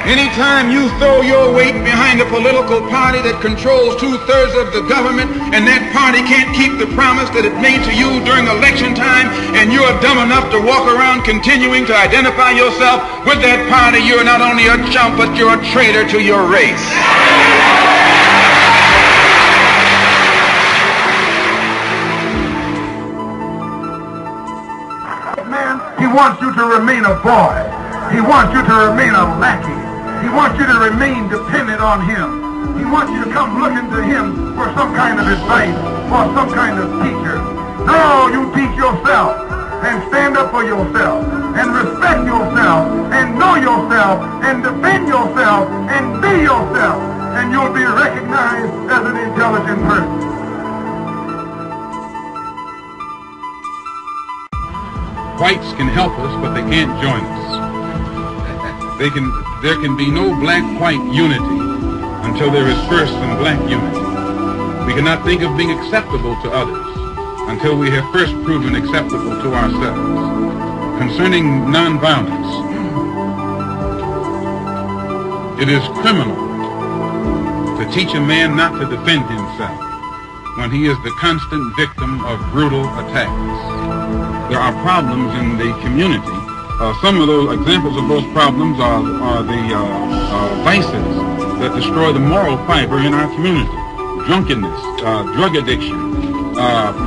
Anytime you throw your weight behind a political party that controls 2/3 of the government, and that party can't keep the promise that it made to you during election time, and you're dumb enough to walk around continuing to identify yourself with that party, you're not only a chump, but you're a traitor to your race. Man, he wants you to remain a boy. He wants you to remain a lackey. He wants you to remain dependent on him. He wants you to come looking to him for some kind of advice or some kind of teacher. No, you teach yourself and stand up for yourself and respect yourself and know yourself and defend yourself and be yourself, and you'll be recognized as an intelligent person. Whites can help us, but they can't join us. There can be no black-white unity until there is first some black unity. We cannot think of being acceptable to others until we have first proven acceptable to ourselves. Concerning nonviolence, it is criminal to teach a man not to defend himself when he is the constant victim of brutal attacks. There are problems in the community. Some of those examples of those problems are the vices that destroy the moral fiber in our community. Drunkenness, drug addiction,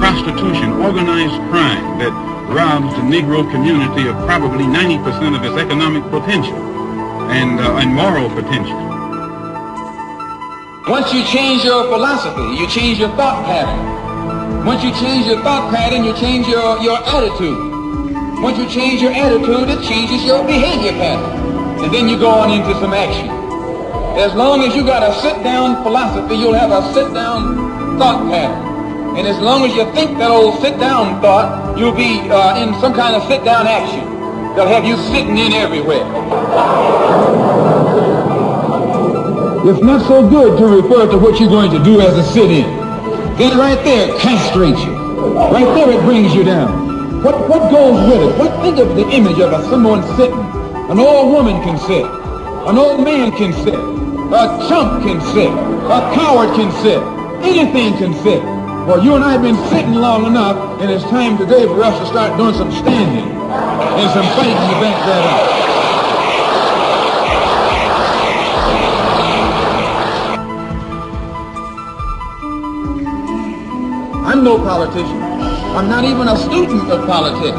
prostitution, organized crime that robs the Negro community of probably 90% of its economic potential and moral potential. Once you change your philosophy, you change your thought pattern. Once you change your thought pattern, you change your attitude. Once you change your attitude, it changes your behavior pattern. And then you go on into some action. As long as you got a sit-down philosophy, you'll have a sit-down thought pattern. And as long as you think that old sit-down thought, you'll be in some kind of sit-down action. They'll have you sitting in everywhere. It's not so good to refer to what you're going to do as a sit-in. Then right there, it castrates you. Right there, it brings you down. What goes with it? Think of the image of someone sitting. An old woman can sit. An old man can sit. A chump can sit. A coward can sit. Anything can sit. Well, you and I have been sitting long enough, and it's time today for us to start doing some standing and some fighting to back that up. I'm no politician. I'm not even a student of politics.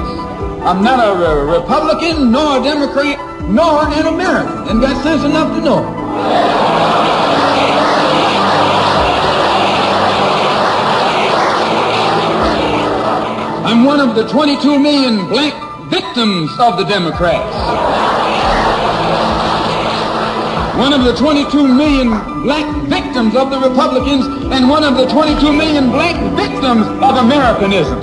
I'm not a Republican, nor a Democrat, nor an American, and got sense enough to know it. I'm one of the 22 million black victims of the Democrats. One of the 22 million black victims of the Republicans, and one of the 22 million black victims of Americanism.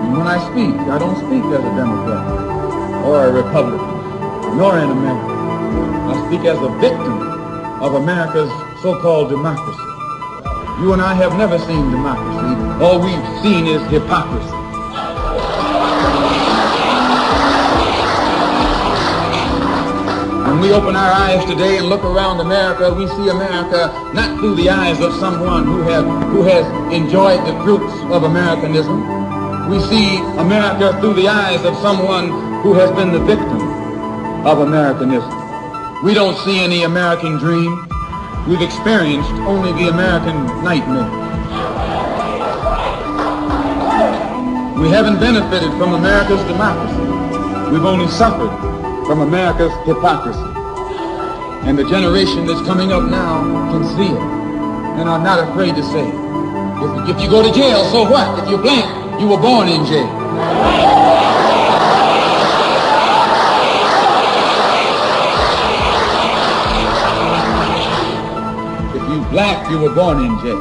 And when I speak, I don't speak as a Democrat or a Republican, nor an American. I speak as a victim of America's so-called democracy. You and I have never seen democracy. All we've seen is hypocrisy. When we open our eyes today and look around America, we see America not through the eyes of someone who has enjoyed the fruits of Americanism. We see America through the eyes of someone who has been the victim of Americanism. We don't see any American dream. We've experienced only the American nightmare. We haven't benefited from America's democracy. We've only suffered from America's hypocrisy. And the generation that's coming up now can see it and are not afraid to say it. If you go to jail, so what? If you're black, you were born in jail. If you're black, you were born in jail.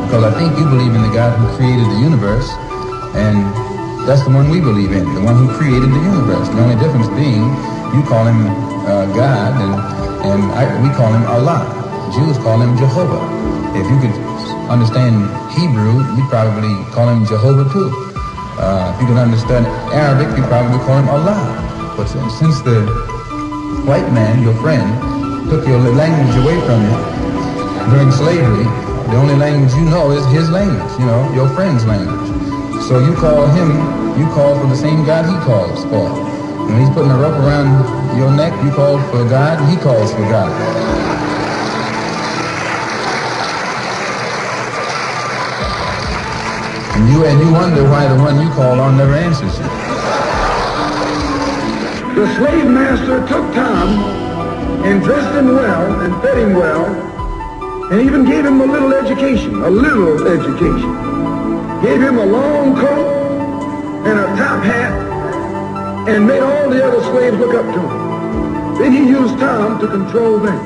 Because I think you believe in the God who created the universe, and that's the one we believe in, the one who created the universe. The only difference being, you call him God, and we call him Allah. Jews call him Jehovah. If you could understand Hebrew, you'd probably call him Jehovah too. If you can understand Arabic, you'd probably call him Allah. But since the white man, your friend, took your language away from you during slavery, the only language you know is his language, your friend's language. So you call for the same God he calls for. When he's putting a rope around your neck, you call for God, he calls for God. And you wonder why the one you call on never answers you. The slave master took Tom and dressed him well and fed him well and even gave him a little education. Gave him a long coat and a top hat and made all the other slaves look up to him. Then he used Tom to control them.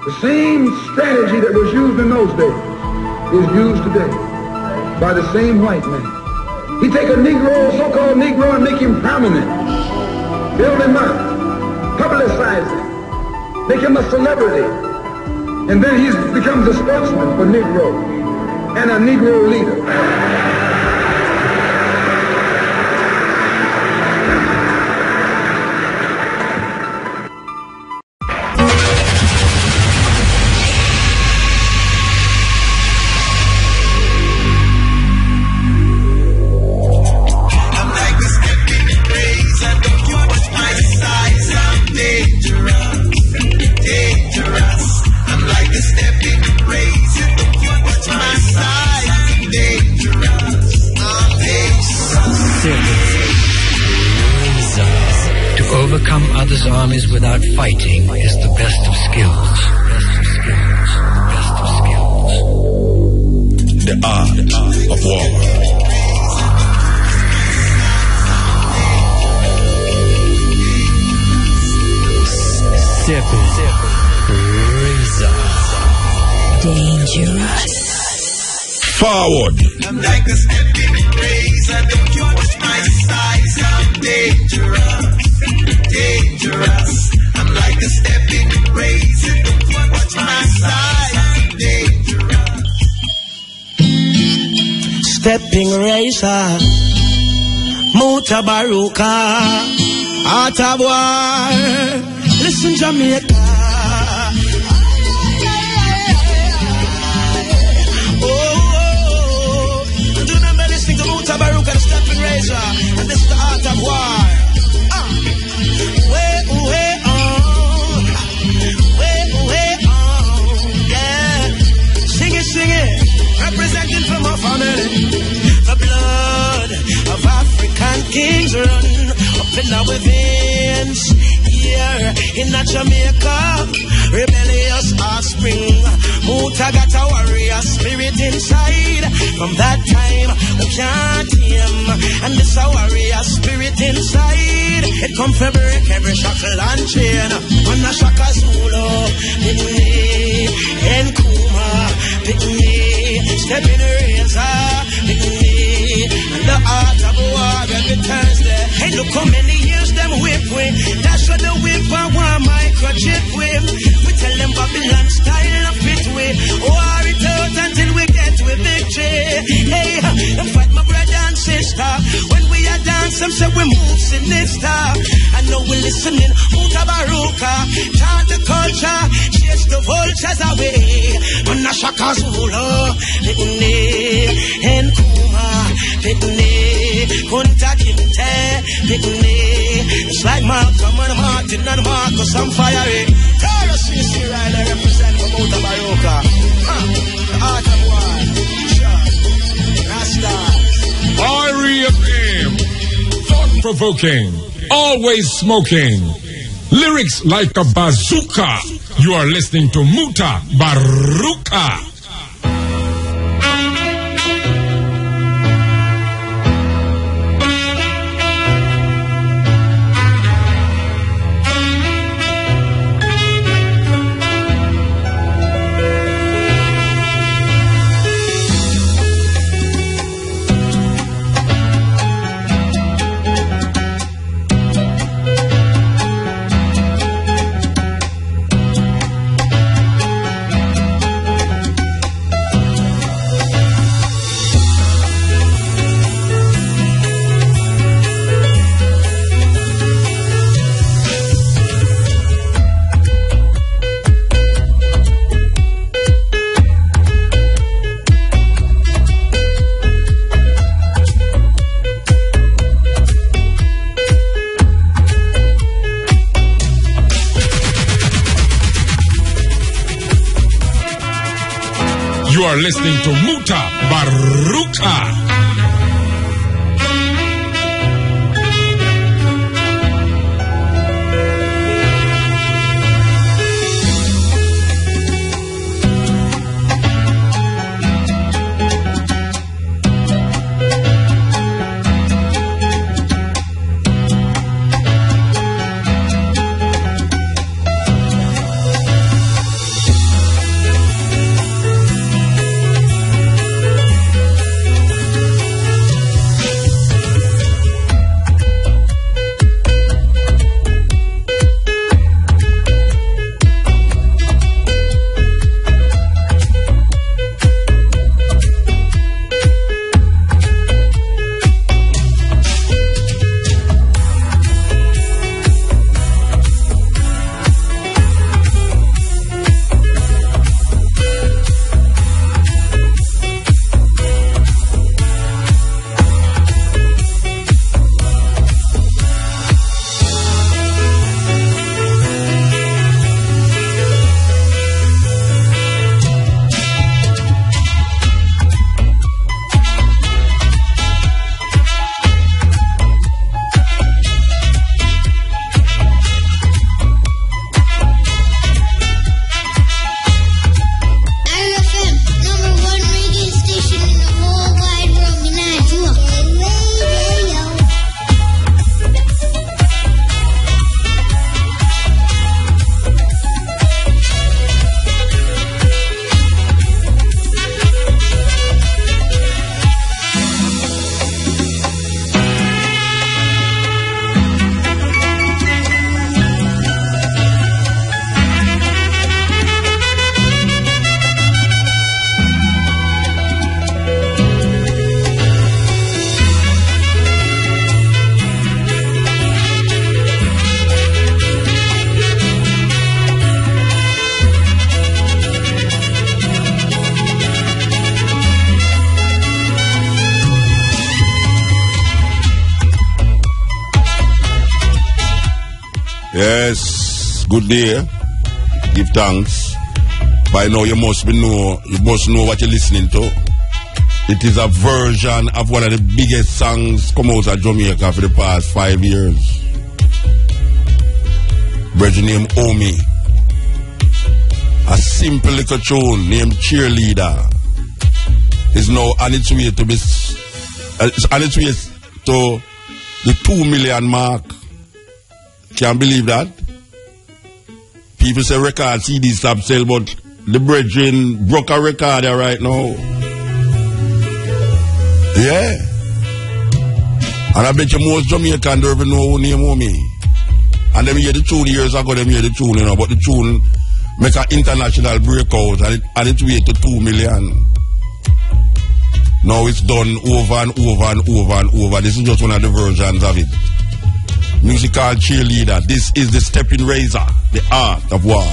The same strategy that was used in those days is used today by the same white man. He take a Negro, so-called Negro, and make him prominent. Build him up, publicize him, make him a celebrity. And then he becomes a spokesman for Negroes and a Negro leader. Armies without fighting is the best of skills. The art of war. Steppn. Dangerous. Forward. I'm like a stepping razor. Don't you watch my size? I'm dangerous. Dangerous. I'm like a stepping razor. Don't you watch my size? I'm dangerous. Stepping razor. Mutabaruka. Art of war. Listen, Jamaica. Mutabaruka, the Steppn razor, and this is the art of war. Way on, yeah. Sing it, representing from our family. The blood of African kings run up in our veins. Here in Jamaica, rebellious offspring. Muta got a warrior spirit inside. From that time, we can't tame. And this a warrior spirit inside. It come for break every shackle and chain. On a Shaka Zulu, Pitney, and Kuma, Pitney, Steppn razor, Pitney, and the art of war every Thursday. Hey, look how many years them whip with. That's what the whip I want microchip with. We tell them Babylon style of fit with. War it out until we get with victory. Hey, them fight my brother and sister. When we are dance, them say we move sinister. I know we listening. Mutabaruka, chant the culture, chase the vultures away. On a Shaka Zulu, Pitney, and Kuma, Pitney, Kunta Kinte, Pitney. It's like Malcolm and Martin and Marcus and Fire. Taurus, you see, right, I represent for Mutabaruka. The art of war. Sure. Rasta. R.E.F.M. Thought-provoking. Always smoking. Lyrics like a bazooka. You are listening to Mutabaruka. are listening to Mutabaruka. Yes, good day. Give thanks. By now you must know what you're listening to. It is a version of one of the biggest songs come out of Jamaica for the past 5 years. Brethren named Omi. A simple little tune named Cheerleader is now on its way to be on its way to the 2 million mark. Can't believe that. People say record CD stop sell, but the brethren broke a record there right now. Yeah. And I bet you most Jamaican don't even know who name Omi. And them hear the tune years ago, them hear the tune, you know, but the tune make an international breakout and it way to 2 million. Now it's done over and over and over and over. This is just one of the versions of it. Musical Cheerleader. This is the Steppn Razor, the art of war.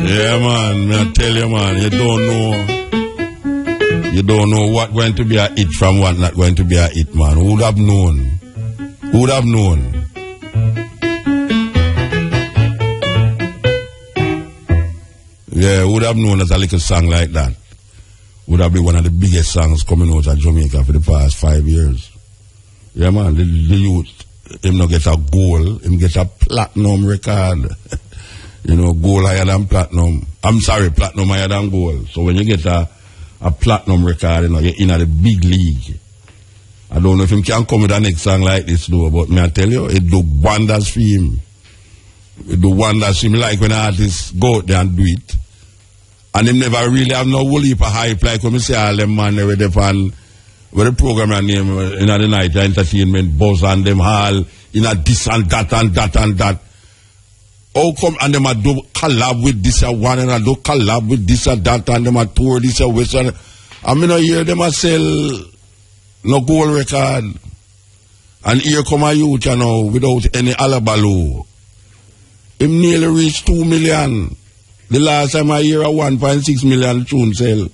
Yeah, man, I tell you, man, you don't know what going to be a hit from what not going to be a hit, man. Who would have known? Who would have known? Yeah, would have known that a little song like that would have been one of the biggest songs coming out of Jamaica for the past 5 years. Yeah, man, the youth, him not get a gold, him get a platinum record. You know, gold higher than platinum. I'm sorry, platinum higher than gold. So when you get a platinum record, you know, you're in the big league. I don't know if him can come with a next song like this though, but may I tell you, it do wonders for him. It do wonders for him, like when artists go out there and do it. And him never really have no whole heap of hype, like when we say all them man with the program name in the night, entertainment, buzz and them all, in a this and that and that and that. How come and them a do collab with this and one and a do collab with this and that and them a tour this and west and I mean I hear them a sell no gold record. And here come a youth, you know, without any alabalu. Him nearly reached 2 million. The last time I hear a 1.6 million tune sell.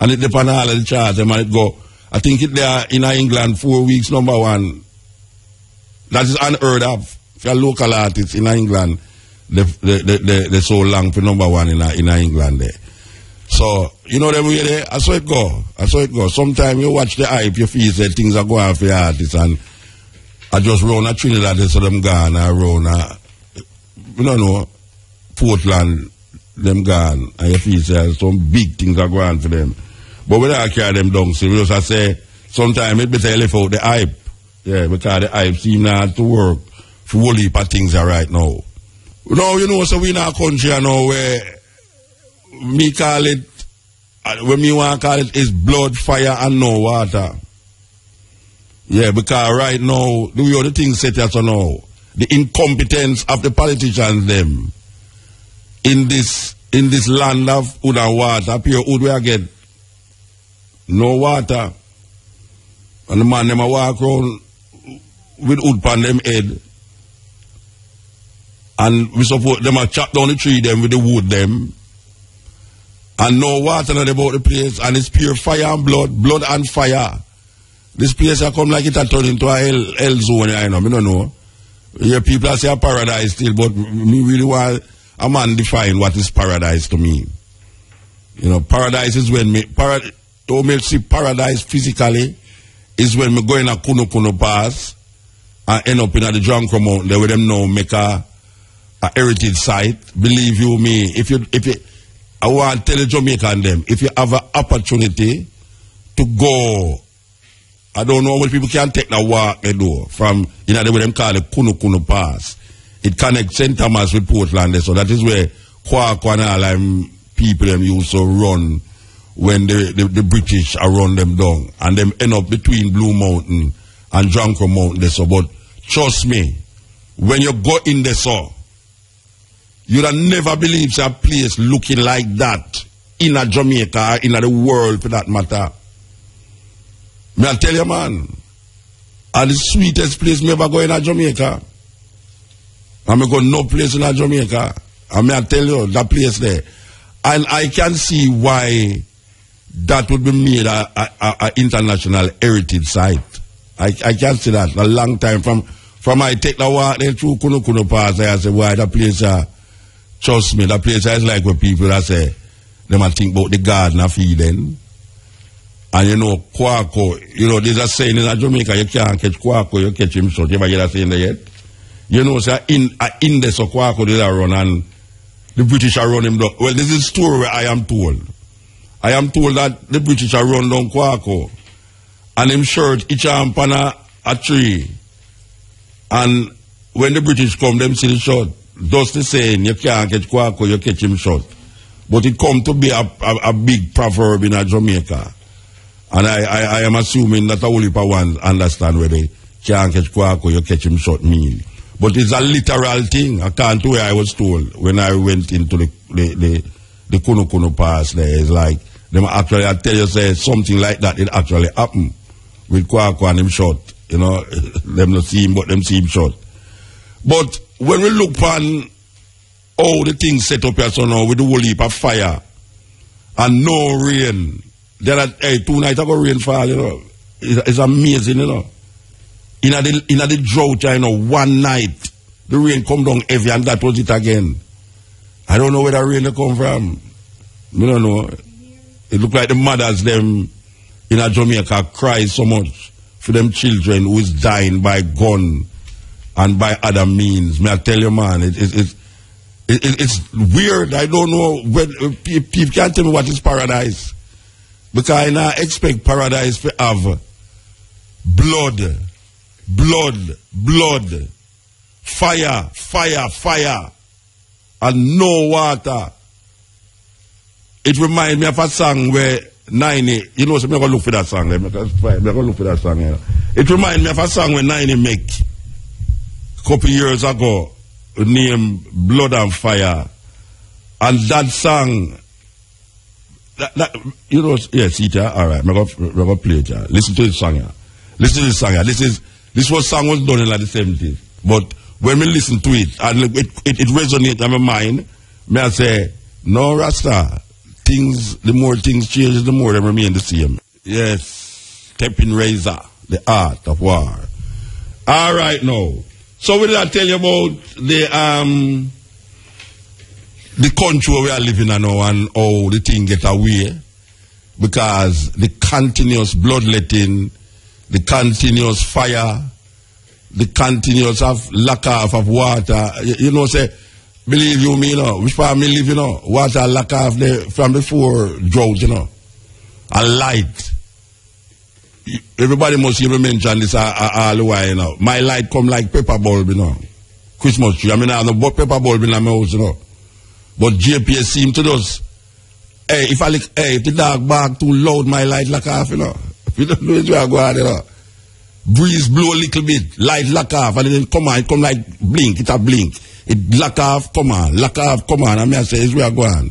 And it depends on all of the charts. They might go, I think it there in England 4 weeks, #1. That is unheard of. For local artists in England, they so long for #1 in England there. So, you know them way there, I saw it go. Sometimes you watch the hype, you feel that things are going for artists and I just run a Trinidad, so them gone, I run a, you don't know, Portland, them gone, and you feel that some big things are going for them. But we don't carry them down, so we just say, sometimes it better leave out the hype. Yeah, because the hype seems not to work for whole heap of things are right now. Now, you know, so we in our country, you know, where me call it, when me want to call it, is blood, fire, and no water. Yeah, because right now, the way the things set us now, the incompetence of the politicians, them, in this land of wood and water, pure wood we get no water. And the man, them a walk around with wood pan them head. And we suppose them a chop down the tree them with the wood them. And no water not about the place. And it's pure fire and blood and fire. This place a come like it a turn into a hell zone, you know. I don't know. Yeah, people say a paradise still, but me really want a man define what is paradise to me. You know, paradise is when me see paradise physically is when me go in a Kuno pass and end up in the Jonko Mountain there with them now make a heritage site. Believe you me, if you I want to tell the Jamaican them, if you have an opportunity to go, I don't know how many people can take the walk they do from, you know, the way them call it Kuno Pass. It connects St. Thomas with Portland there, so that is where Kwakwa and all them people them used to run when the British are run them down. And them end up between Blue Mountain and Jonko Mountain there, so. But trust me, when you go in there, so, you'd have never believed a place looking like that in a Jamaica, in the world for that matter. May I tell you, man, the sweetest place me ever go in a Jamaica. I'm go no place in a Jamaica. And may I tell you, that place there. And I can see why that would be made a international heritage site. I can see that a long time from I take the walk there through Kuno Pass, I say, why that place trust me, that place is like where people that say, they might think about the garden of Eden. And you know, Kwako, you know, there's a saying in Jamaica, you can't catch Kwako, you catch him short. You ever hear that saying there yet? You know, so in there, so Kwako did a run and the British are running down. Well, this is a story where I am told. I am told that the British are run down Kwako and him shirt each arm on a tree. And when the British come, them see the shot. Just the saying, you can't catch Kwako, you catch him short. But it come to be a big proverb in Jamaica. And I am assuming that a whole heap of ones understand where they can't catch Kwako, you catch him short mean. But it's a literal thing. I can't do where I was told when I went into the Kuno Pass there. It's like, them actually, I tell you, say something like that, it actually happened with Kwako and him short. You know, them not see him, but them see him short. But when we look on how the things set up here so now with the whole heap of fire and no rain, there are 2 nights ago rain fall, you know. It's amazing, you know. In the drought, you know, 1 night the rain come down heavy and that was it again. I don't know where the rain come from. I don't know. It look like the mothers them in a Jamaica cry so much for them children who is dying by gun and by other means. May I tell you, man, it's weird. I don't know when people can't tell me what is paradise, because I now expect paradise to have blood, fire, and no water. It reminds me of a song where 90, you know, so I'm going to look for that song. I'm going to look for that song. It reminds me of a song where 90 make a couple years ago, named Blood and Fire. And that song, that you know, yes, yeah, all right, I'm going to play it. Yeah. Listen to this song. Yeah. Listen to this song. Yeah. This was song was done in like the 70s. But when we listen to it, and it resonates in my mind, may I say, no, Rasta. The more things change, the more they remain the same. Yes, Steppn razor, the art of war. All right, now. So we did tell you about the country where we are living in now and how the thing get away, because the continuous bloodletting, the continuous fire, the continuous lack of water. You know, say. Believe you me, you know, which part me live, you know, water lack off from before drought, you know, and light. Everybody must even mention this all the while, you know. My light come like pepper bulb, you know, Christmas tree. I mean, I have no pepper bulb in my house, you know. But JPS seem to just, if the dark bag too loud, my light lack off, you know. If you don't know it, you are going, you know. Breeze blow a little bit, light lack off, and then it come like blink, it a blink. It lack off, come on, and I say, it's where I go on.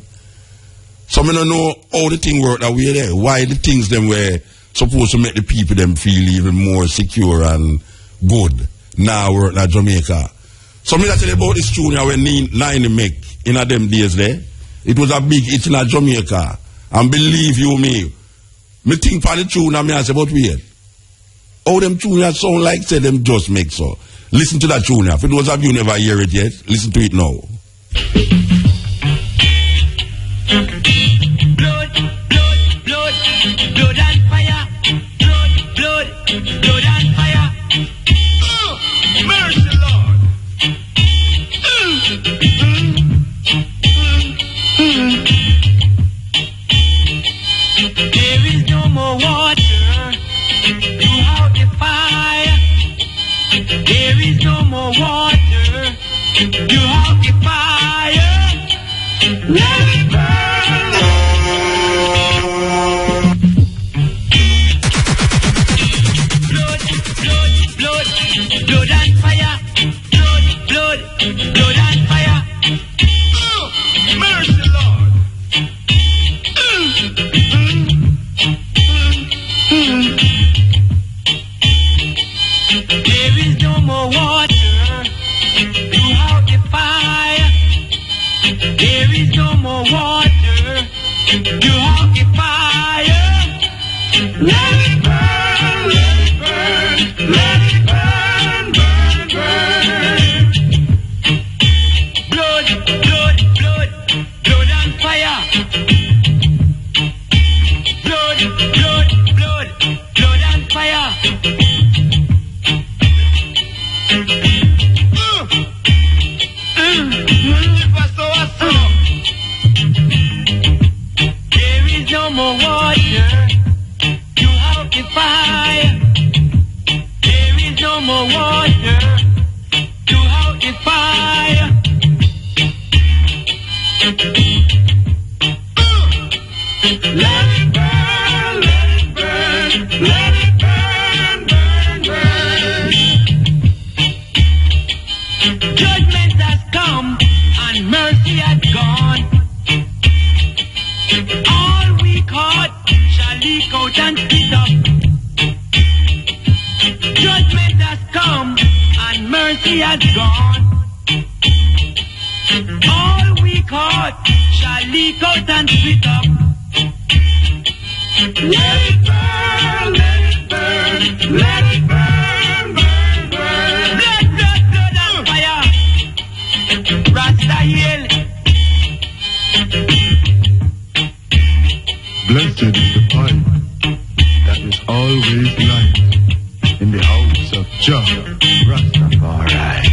So I don't know how the thing work that way there. Why the things them were supposed to make the people them feel even more secure and good now work in Jamaica. So I tell you about this tune when 90 make in them days there. It was a big hit in Jamaica. And believe you me think for the tune and I say, but wait. How them tune sound like say them just make so. Listen to that tune. For those of you who never hear it yet, listen to it now. Blood and fire. Blood and fire. Mercy, Lord. There is no more water throughout the fire. There is no more water. You have the fire. Let it burn. Blood and fire. Blood and fire. Mercy, Lord. There is no more water throughout the fire. There is no more water throughout the fire. Let it burn, let it burn, let it burn, burn, burn. Blood and fire. Blood and fire. There is no more water to out the fire. There is no more water to out the fire. Let it burn, let it burn, let it burn, burn, burn. Judgment has come and mercy has gone. All we caught shall leak out and spit up. Judgment has come and mercy has gone. All we caught shall leak out and spit up. Let it burn, let it burn, let it burn, burn, burn. Blood and fire. Rasta Hill. always light in the house of Jah Rastafari.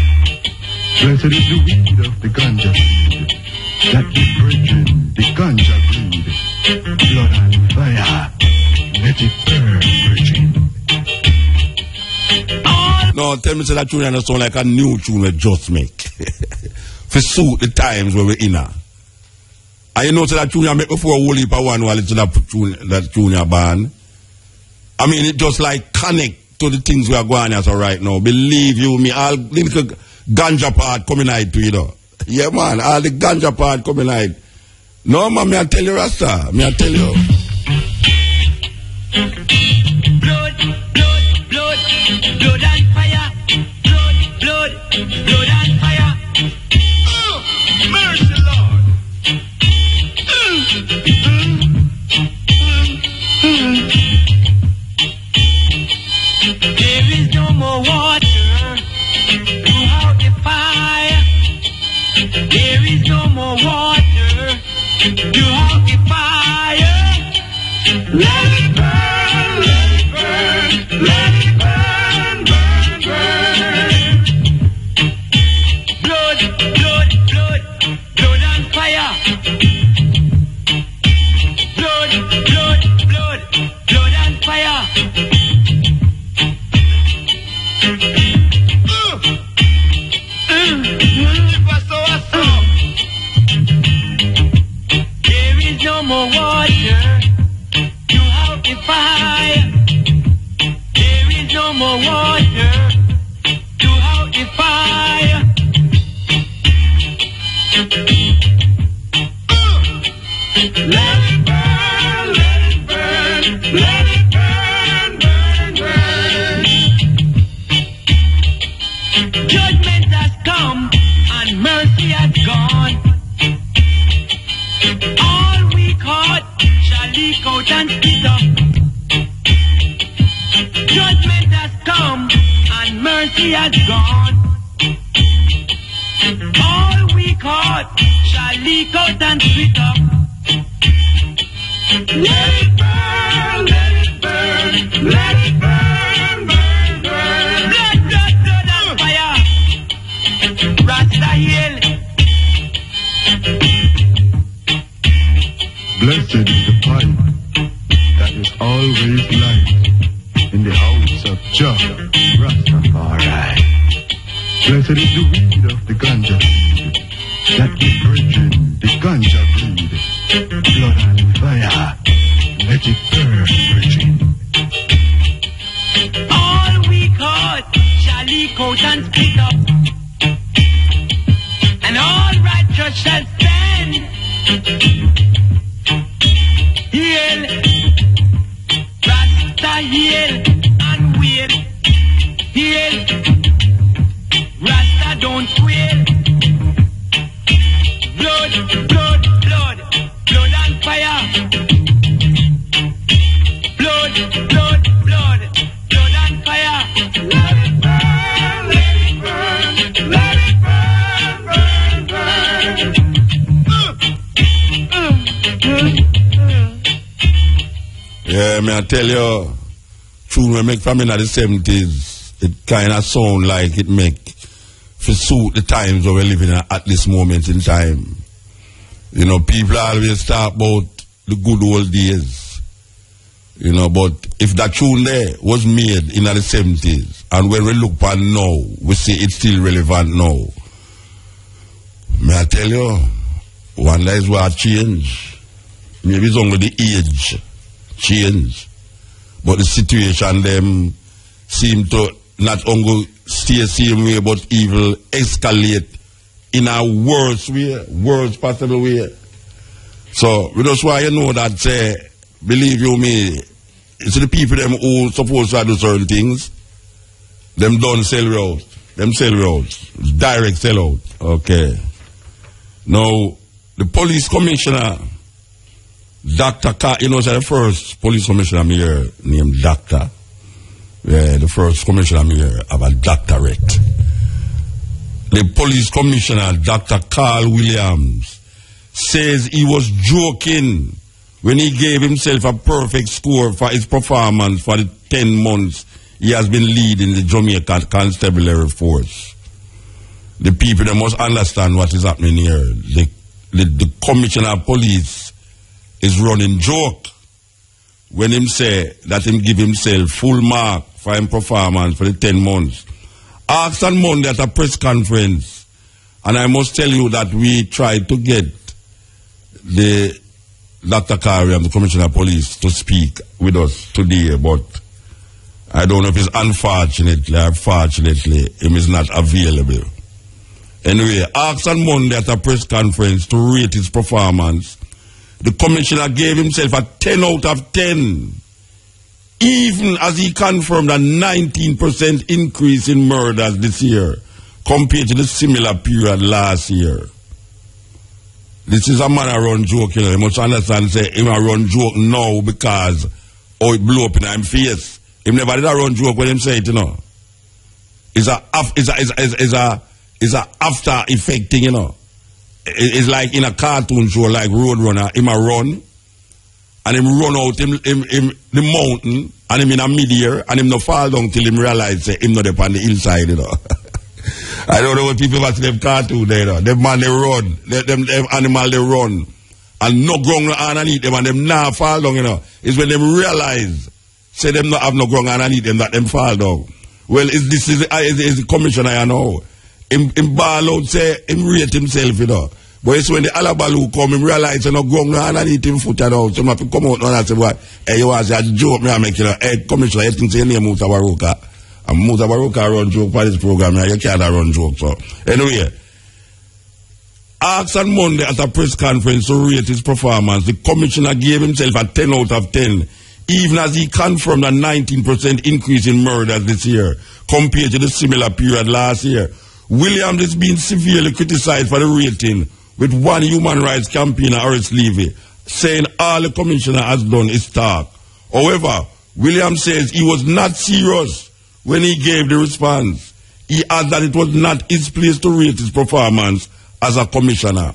Blessed is the weed of the ganja seed that gives brethren the ganja breed. Blood and fire, let it burn, virgin. No, tell me say that tune doesn't sound like a new tune we just make. For suit the times where we're in. And you know say that tune you make before a whole heap of one while it's that tune you ban. I mean, it just like connect to the things we are going on right now. Believe you me, all the ganja part coming out to you know. Yeah man, all the ganja part coming out. No man, me I tell you Rasta, me I tell you. Blood, blood, blood, blood and fire. Blood, blood, blood and fire. Oh, mercy Lord. There is no more water to out the fire. There is no more water to out the fire. Let it burn, let it burn, let it burn, burn, burn. Blood, blood, blood, blood and fire. Blood, blood, blood, blood and fire. There is no more water to out the fire. There is no more water to out the fire. Let it burn, let it burn, let it burn, burn, burn. Judgment has come and mercy has gone. All we caught shall leak out and split up. Judgment has come and mercy has gone. All we caught shall leak out and split up. Let it burn, let it burn, let it burn, burn, burn. Blood, blood, blood and fire. Rasta heal. Blessed is the pipe that is always light in the house of Jah Rastafari. Blessed is the weed of the ganja seed that gives brethren the ganja breed. Blood and fire, let it burn, virgin. All we caught shall leak out and split up, and all righteous shall stand. Heal, Rasta heal and wail. Heal, Rasta don't quail. Blood, blood, blood, blood and fire. Blood, blood, blood, blood and fire. Let it burn, let it burn, let it burn, burn, burn. Yeah, me I tell you, tune we make from in the 70s, it kind of sound like it make for suit the times that we're living at this moment in time. You know, people always talk about the good old days. You know, but if that tune there was made in the 70s, and when we look back now, we see it's still relevant now. May I tell you, one day is what change. Maybe it's only the age change, but the situation them seem to not only stay the same way, but even escalate in a worse way, worst possible way. So we just want you know that believe you me, it's the people them who supposed to do certain things, them don't sell out. Them sell out. Direct sell out. Okay. Now the police commissioner, Dr. you know, the first police commissioner I'm here named Doctor. Yeah, the first commissioner I'm here have a doctorate. The police commissioner, Dr. Carl Williams, says he was joking when he gave himself a perfect score for his performance for the 10 months he has been leading the Jamaican Constabulary Force. The people, they must understand what is happening here. The Commissioner of Police is running joke when him say that him give himself full mark for his performance for the 10 months. Asked on Monday at a press conference, and I must tell you that we tried to get the Dr. Kari and the Commissioner of Police to speak with us today, but I don't know if it's unfortunately or fortunately him is not available. Anyway, asked on Monday at a press conference to rate his performance, the Commissioner gave himself a 10 out of 10, even as he confirmed a 19% increase in murders this year compared to the similar period last year. This is a man a run joke, you know. You must understand, say, him a run joke now because it blew up in his face. Him never did a run joke when him say it, you know. It's a after effect thing, you know. It's like in a cartoon show like Roadrunner, him a run, and him run out him the mountain, and him in a mid-air, and him no fall down till him realize say him not up on the hillside, you know. I don't know what people watch them cartoon there, you know. Them man they run, them animal they run, and no ground underneath them, and them now fall down, you know. It's when them realize, say them not have no ground underneath them, that them fall down. Well, this is the Commissioner, I know. Him ball out, say, him rate himself, you know. But it's when the Alabalu come, him realize, you know, ground underneath him foot, you know. So, if you come out and say, what, hey, you want to say, a joke, me, I make, you know, hey, Commissioner, you think say your name Mutabaruka. And Mutabaruka run joke for this program, you can't run joke, so. Anyway, asked on Monday at a press conference to rate his performance, the Commissioner gave himself a 10 out of 10, even as he confirmed a 19% increase in murders this year compared to the similar period last year. Williams is being severely criticized for the rating, with one human rights campaigner, Horace Levy, saying all the Commissioner has done is talk. However, Williams says he was not serious when he gave the response. He adds that it was not his place to rate his performance as a Commissioner.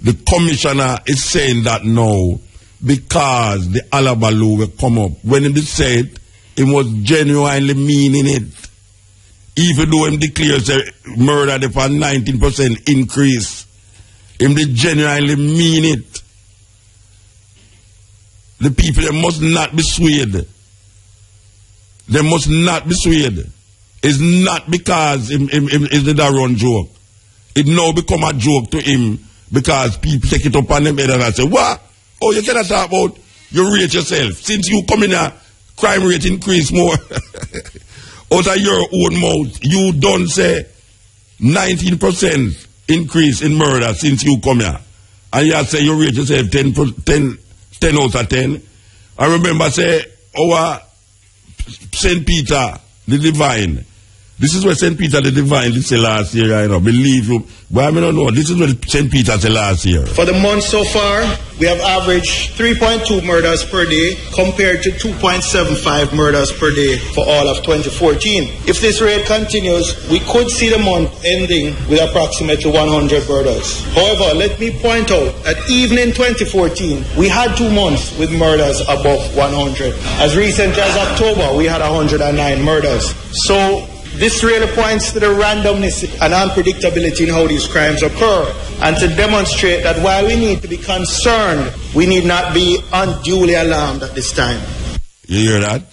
The Commissioner is saying that now because the Alabalu will come up. When he said, he was genuinely meaning it. Even though him declares a murder upon 19% increase, him they genuinely mean it. The people, they must not be swayed. They must not be swayed. It's not because him did a run joke. It now become a joke to him because people take it up on them head and say, what? Oh, you cannot talk about you rate yourself. Since you come in a crime rate increase more. Out of your own mouth, you don't say 19% increase in murder since you come here. And you say you rate yourself 10 out of 10. I remember say our St. Peter the Divine. This is what St. Peter the Divine did say last year, I know. Believe you. But I don't know. This is what St. Peter said last year. For the month so far, we have averaged 3.2 murders per day compared to 2.75 murders per day for all of 2014. If this rate continues, we could see the month ending with approximately 100 murders. However, let me point out that even in 2014, we had 2 months with murders above 100. As recently as October, we had 109 murders. So this really points to the randomness and unpredictability in how these crimes occur, and to demonstrate that while we need to be concerned, we need not be unduly alarmed at this time. You hear that?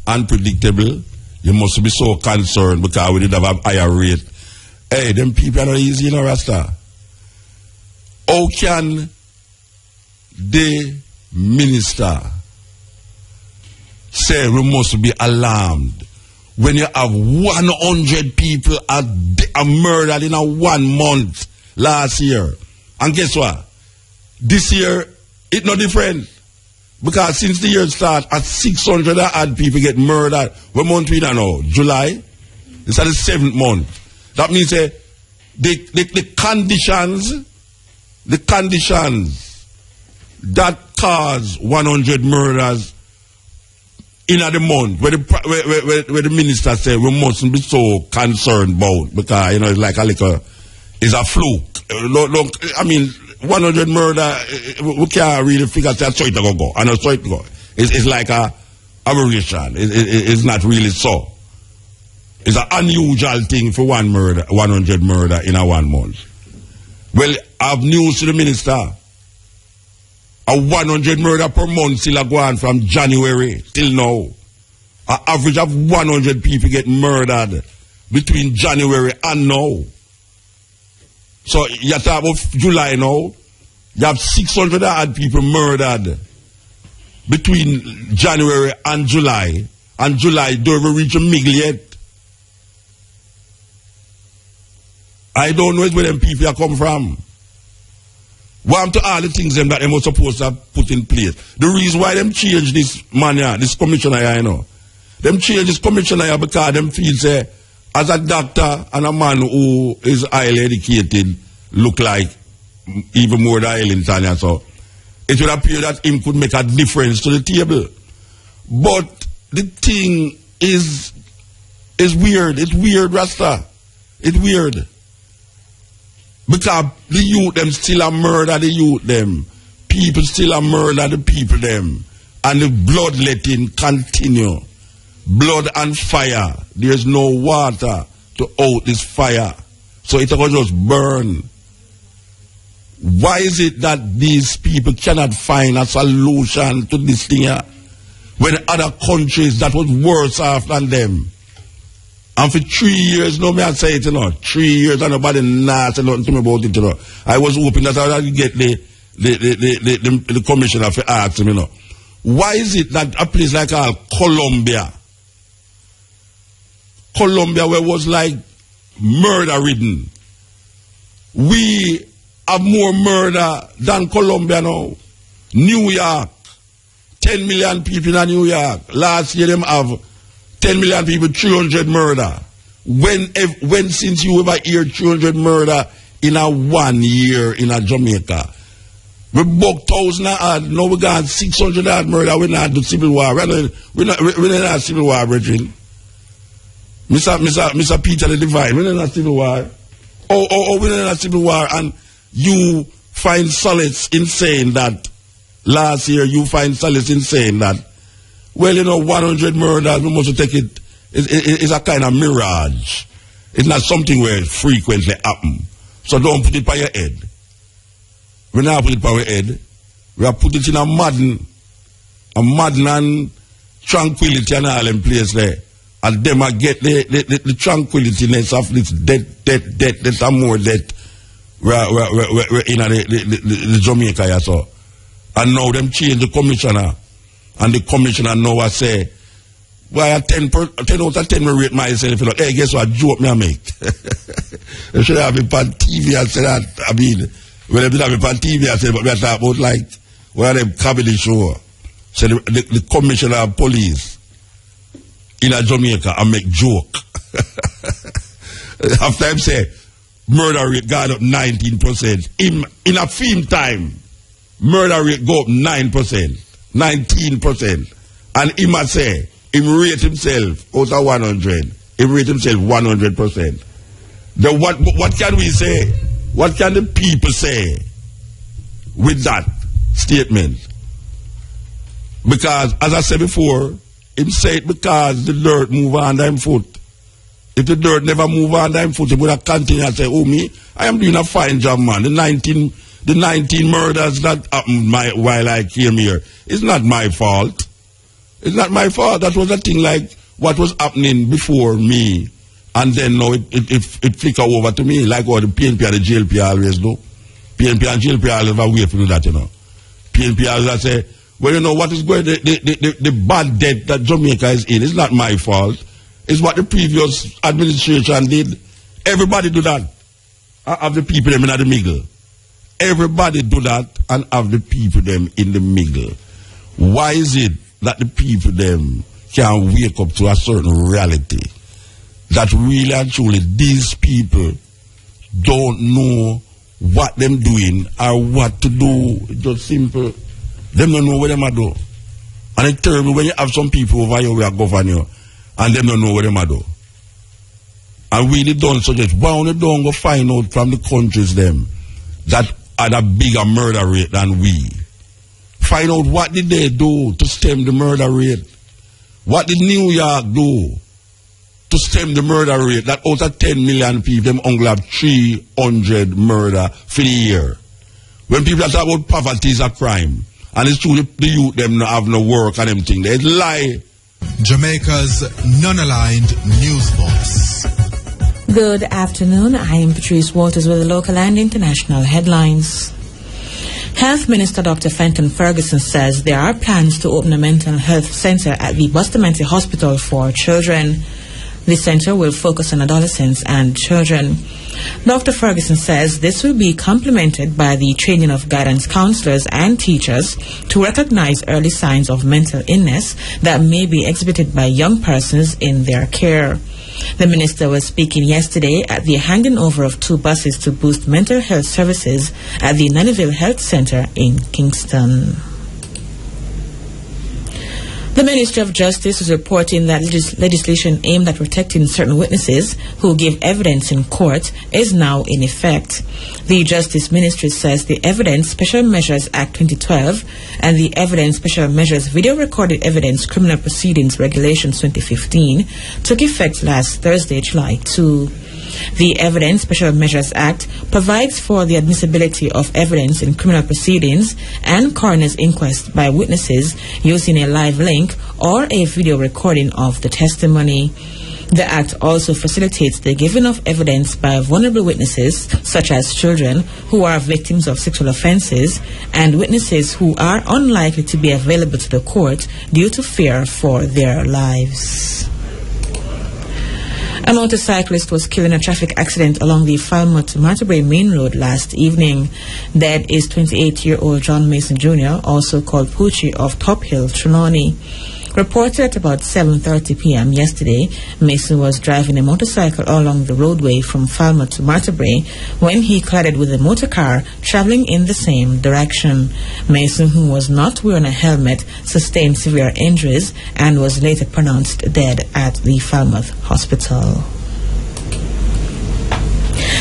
Unpredictable. You must be so concerned because we did have a higher rate. Hey, them people are not easy, you know, Rasta. How can the minister say we must be alarmed when you have 100 people are murdered in a 1 month last year? And guess what? This year, it's no different. Because since the year started, 600 odd people get murdered. What month we now? July? It's at the 7th month. That means the conditions that cause 100 murders in the month where the minister said we mustn't be so concerned about, because you know it's like it's a fluke. I mean, 100 murder, we can't really figure out how it go. And how it go. It's like a aberration. It's not really so. It's an unusual thing for 100 murder in a 1 month. Well, I have news to the minister. A 100 murder per month still go on from January till now. An average of 100 people get murdered between January and now. So you talk about July now. You have 600 odd people murdered between January and July. And July don't even reach a middle yet. I don't know where them people are come from. What to all the things them that they were supposed to put in place. The reason why them change this man here, this commissioner here, you know. Them change this commissioner here because them feel say, as a doctor and a man who is highly educated, look like even more than Ellington, so it would appear that him could make a difference to the table. But the thing is weird. It's weird, Rasta. It's weird. Because the youth them still a murder the youth them. People still a murder the people them. And the bloodletting continue. Blood and fire. There's no water to out this fire. So it will just burn. Why is it that these people cannot find a solution to this thing here? When other countries that was worse off than them. And for 3 years, no, me I say it, you know. 3 years, and nobody say nothing to me about it, you know. I was hoping that I would get the commissioner to ask him, you know. Why is it that a place like Colombia, where it was like murder-ridden, we have more murder than Colombia now? New York, 10 million people in New York. Last year, them have 10 million people, 300 murder. When since you ever hear 300 murder in a 1 year in a Jamaica? We buck 1,000 odd, now we got 600 odd murder, we not do civil war. We're not civil war, brethren. Mr. Peter the Divine, we're not civil war. We're not civil war, and you find solace in saying that, last year you find solace in saying that, well, you know, 100 murders, we must take it. It's a kind of mirage. It's not something where it frequently happens. So don't put it by your head. We not put it by your head. We have put it in a modern and tranquility and all in place there. And them I get the tranquility-ness of this death, there's some more death. We're in the Jamaica, yeah, so. And now them change the commissioner. And the commissioner now I say, well, 10 out of 10 we rate myself. You know, hey, guess what? Joke me I make. I should have been on TV and say that. I mean, well, I did have been on TV and say, but we are talking about like, one of them comedy show. So the commissioner of police in a Jamaica and make joke. After him say, murder rate got up 19%. In a film time, murder rate go up 9%. 19%. And he must say, he rate himself out of 100. He rate himself 100%. What can we say? What can the people say with that statement? Because, as I said before, him say it because the dirt move under him foot. If the dirt never move under him foot, he would have continued and say, oh, me, I am doing a fine job, man. The 19 murders that happened while I came here, it's not my fault. It's not my fault. That was a thing like what was happening before me. And then now it flicker over to me, like what the PNP and the JLP always do. PNP and JLP always wait for do that, you know. PNP always say, well, you know, what is going, the bad debt that Jamaica is in, it's not my fault. It's what the previous administration did. Everybody do that. I have the people them in the middle. Everybody do that and have the people them in the middle. Why is it that the people them can wake up to a certain reality that really and truly these people don't know what them doing or what to do? It's just simple. Them don't know what them are do. And it's terrible when you have some people over here who are governing you and them don't know what them are do. And really don't suggest, why don't go find out from the countries them that had a bigger murder rate than we. Find out what did they do to stem the murder rate. What did New York do to stem the murder rate? That out of 10 million people, them only have 300 murder for the year. When people talk about poverty is a crime, and it's true the youth them not have no work and them thing, they lie. Jamaica's non-aligned news box. Good afternoon. I am Patrice Walters with the local and international headlines. Health Minister Dr. Fenton Ferguson says there are plans to open a mental health centre at the Bustamante Hospital for children. The centre will focus on adolescents and children. Dr. Ferguson says this will be complemented by the training of guidance counsellors and teachers to recognise early signs of mental illness that may be exhibited by young persons in their care. The minister was speaking yesterday at the handing over of 2 buses to boost mental health services at the Nannyville Health Centre in Kingston. The Ministry of Justice is reporting that legislation aimed at protecting certain witnesses who give evidence in court is now in effect. The Justice Ministry says the Evidence Special Measures Act 2012 and the Evidence Special Measures Video Recorded Evidence Criminal Proceedings Regulations 2015 took effect last Thursday, July 2. The Evidence Special Measures Act provides for the admissibility of evidence in criminal proceedings and coroner's inquest by witnesses using a live link or a video recording of the testimony. The Act also facilitates the giving of evidence by vulnerable witnesses, such as children who are victims of sexual offences and witnesses who are unlikely to be available to the court due to fear for their lives. A motorcyclist was killed in a traffic accident along the Falmouth to Martlebury Main Road last evening. Dead is 28-year-old John Mason Jr., also called Poochie, of Top Hill, Trelawney. Reported at about 7:30 p.m. yesterday, Mason was driving a motorcycle along the roadway from Falmouth to Martlebury when he collided with a motor car traveling in the same direction. Mason, who was not wearing a helmet, sustained severe injuries and was later pronounced dead at the Falmouth Hospital.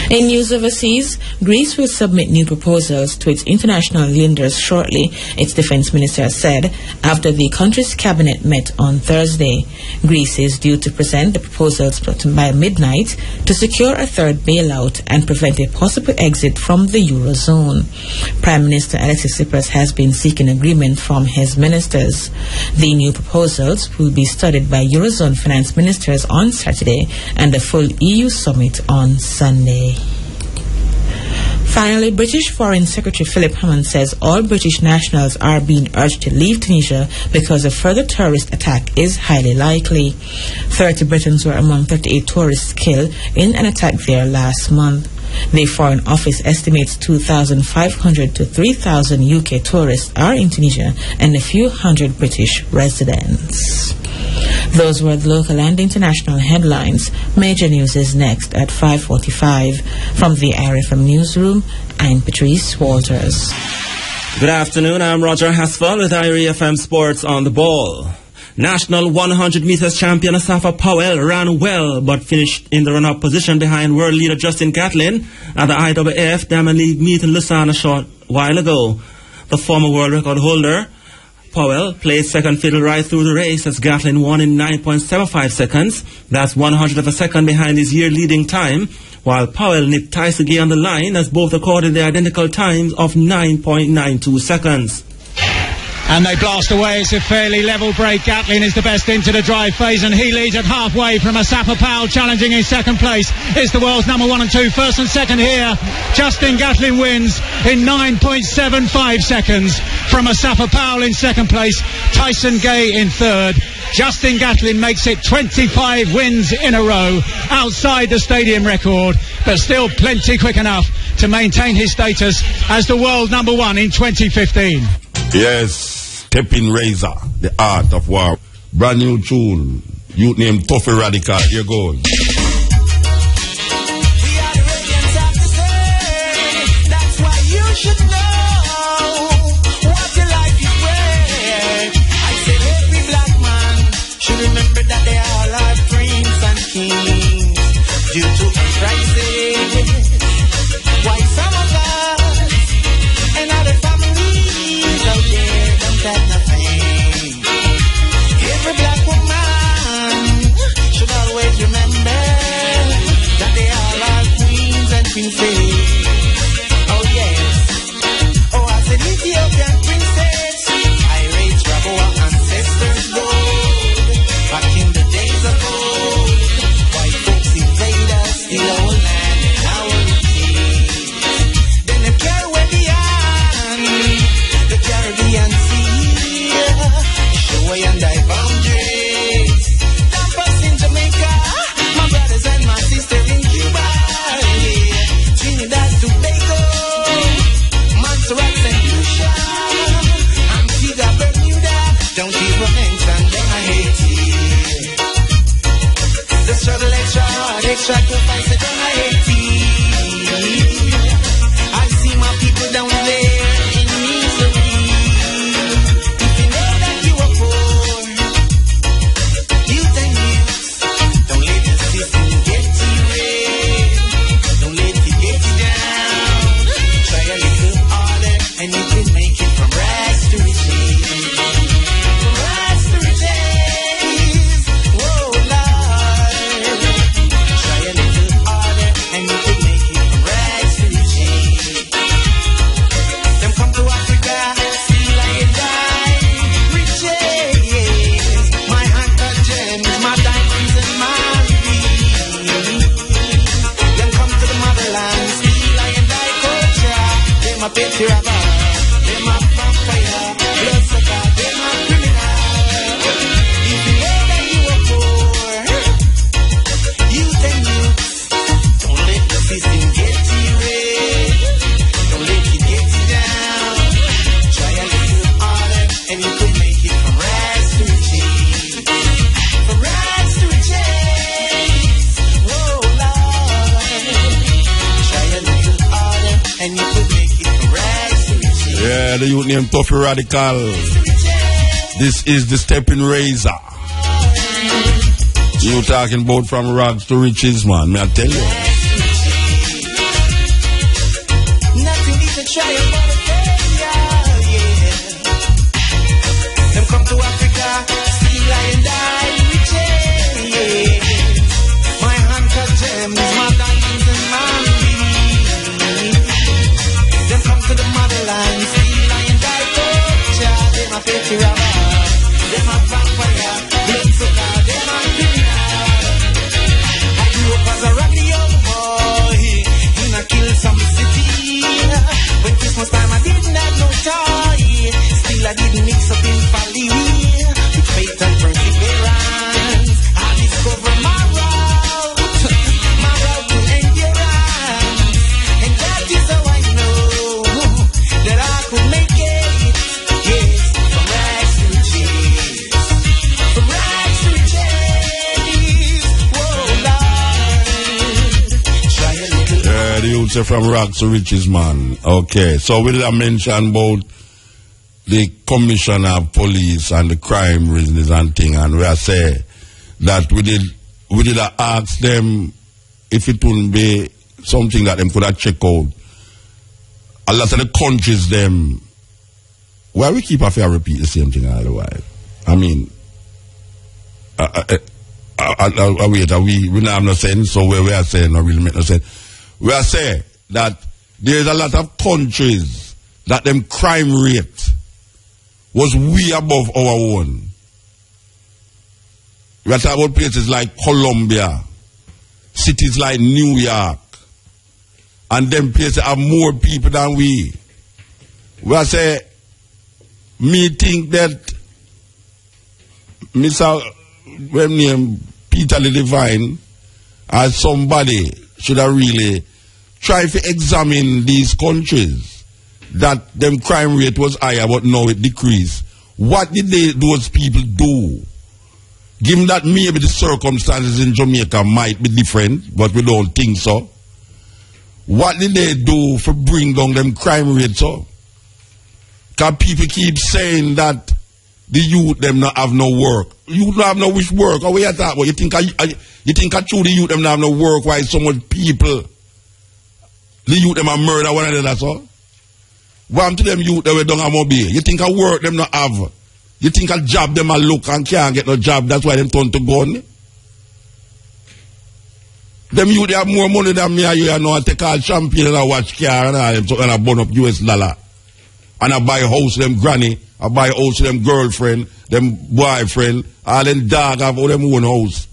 In news overseas, Greece will submit new proposals to its international lenders shortly, its defense minister said, after the country's cabinet met on Thursday. Greece is due to present the proposals by midnight to secure a third bailout and prevent a possible exit from the Eurozone. Prime Minister Alexis Tsipras has been seeking agreement from his ministers. The new proposals will be studied by Eurozone finance ministers on Saturday and a full EU summit on Sunday. Finally, British Foreign Secretary Philip Hammond says all British nationals are being urged to leave Tunisia because a further terrorist attack is highly likely. 30 Britons were among 38 tourists killed in an attack there last month. The Foreign Office estimates 2,500 to 3,000 UK tourists are in Tunisia and a few hundred British residents. Those were the local and international headlines. Major news is next at 5:45. From the RFM Newsroom, I'm Patrice Walters. Good afternoon, I'm Roger Hasfall with IRFM Sports on the Ball. National 100 meters champion Asafa Powell ran well but finished in the run-up position behind world leader Justin Gatlin at the IAAF Diamond League meet in Lausanne a short while ago. The former world record holder Powell played second fiddle right through the race as Gatlin won in 9.75 seconds. That's 100 of a second behind his year-leading time, while Powell nipped Tyson on the line as both recorded the identical times of 9.92 seconds. And they blast away. It's a fairly level break. Gatlin is the best into the drive phase, and he leads at halfway from Asafa Powell challenging in second place. It's the world's number 1 and 2. First and second here. Justin Gatlin wins in 9.75 seconds from Asafa Powell in second place. Tyson Gay in third. Justin Gatlin makes it 25 wins in a row outside the stadium record, but still plenty quick enough to maintain his status as the world number 1 in 2015. Yes, Steppn Razor, the art of war. Brand new tune, youth named Toffee Radical. Here goes. We are the radiance of the day. That's why you should know what your life is worth. I say every black man should remember that they all are prince and kings due to uprising. Why some of us Lord, extra tough, I said, don't I hate it. I see my people down there in misery. If you know that you are poor, youth and youth, don't let the system get to you, don't let it get you down. Try a little harder and you can make it from rags to riches. From rags to riches, whoa Lord. Try a little harder and you can make it from rags to riches. Them come to Africa, see like die, riches. My anchor gems, my diamonds and my rubies. Them come to the motherland, see like die culture. Them a picture of us, them a vampire, blood sucker, them a criminal. If you know that you are poor, youth and youth, don't let the system get to you, don't let it get you down. Try a little harder and you could make it from rags to riches. From rags to riches, whoa Lord. Try a little harder and you could make it from rags to riches. Yeah, the youth named Toughy Radical. This is the Steppn Razor. You talking about from rags to riches, man. May I tell you? Nothing is a try about a failure, yeah. Them come to Africa, see lion die, riches, yeah. My anchor gems, my diamonds and my rubies. Them come to the motherland, see lion die, culture. Them a petty robber, them a vampire, blood sucker, them a criminal. I grew up as a raggedy young boy in a kill-some city. When Christmas time I didn't have no toy, still I didn't mix up in folly. With faith and perseverance, I discovered my route to endurance. And that is how I know that I could make it, yes, from rags to riches. From rags to riches, whoa Lord. Try a little. Yeah, the youth say from rags to riches, man. Okay, so we did mention about the commissioner of police and the crime business and thing, and we are say that we did ask them if it wouldn't be something that them could have checked out. A lot of the countries them, why we keep a repeat the same thing all the while? I mean, we don't have no sense, so we are saying no really make no sense. We are saying that there's a lot of countries that them crime rate was way above our own. We are talking about places like Colombia, cities like New York, and them places have more people than we. We are saying, me think that Mr. Peter the Divine as somebody should have really tried to examine these countries that them crime rate was higher but now it decreased. What did those people do? Given that maybe the circumstances in Jamaica might be different, but we don't think so. What did they do for bring down them crime rates up? Because people keep saying that the youth them not have no work. You don't have no which work. Or what you talk about? You think I true the youth them not have no work? Why so much people? The youth them a murder one another, that's all. One to them youth that we don't have mobile. You think I work them not have? You think I job them a look and can't get no job? That's why them turn to gun. Them youth they have more money than me and you know. I take all champagne and I watch car and all them so and I burn up US dollar. And I buy a house to them granny. I buy a house to them girlfriend, them boyfriend, all them dog have all them own house.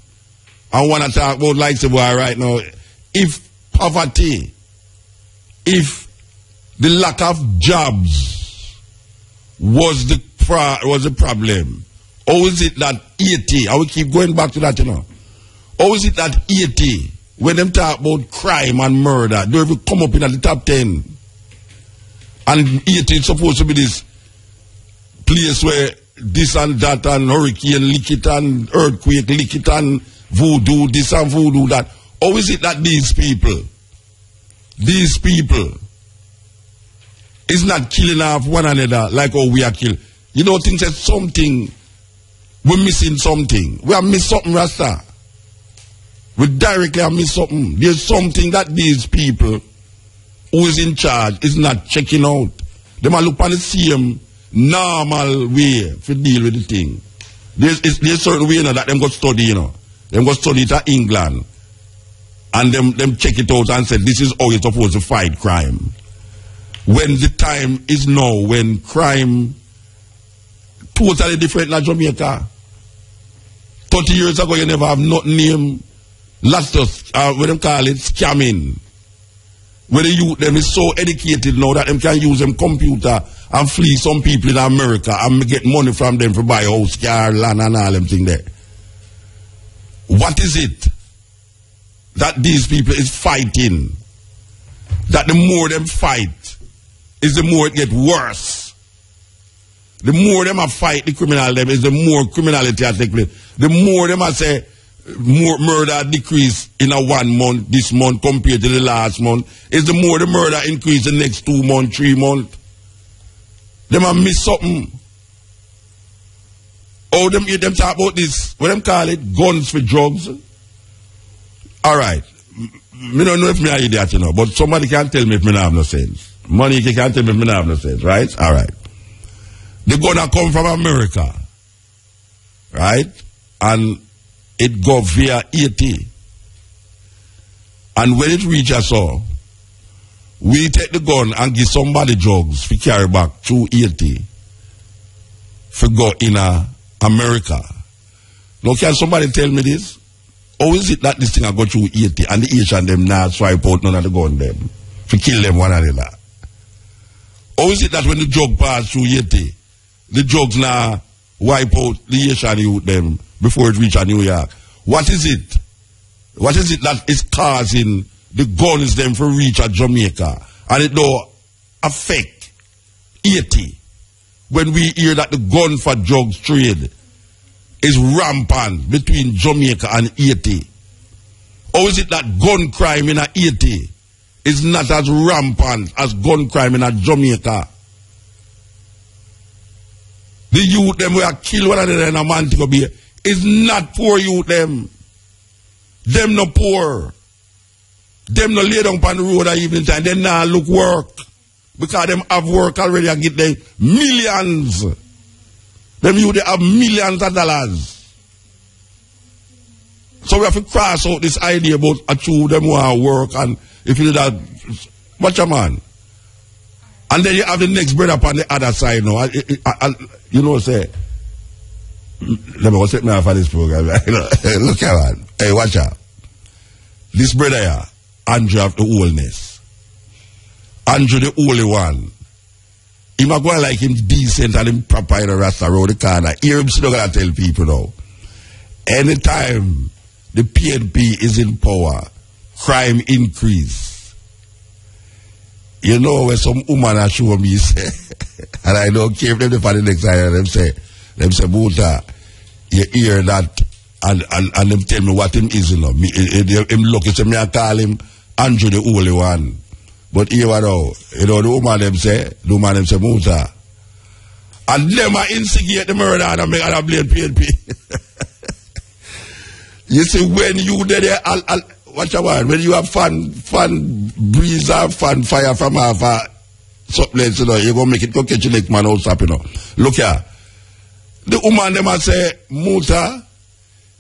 I want to talk about like the boy right now. If poverty, if the lack of jobs was the problem, how is it that 80, I will keep going back to that, you know. How is it that 80, when them talk about crime and murder, they will come up in the top 10? And 80 is supposed to be this place where this and that and hurricane lick it and earthquake lick it and voodoo this and voodoo that. How is it that these people is not killing off one another like how we are killed? You know, things that something, we're missing something. We have missed something, Rasta. We directly have missed something. There's something that these people who is in charge is not checking out. They might look on the same normal way to deal with the thing. There's certain way, you know, that them go study, you know. Them go study it at England. And them check it out and say, this is how you're supposed to fight crime. When the time is now, when crime totally different than Jamaica. 30 years ago, you never have nothing named, lots of, what them call it, scamming. Where the youth, them is so educated now that them can use them computer and flee some people in America and get money from them for buy house, car, land and all them thing there. What is it that these people is fighting? That the more them fight, is the more it get worse. The more them a fight the criminal them, is the more criminality I take place. The more them a say, more murder decrease in a 1 month, this month compared to the last month, is the more the murder increase the next 2 months, 3 months. Them a miss something. Oh, them talk about this, what them call it, guns for drugs. Alright. Me don't know if me are idiot, you know, but somebody can tell me if me not have no sense. Money can tell me if me not have no sense, right? Alright. The gun come from America. Right? And it go via 80. And when it reach us all, we take the gun and give somebody drugs for carry back through 80 for go in America. Now can somebody tell me this? How is it that this thing I go through 80 and the Asian them now swipe out none of the gun them for kill them one another? How is it that when the drug pass through 80, the drugs now wipe out the Asian youth them before it reach New York? What is it? What is it that is causing the guns them for reach at Jamaica and it don't affect 80 when we hear that the gun for drugs trade is rampant between Jamaica and 80? Or is it that gun crime in 80 is not as rampant as gun crime in Jamaica? The youth them we are kill one another in a Montego Bay is not poor youth them. Them no poor. Them no lay down on the road at evening time. They now look work. Because them have work already and get them millions. Them youth they have millions of dollars. So we have to cross out this idea about a two them who are work and if you do that, watch a man. And then you have the next brother up on the other side now. You know, say, let me go set me off for this program. Look at man. Hey, watch out. This brother here, Andrew of the wholeness. Andrew the holy one. He might go like him decent and him proper in the Rasta road the corner. Hear him still gonna tell people now. Anytime the PNP is in power, crime increase. You know when some woman are show me say, and I don't care if them for the next time, them say, Buta, you hear that, and them tell me what him is, you know. Him look, say me I call him Andrew the Holy One. But here what now, you know, the woman them say, Buta. And them are instigate the murder and make a blame PNP. You see, when you there, watch a while, when you have fun breeze or fun fire from half something, you know, you're going to make it go catch your neck man out up, you know. Look here. The woman them a say, Muta,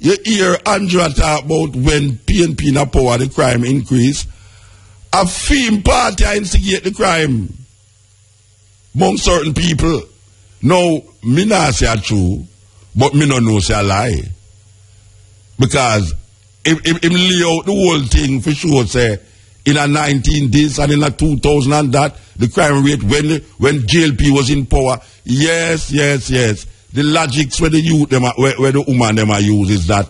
you hear Andrew talk about when PNP in power, the crime increase. A theme party instigate the crime among certain people. Now, me not say true, but me no know say a lie. Because if lay out the whole thing for sure, say, in a 19 this and in a 2000 and that, the crime rate when JLP was in power, yes. The logics where the youth them where the woman them are use is that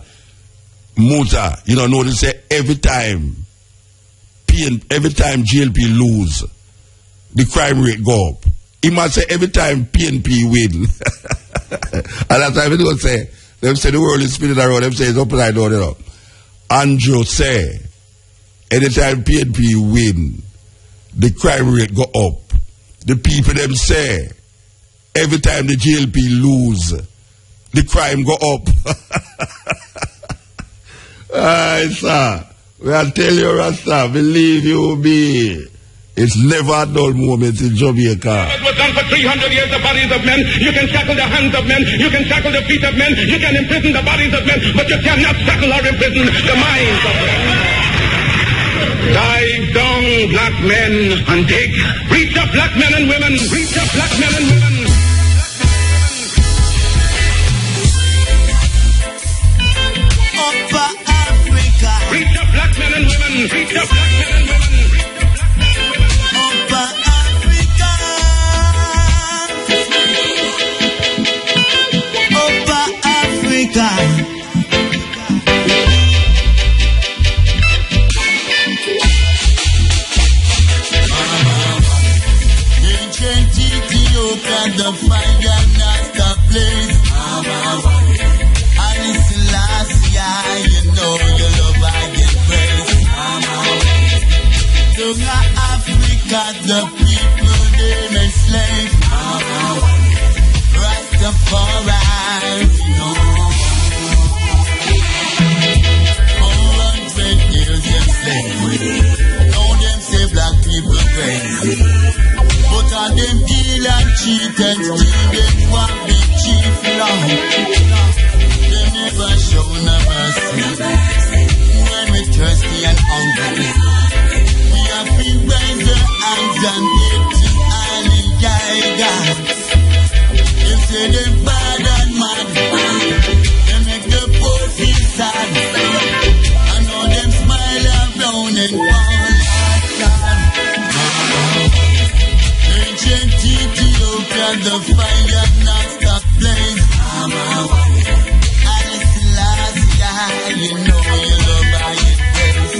Muta, you know, they say every time JLP lose, the crime rate go up. He must say every time PNP win. And that's why they don't say, them say the world is spinning around, them say it's upside down, you know. Andrew say, anytime PNP win, the crime rate go up. The people them say, every time the JLP lose, the crime go up. Aye, sir. I'll tell you, Rasta, believe you me. It's never a dull moment in Jamaica. It was done for 300 years, the bodies of men. You can shackle the hands of men. You can shackle the feet of men. You can imprison the bodies of men. But you cannot shackle or imprison the minds of men. Dive down, black men, and dig. Reach up, black men and women. Reach up, black men and women. Upper Africa. Reach up, black men and women. Reach up, black men and women. Upper Africa. Upper Africa. Ancient Ethiopia, the fire not the place. And it's last year, you know your love I get praise. To Africa, the people they enslaved. Rastafari, you know. 400 years of slavery. Now them say black people crazy. But all them kill and cheat and steal, them want be chief law. They never show no mercy. When we thirsty and hungry, we have been raised the hands and give to Ali Gaiga. They say they bad and mad. They make the poor feel sad. I know them smile around and fall outside. Ancient Ethiopia, the fire not stop blaze. Alice last year, you know you love how you praise.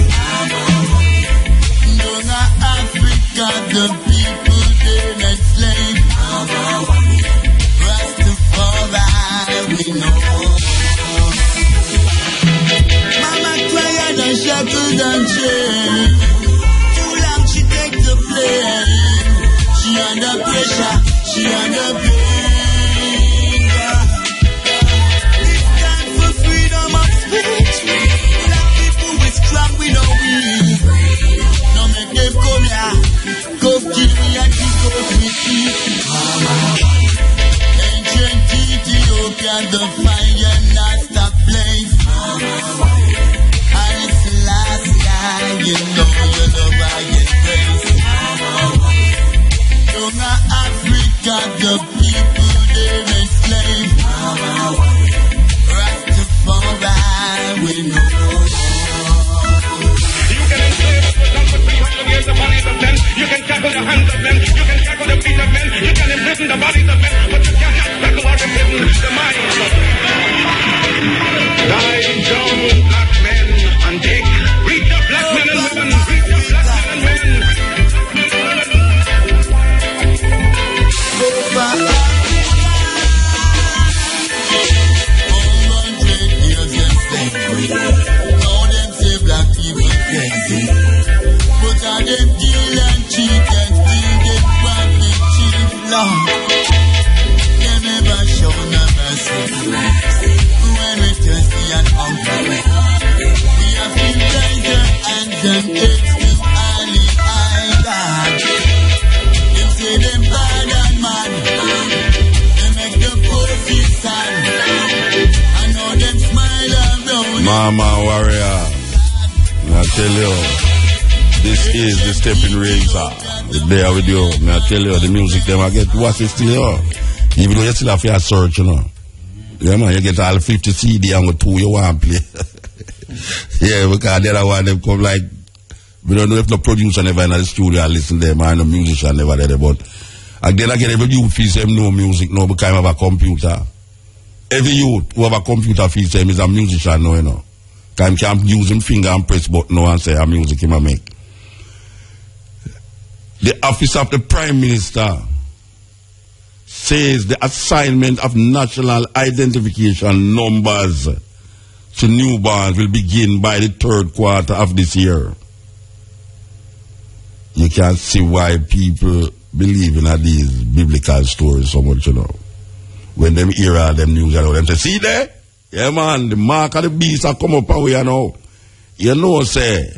Down Africa, the people they enslaved. Rastafari, we know. Mama cried and shackled and chained. Too long she take the blame. She under pressure, she under pain. It's time for freedom of speech. Black people we strong, we know we. Now make them come here, go kill me and kick off me teeth. Ancient Ethiopia, the fire not stop blaze. And it's last year, you know you love I get praise. Down Africa, the people they enslaved. Rastafari, we know. You can enslave us for 300 years, the bodies of men. You can shackle the hands of men. You can shackle the feet of men. You can imprison the bodies of men. But you cannot shackle or imprison the minds of men. Dive down, black men, and dig. Reach up, black men and women. Reach up, black men and women. Now them say black people crazy. But all them kill and cheat and steal, them want be chief law. They never show no mercy. When we thirsty and hungry, we have been raised and them eggs to Ali God. Them say them bad and mad. They make the poor feel sad. I know them smile around. Mama Warrior, I tell you, this is the Steppn razor. It's there with you. I tell you, the music them I get, what is still here? Even though you still have to search, you know. Yeah, man, you get all 50 CD and with 2 you want to play. Yeah, because the other one, them come like, we don't know if the producer never in the studio listen to them, and the musician never there, but again, every youth feels them know music now because I have a computer. Every youth who have a computer feels them is a musician now, you know. Because I can't use him finger and press button now and say a music he might make. The office of the Prime Minister says the assignment of national identification numbers to newborns will begin by the 3rd quarter of this year. you can see why people believe in these biblical stories so much, you know. When them hear all them news, you know, them say, see there? Yeah, man, the mark of the beast have come up away, you know. You know, say,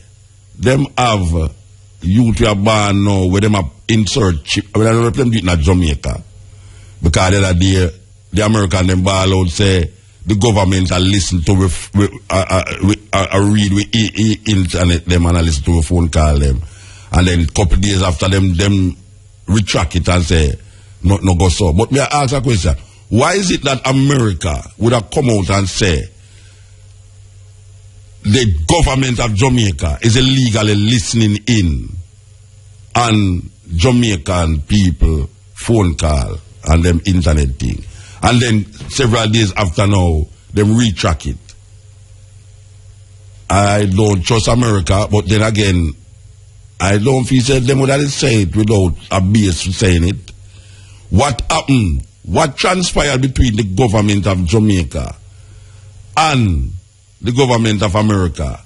them have youth who are born now, where them have insert chip, I mean, I don't know if them do it in Jamaica. Because the other day, the American them ball out say, the government are listen to, read with internet them and listen to a phone call them. And then a couple of days after them retract it and say, no go so. But may I ask a question? Why is it that America would have come out and say the government of Jamaica is illegally listening in on Jamaican people phone call and them internet thing? And then several days after now, them retract it. I don't trust America, but then again, I don't feel that them would have say it without a base for saying it. What happened? What transpired between the government of Jamaica and the government of America,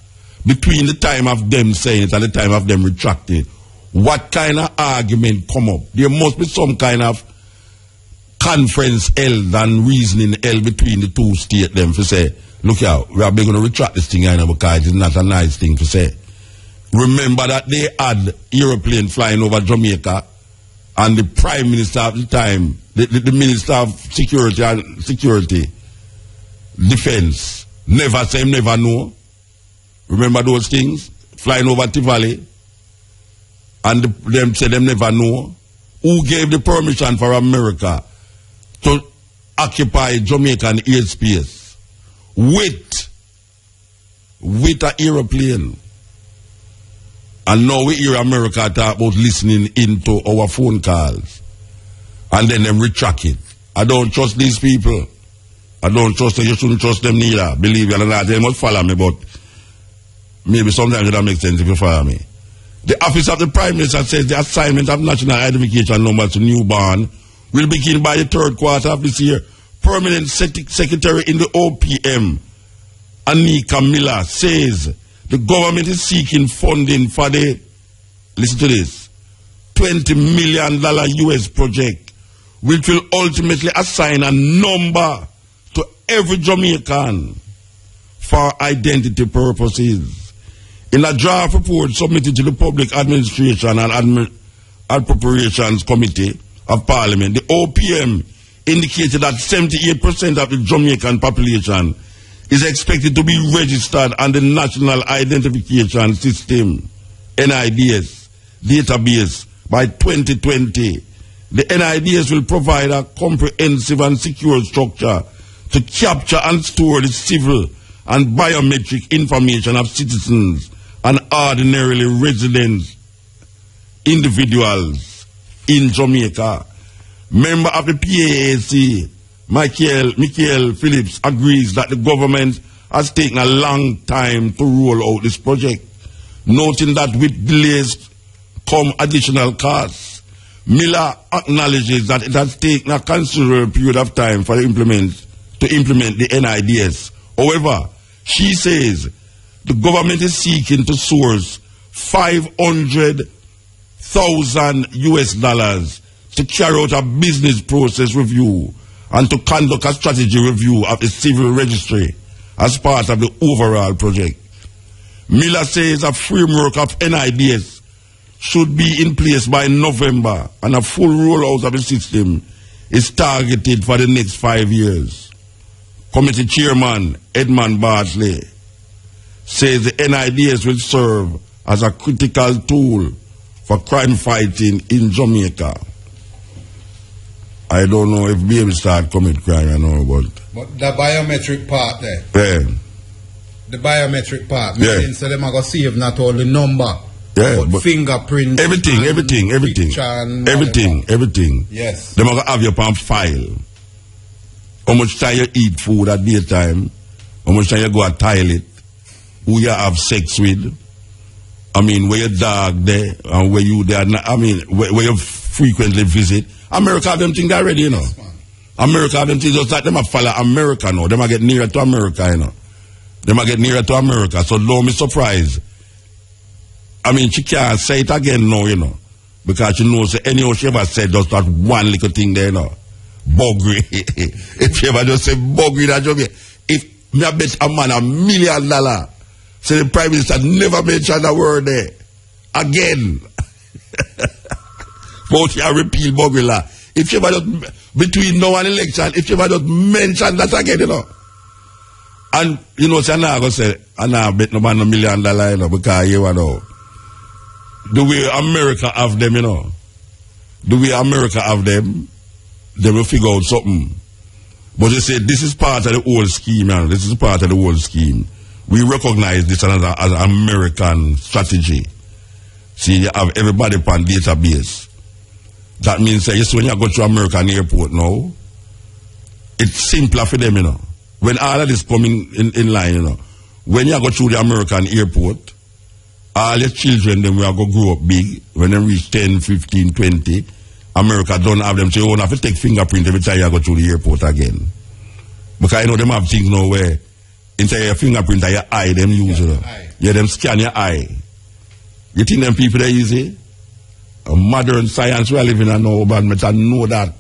between the time of them saying it and the time of them retracting it? What kind of argument come up? There must be some kind of conference held and reasoning held between the two states them to say, look out, we are going to retract this thing because it's not a nice thing to say. Remember that they had aeroplane flying over Jamaica, and the Prime Minister at the time, the Minister of Security, Defense, never say never know. Remember those things? Flying over Tivoli, and them say them never know. Who gave the permission for America to occupy Jamaican airspace with an aeroplane? And now we hear America talk about listening into our phone calls. And then them retract it. I don't trust these people. I don't trust them. You shouldn't trust them neither. Believe it or not, they must follow me, but maybe sometimes it don't make sense if you follow me. The Office of the Prime Minister says the assignment of national identification numbers to newborn will begin by the third quarter of this year. Permanent Secretary in the OPM, Anika Miller, says the government is seeking funding for the, listen to this, $20 million US project, which will ultimately assign a number to every Jamaican for identity purposes. In a draft report submitted to the Public Administration and Appropriations Committee of Parliament, the OPM indicated that 78% of the Jamaican population is expected to be registered on the National Identification System, NIDS, database by 2020. The NIDS will provide a comprehensive and secure structure to capture and store the civil and biometric information of citizens and ordinarily resident individuals in Jamaica. Member of the PAAC, Michael Phillips, agrees that the government has taken a long time to roll out this project, noting that with delays come additional costs. Miller acknowledges that it has taken a considerable period of time to implement the NIDS. However, she says the government is seeking to source $500,000 US to carry out a business process review and to conduct a strategy review of the civil registry as part of the overall project. Miller says a framework of NIDS should be in place by November, and a full rollout of the system is targeted for the next 5 years. Committee Chairman Edmund Bartley says the NIDS will serve as a critical tool for crime fighting in Jamaica. I don't know if baby start commit crime, I know, but the biometric part there. Yeah. The biometric part. Yeah. So them are going to save not only number, yeah, but fingerprint. Everything. Yes. They must have your palm file. How much time you eat food at daytime, how much time you go to toilet, who you have sex with, I mean, where your dog there, and where you there, I mean, where you frequently visit. America have them things already, you know. Yes, America have them things just like them a follow America now. They might get nearer to America, you know. They might get nearer to America. So don't be surprised. I mean, she can't say it again now, you know. Because she knows anyhow she ever said just that one little thing there, you know. Buggery. If she ever just say buggery, that job, if me I bet a man $1 million, say the Prime Minister never mentioned a word there. Again. But she repeal buggery law. If she ever just, between now and election, if she ever just mention that again, you know. And, you know, say, I'm not going to say, I'm not bet no man $1 million, you know, because you know. The way America have them, you know. The way America have them, they will figure out something. But they say, this is part of the whole scheme, man. This is part of the whole scheme. We recognize this as an American strategy. See, you have everybody on database. That means that yes, when you go to American airport now, it's simpler for them, you know. When all of this coming in line, you know, when you go through the American airport, all your children, them will go grow up big. When they reach 10, 15, 20, America don't have them, so you won't have to take fingerprint every time you go through the airport again. Because you know, them have things now where instead of your fingerprint or your eye, them use it. Yeah, them scan your eye. You think them people are easy? A modern science we are living in now, but I know that.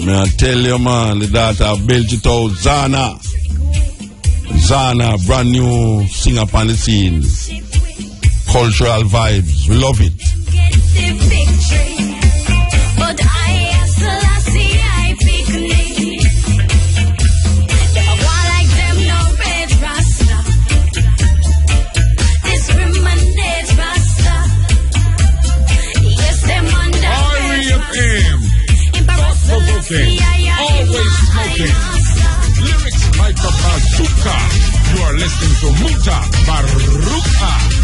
I tell you, man, the daughter of Belgito, Zana. Zana, brand new singer on the scene. Cultural vibes, we love it. Okay. Bazooka. You are listening to Mutabaruka.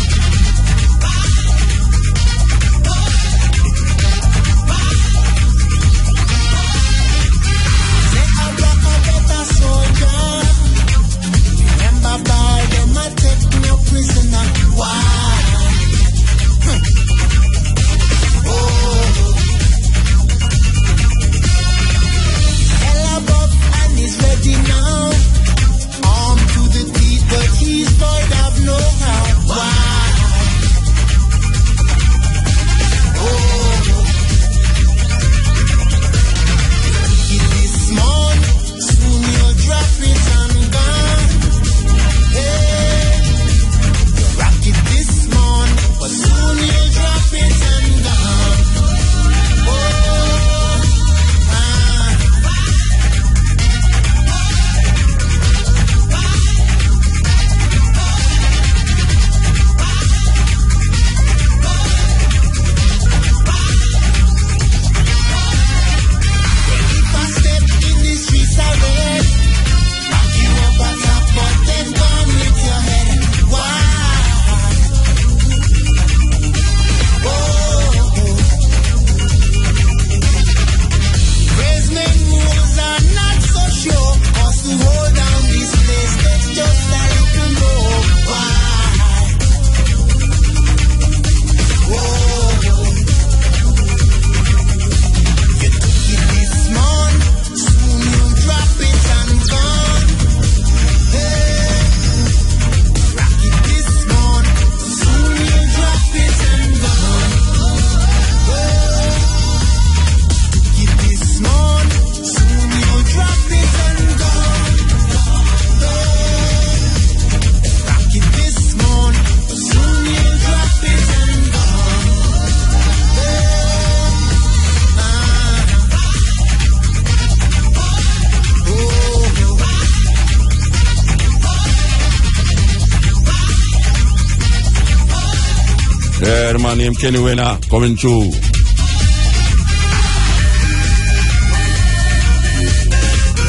Yeah, the man named Kenny Winner coming through.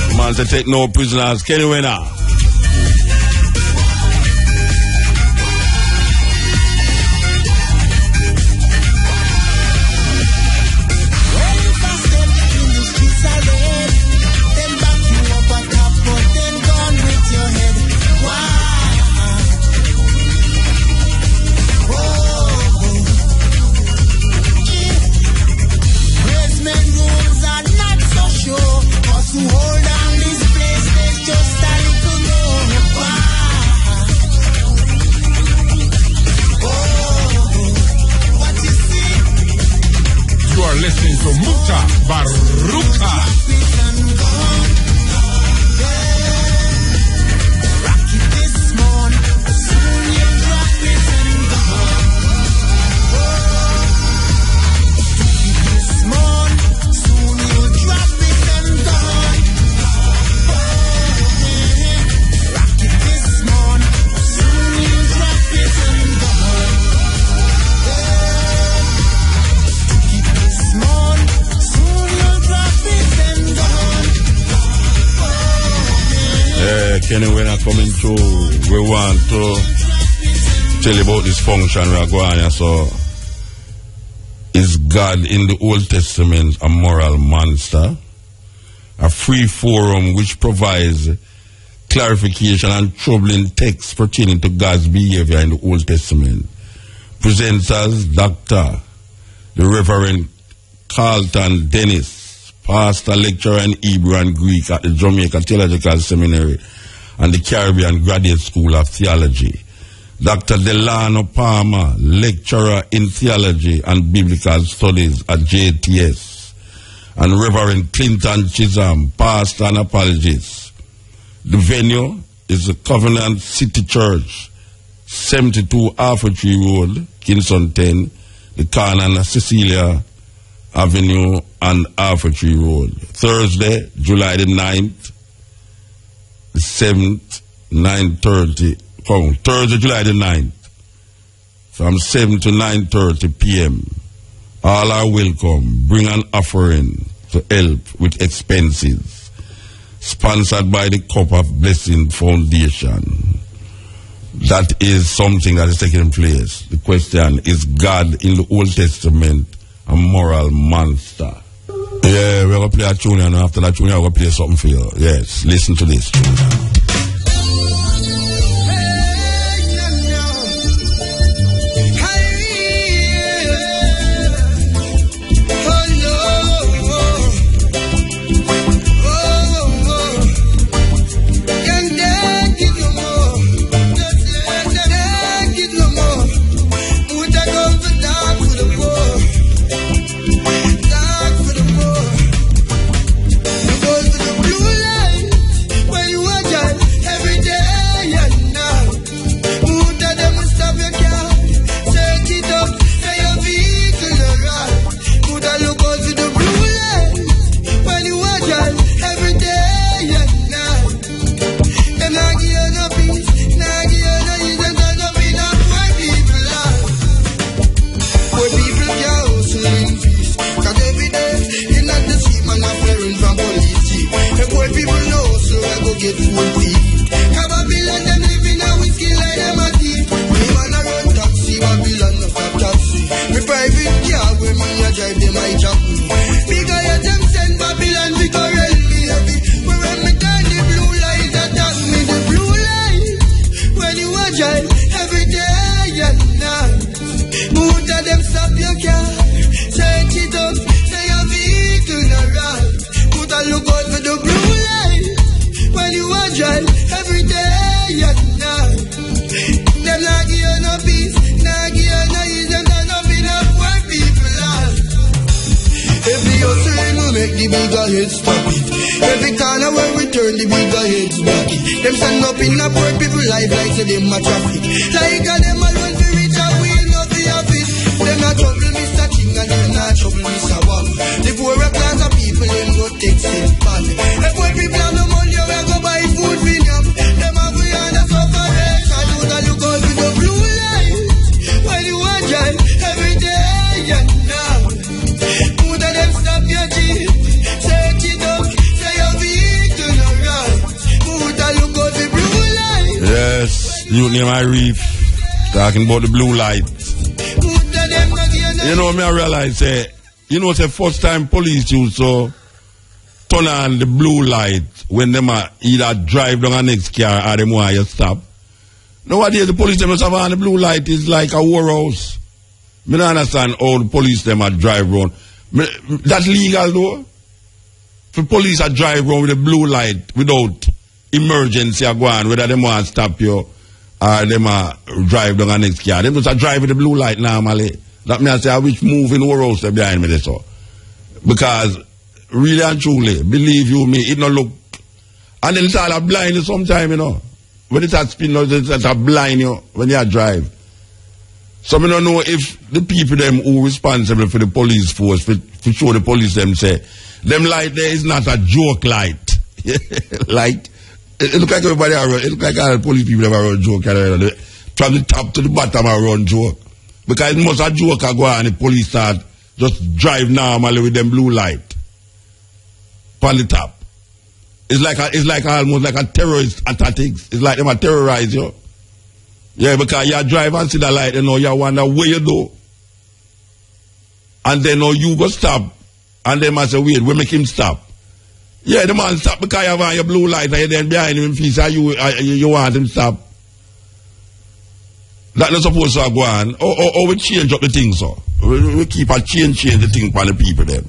The man said take no prisoners, Kenny Winner. Listening to Mutabaruka. Kenny Winner coming through. We want to tell you about this function we are going on. So, is God in the Old Testament a moral monster? A free forum which provides clarification and troubling texts pertaining to God's behavior in the Old Testament. Presents as Dr. the Reverend Carlton Dennis, pastor, lecturer in Hebrew and Greek at the Jamaica Theological Seminary and the Caribbean Graduate School of Theology. Dr. Delano Palmer, lecturer in theology and biblical studies at JTS. And Reverend Clinton Chisholm, pastor and apologist. The venue is the Covenant City Church, 72 Alpha Tree Road, Kingston 10, the Canon Cecilia Avenue and Alpha Tree Road. Thursday, July the 9th, the 7th, 9:30. Thursday, July the 9th, from 7 to 9:30 p.m. All are welcome. Bring an offering to help with expenses. sponsored by the Cup of Blessing Foundation. That is something that is taking place. The question, is God in the Old Testament a moral monster? Yeah, we're going to play a tune, and after that tune, we're going to play something for you. Yes, listen to this tune. Talking about the blue light. You know, me I realize, you know, it's the first time police use so turn on the blue light when them either drive down a next car or them want you stop. Nowadays the police them must have on the blue light is like a warehouse. Me don't understand how the police them drive around. That's legal though. For police drive around with a blue light without emergency go on, whether them want to stop you or them drive down the next car. Them just drive with the blue light normally. That means I say which move in the house behind me they saw. Because really and truly, believe you me, it not look, and then it's all a blind you sometime, you know. When it's a spin, it's a blind you when you drive. So I don't know if the people them who responsible for the police force, for sure the police them say, them light there is not a joke light. Light. It look like everybody around, it look like all the police people ever run joke from the top to the bottom around joke. Because it must a joke go on the police start just drive normally with them blue light. On the top. It's like almost like a terrorist tactics. It's like them a terrorize you. Yeah, because you drive and see the light, you know, you wonder where you do. And then you go stop. And then I say, wait, we make him stop. Yeah, the man stop because you have on your blue light and you then behind him in face and you want him stop. That's not supposed to go on. Or we change up the thing, so. We keep a change the thing for the people then.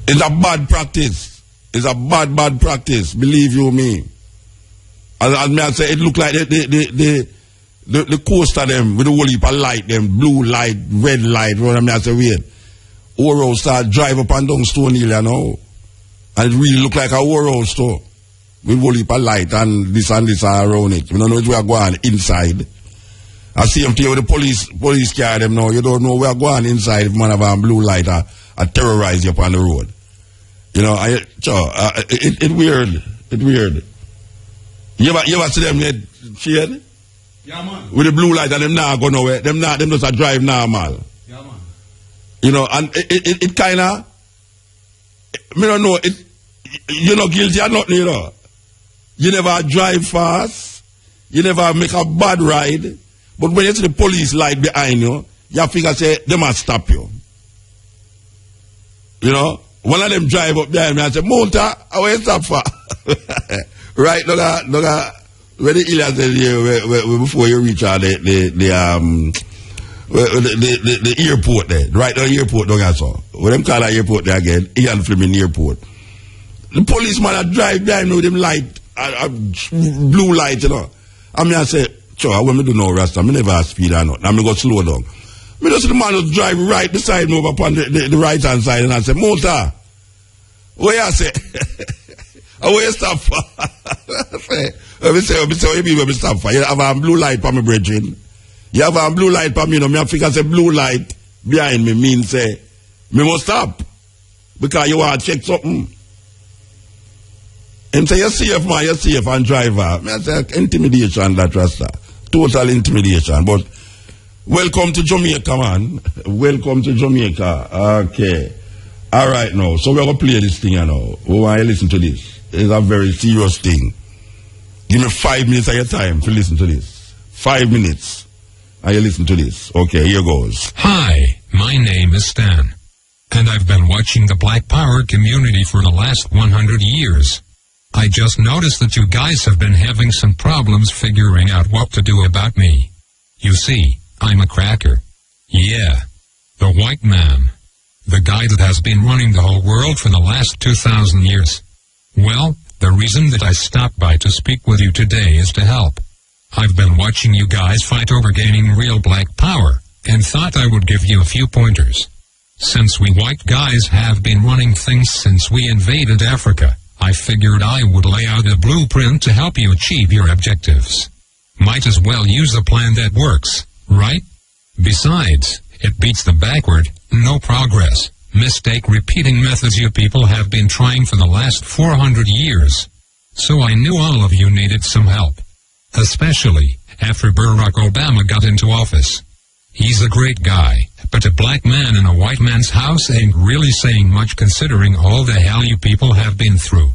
It's a bad practice. It's a bad practice. Believe you me. As me I say, it look like the coaster them with the whole heap of light, them blue light, red light, what I say, wait. Oro start drive up and down Stone Hill, you know. And it really look like a Oro store. With whole heap of light and this are around it. We don't know which we are going inside. I see them with the police car them now. You don't know where going inside if man have a blue light or terrorize you up on the road. You know, it's weird. It's weird. You ever see them net shade? Yeah, man. With the blue light and them now go nowhere. Them just a drive normal. Yeah, man. You know, and it kind of, me don't know, you're not guilty of nothing, you know. You never drive fast. You never make a bad ride. But when you see the police light behind you, you figure say, they must stop you. You know? One of them drive up behind me and say, Monta, I will stop for. Right? Look at, where the Ilya said here, before you reach the airport there. Right, the airport, don't you so? When them call that airport there again, Ian Fleming Airport. The policeman that drive behind me with them light, blue light, you know. I mean, I say, sure, when me do no Rasta, I never speed or not. I me go slow down. Me just the man just drive right beside me over upon the right hand side and I say, Mota, where you say? Where you stop for? I say, what you mean when you stop for? You have a blue light for me, brethren. You have a blue light for me, you know. Me figure say blue light behind me means say, me must stop. Because you want to check something. And say, you're safe, man, you're safe, and driver. Me say, intimidation, that Rasta. Total intimidation. But welcome to Jamaica, man. Welcome to Jamaica. Okay. All right, now. So we're going to play this thing, you know. We want you to listen to this. It's a very serious thing. Give me 5 minutes of your time to listen to this. 5 minutes. And you listen to this. Okay, here goes. Hi, my name is Stan. And I've been watching the Black Power community for the last 100 years. I just noticed that you guys have been having some problems figuring out what to do about me. You see, I'm a cracker. Yeah. The white man. The guy that has been running the whole world for the last 2,000 years. Well, the reason that I stopped by to speak with you today is to help. I've been watching you guys fight over gaining real black power, and thought I would give you a few pointers. Since we white guys have been running things since we invaded Africa, I figured I would lay out a blueprint to help you achieve your objectives. Might as well use a plan that works, right? Besides, it beats the backward, no progress, mistake repeating methods you people have been trying for the last 400 years. So I knew all of you needed some help. Especially after Barack Obama got into office. He's a great guy, but a black man in a white man's house ain't really saying much considering all the hell you people have been through.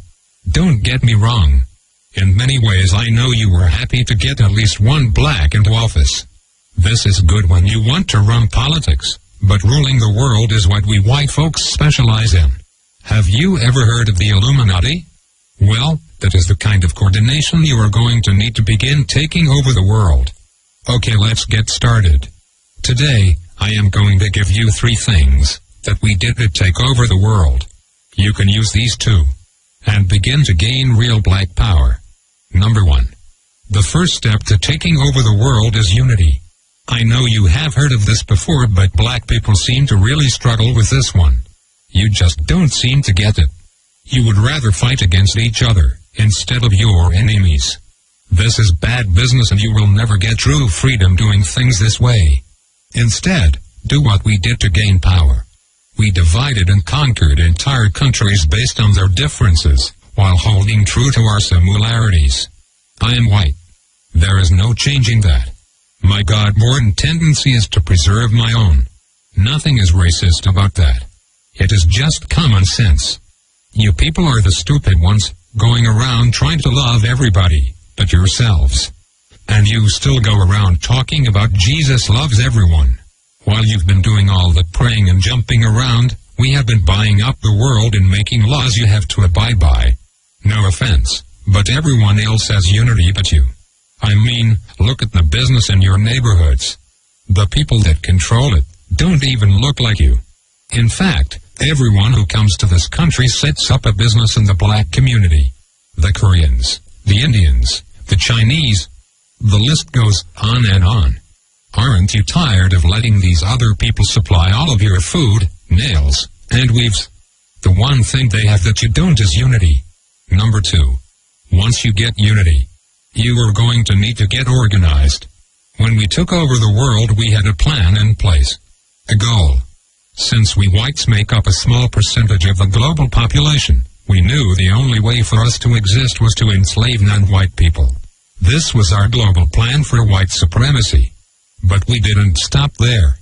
Don't get me wrong. In many ways I know you were happy to get at least one black into office. This is good when you want to run politics, but ruling the world is what we white folks specialize in. Have you ever heard of the Illuminati? Well, that is the kind of coordination you are going to need to begin taking over the world. Okay, let's get started. Today, I am going to give you 3 things that we did to take over the world. You can use these too, and begin to gain real black power. Number 1. The first step to taking over the world is unity. I know you have heard of this before, but black people seem to really struggle with this one. You just don't seem to get it. You would rather fight against each other instead of your enemies. This is bad business and you will never get true freedom doing things this way. Instead, do what we did to gain power. We divided and conquered entire countries based on their differences, while holding true to our similarities. I am white. There is no changing that. My God-born tendency is to preserve my own. Nothing is racist about that. It is just common sense. You people are the stupid ones, going around trying to love everybody, but yourselves. And you still go around talking about Jesus loves everyone. While you've been doing all the praying and jumping around, we have been buying up the world and making laws you have to abide by. No offense, but everyone else has unity but you. I mean, look at the business in your neighborhoods. The people that control it don't even look like you. In fact, everyone who comes to this country sets up a business in the black community. The Koreans, the Indians, the Chinese, the list goes on and on. Aren't you tired of letting these other people supply all of your food, nails, and weaves? The one thing they have that you don't is unity. Number 2. Once you get unity, you are going to need to get organized. When we took over the world, we had a plan in place. A goal. Since we whites make up a small percentage of the global population, we knew the only way for us to exist was to enslave non-white people. This was our global plan for white supremacy. But we didn't stop there.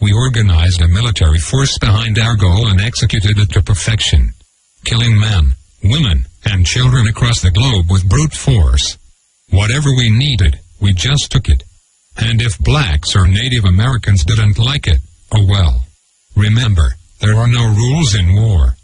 We organized a military force behind our goal and executed it to perfection. Killing men, women, and children across the globe with brute force. Whatever we needed, we just took it. And if blacks or Native Americans didn't like it, oh well. Remember, there are no rules in war.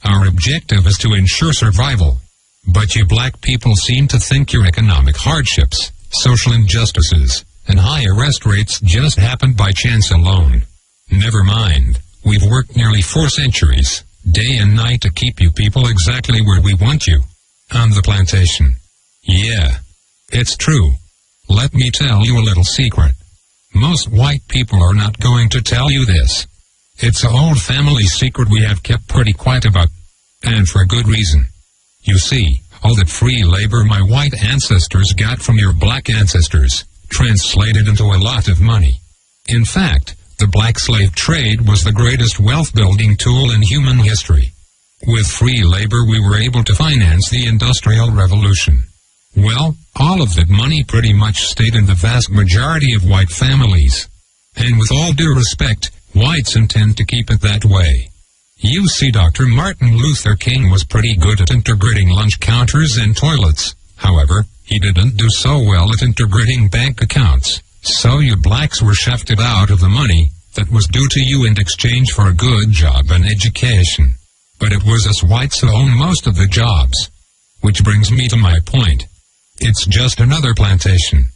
Our objective is to ensure survival. But you black people seem to think your economic hardships, social injustices, and high arrest rates just happened by chance alone. Never mind, we've worked nearly 4 centuries, day and night to keep you people exactly where we want you. On the plantation. Yeah, it's true. Let me tell you a little secret. Most white people are not going to tell you this. It's an old family secret we have kept pretty quiet about. And for good reason. You see, all that free labor my white ancestors got from your black ancestors translated into a lot of money. In fact, the black slave trade was the greatest wealth-building tool in human history. With free labor we were able to finance the Industrial Revolution. Well, all of that money pretty much stayed in the vast majority of white families. And with all due respect, whites intend to keep it that way. You see, Dr. Martin Luther King was pretty good at integrating lunch counters and toilets. However, he didn't do so well at integrating bank accounts. So you blacks were shafted out of the money that was due to you in exchange for a good job and education. But it was us whites who owned most of the jobs. Which brings me to my point. It's just another plantation.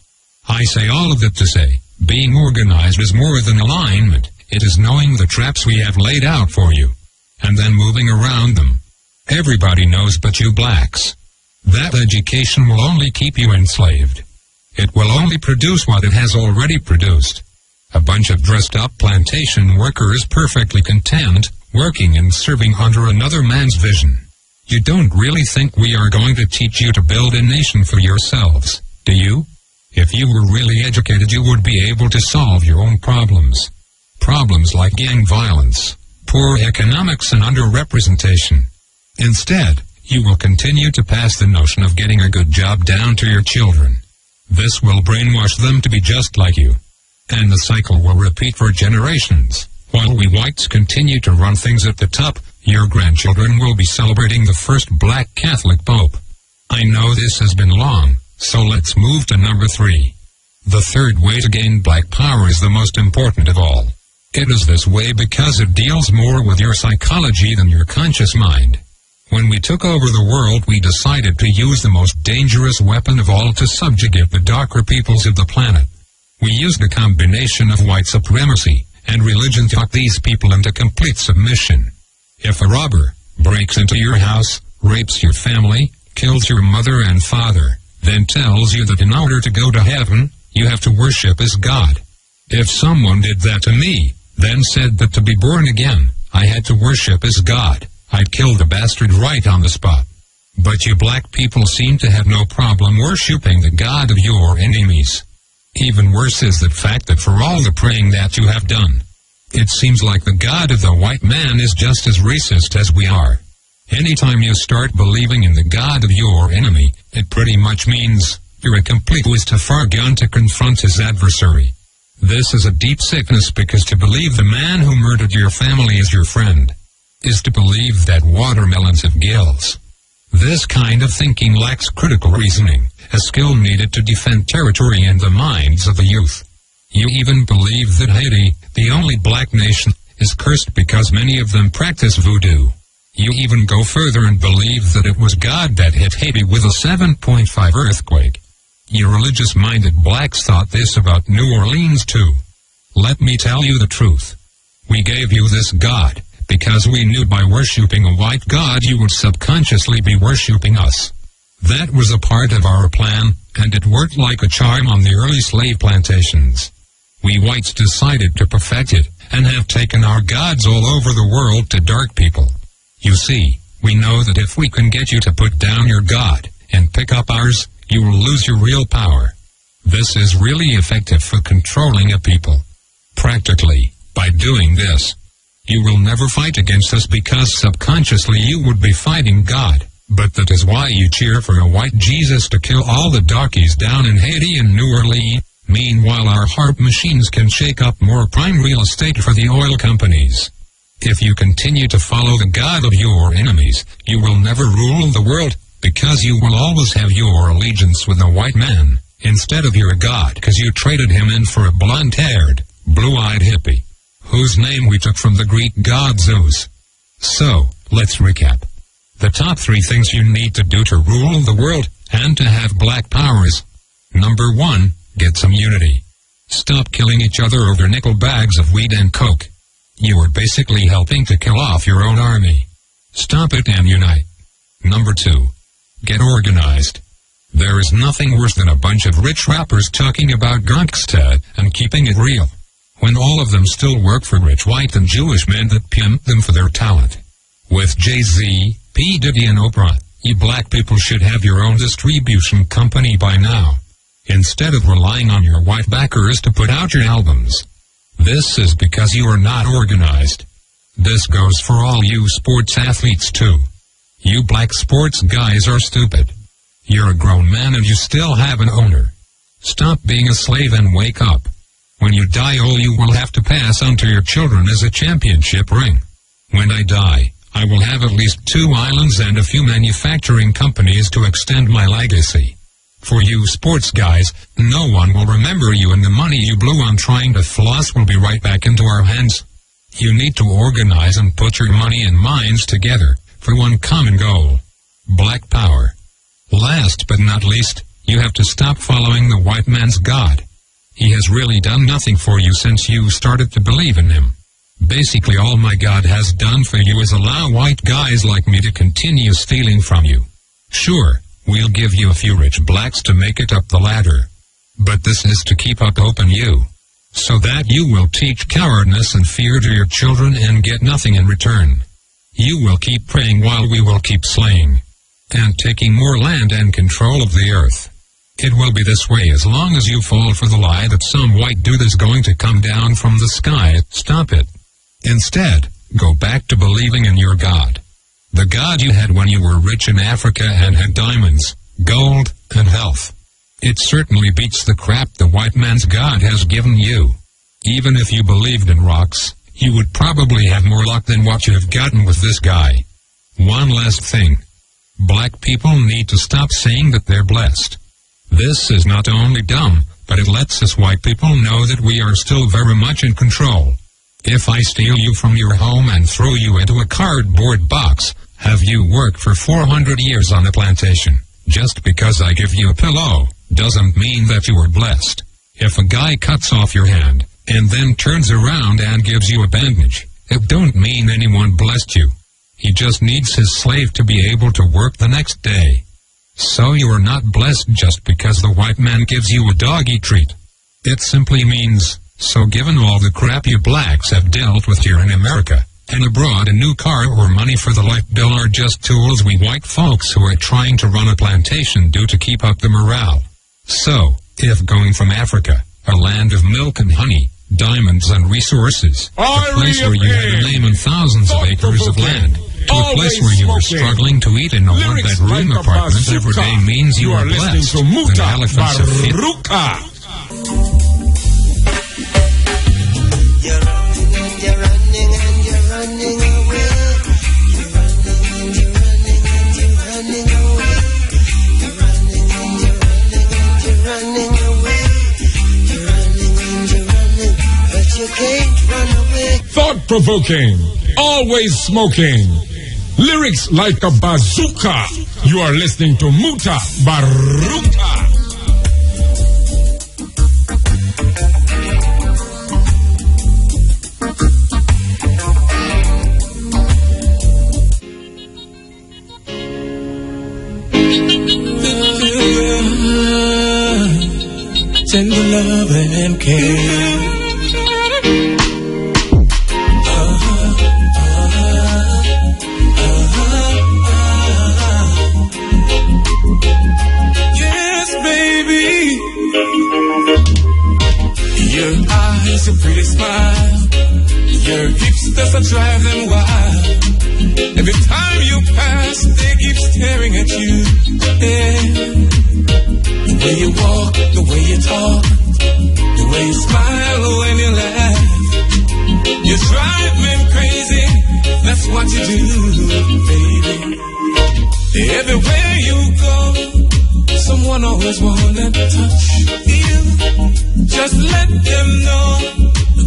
I say all of that to say, being organized is more than alignment. It is knowing the traps we have laid out for you, and then moving around them. Everybody knows but you blacks. That education will only keep you enslaved. It will only produce what it has already produced. A bunch of dressed-up plantation workers perfectly content, working and serving under another man's vision. You don't really think we are going to teach you to build a nation for yourselves, do you? If you were really educated you would be able to solve your own problems. Problems like gang violence, poor economics and underrepresentation. Instead, you will continue to pass the notion of getting a good job down to your children. This will brainwash them to be just like you. And the cycle will repeat for generations. While we whites continue to run things at the top, your grandchildren will be celebrating the first black Catholic Pope. I know this has been long, so let's move to number 3. The third way to gain black power is the most important of all. It is this way because it deals more with your psychology than your conscious mind. When we took over the world, we decided to use the most dangerous weapon of all to subjugate the darker peoples of the planet. We used a combination of white supremacy and religion to talk these people into complete submission. If a robber breaks into your house, rapes your family, kills your mother and father, then tells you that in order to go to heaven, you have to worship as God. If someone did that to me, then said that to be born again, I had to worship as God, I'd kill the bastard right on the spot. But you black people seem to have no problem worshipping the God of your enemies. Even worse is the fact that for all the praying that you have done, it seems like the God of the white man is just as racist as we are. Anytime you start believing in the God of your enemy, it pretty much means you're a complete Wistafarian to confront his adversary. This is a deep sickness because to believe the man who murdered your family is your friend is to believe that watermelons have gills. This kind of thinking lacks critical reasoning, a skill needed to defend territory and the minds of the youth. You even believe that Haiti, the only black nation, is cursed because many of them practice voodoo. You even go further and believe that it was God that hit Haiti with a 7.5 earthquake. You religious-minded blacks thought this about New Orleans too. Let me tell you the truth. We gave you this God because we knew by worshipping a white God you would subconsciously be worshipping us. That was a part of our plan, and it worked like a charm on the early slave plantations. We whites decided to perfect it, and have taken our gods all over the world to dark people. You see, we know that if we can get you to put down your God, and pick up ours, you will lose your real power. This is really effective for controlling a people. Practically, by doing this, you will never fight against us because subconsciously you would be fighting God. But that is why you cheer for a white Jesus to kill all the darkies down in Haiti and New Orleans. Meanwhile, our harp machines can shake up more prime real estate for the oil companies. If you continue to follow the God of your enemies, you will never rule the world, because you will always have your allegiance with the white man, instead of your God, because you traded him in for a blonde-haired, blue-eyed hippie, whose name we took from the Greek god Zeus. So, let's recap. The top 3 things you need to do to rule the world, and to have black powers. Number 1, get some unity. Stop killing each other over nickel bags of weed and coke. You are basically helping to kill off your own army. Stop it and unite. Number 2, get organized. There is nothing worse than a bunch of rich rappers talking about gangsta and keeping it real, when all of them still work for rich white and Jewish men that pimp them for their talent. With Jay-Z, P. Diddy and Oprah, you black people should have your own distribution company by now, instead of relying on your white backers to put out your albums. This is because you are not organized. This goes for all you sports athletes too. You black sports guys are stupid. You're a grown man and you still have an owner. Stop being a slave and wake up. When you die, all you will have to pass on to your children is a championship ring. When I die, I will have at least 2 islands and a few manufacturing companies to extend my legacy. For you sports guys, no one will remember you, and the money you blew on trying to floss will be right back into our hands. You need to organize and put your money and minds together for one common goal: black power. Last but not least, you have to stop following the white man's God. He has really done nothing for you since you started to believe in him. Basically, all my God has done for you is allow white guys like me to continue stealing from you. Sure, we'll give you a few rich blacks to make it up the ladder, but this is to keep up hope in you, so that you will teach cowardness and fear to your children and get nothing in return. You will keep praying while we will keep slaying, and taking more land and control of the earth. It will be this way as long as you fall for the lie that some white dude is going to come down from the sky. Stop it. Instead, go back to believing in your God. The God you had when you were rich in Africa and had diamonds, gold, and health. It certainly beats the crap the white man's God has given you. Even if you believed in rocks, you would probably have more luck than what you have gotten with this guy. One last thing. Black people need to stop saying that they're blessed. This is not only dumb, but it lets us white people know that we are still very much in control. If I steal you from your home and throw you into a cardboard box, have you worked for 400 years on a plantation? Just because I give you a pillow, doesn't mean that you are blessed. If a guy cuts off your hand, and then turns around and gives you a bandage, it don't mean anyone blessed you. He just needs his slave to be able to work the next day. So you are not blessed just because the white man gives you a doggy treat. It simply means, so given all the crap you blacks have dealt with here in America, and abroad, a new car or money for the light bill are just tools we white folks who are trying to run a plantation do to keep up the morale. So, if going from Africa, a land of milk and honey, diamonds and resources, a place where you had a name and thousands of acres of land, to a place where you are struggling to eat in a one-bedroom apartment every day means you are blessed, an elephant's a fit. You're running and you're running away. You're running and you're running and you're running away. You're running and you're running and you're running away. You're running and you're running, but you can't run away. Thought-provoking, always smoking. Lyrics like a bazooka. You are listening to Mutabaruka. Tender love and care. Yes, baby. Your eyes, your pretty smile, your hips that drive them wild. Every time you pass, they keep staring at you. Yeah. The way you walk, the way you talk, the way you smile when you laugh, you drive me crazy. that's what you do, baby. Everywhere you go, someone always wanna touch you. Just let them know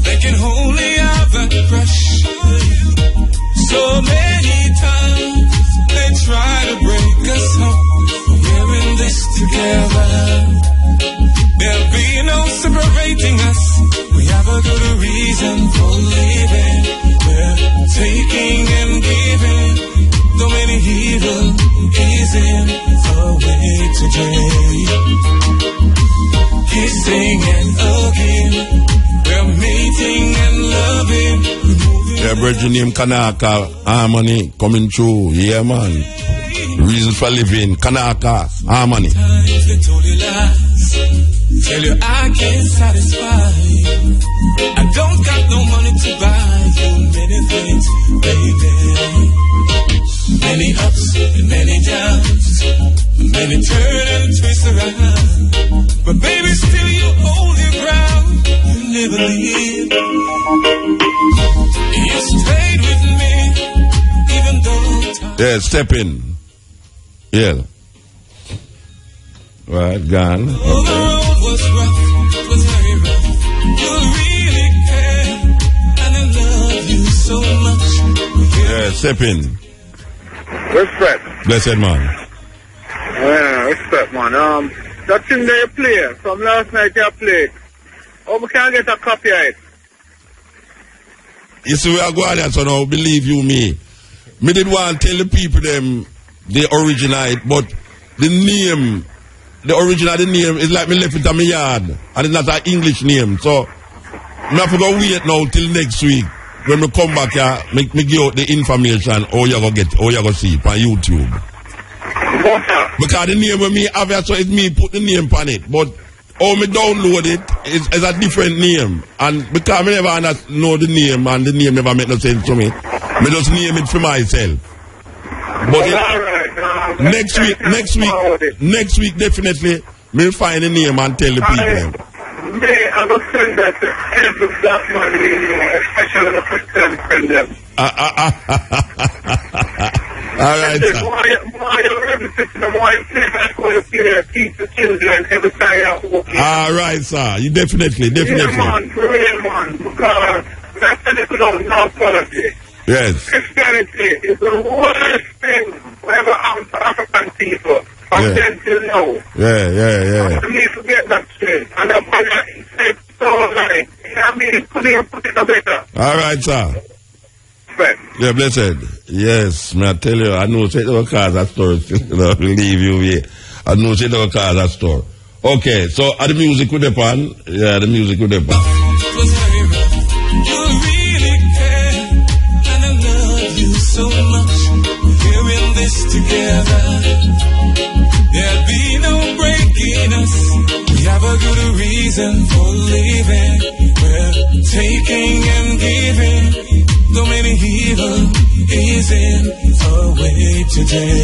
they can only have a crush. So many times they try to break us up. We're in this together. There'll be no separating us. We have a good reason for living. We're taking and giving. Though many evil is in our way today. Kissing and hugging. We're mating and loving. Yeah, Bridget name Kanaka, harmony coming through. Yeah, man. Reason for living, Kanaka, harmony. Times they told you lies. Tell you I can't satisfy you. I don't got no money to buy you many things, baby. Many ups and many downs. Many turn and twist around. But baby, still you hold your ground. You never leave. You stayed with me, even though time. Yeah, Steppn. Yeah. Right, gone. The road was rough, it was very rough. You really care, and I love you so much. Yeah, Steppn. Respect. Blessed man. Yeah, respect, man. That thing that you play, from last night you played, how we can get a copy of it? You see, we are going there, so now, believe you me. Me did want to tell the people them the original, but the name, the original the name is like me left it on my yard, and it's not an English name. So, me have to go wait now till next week. When we come back here, me give out the information, how you go get, how you go see it on YouTube. Because the name of me have it, so it's me put the name on it. But how me download it is a different name. And because me never know the name, and the name never make no sense to me, me just name it for myself. But next week definitely, me find the name and tell the people. I'm going to send that to every black man in the especially the Christian friend them. All right, sir. All right, sir. You definitely. Yeah, man, for real, man. Because that's the no quality. Yes. Christianity is the worst thing ever happened to African people. From then till now. Yeah. We need to get that straight. And the man said so right. I mean, put it better. All right, sir. Yeah, blessed. Yes, may I tell you, I know say the cars at store. Believe you me. I know say the cars at store. Okay, so are the music with the pan? Yeah, the music with the pan. You really care, and I love you so much. We're in this together. There'll be no breaking us. We have a good reason for living. We're taking and giving. Though many evil is in our way today.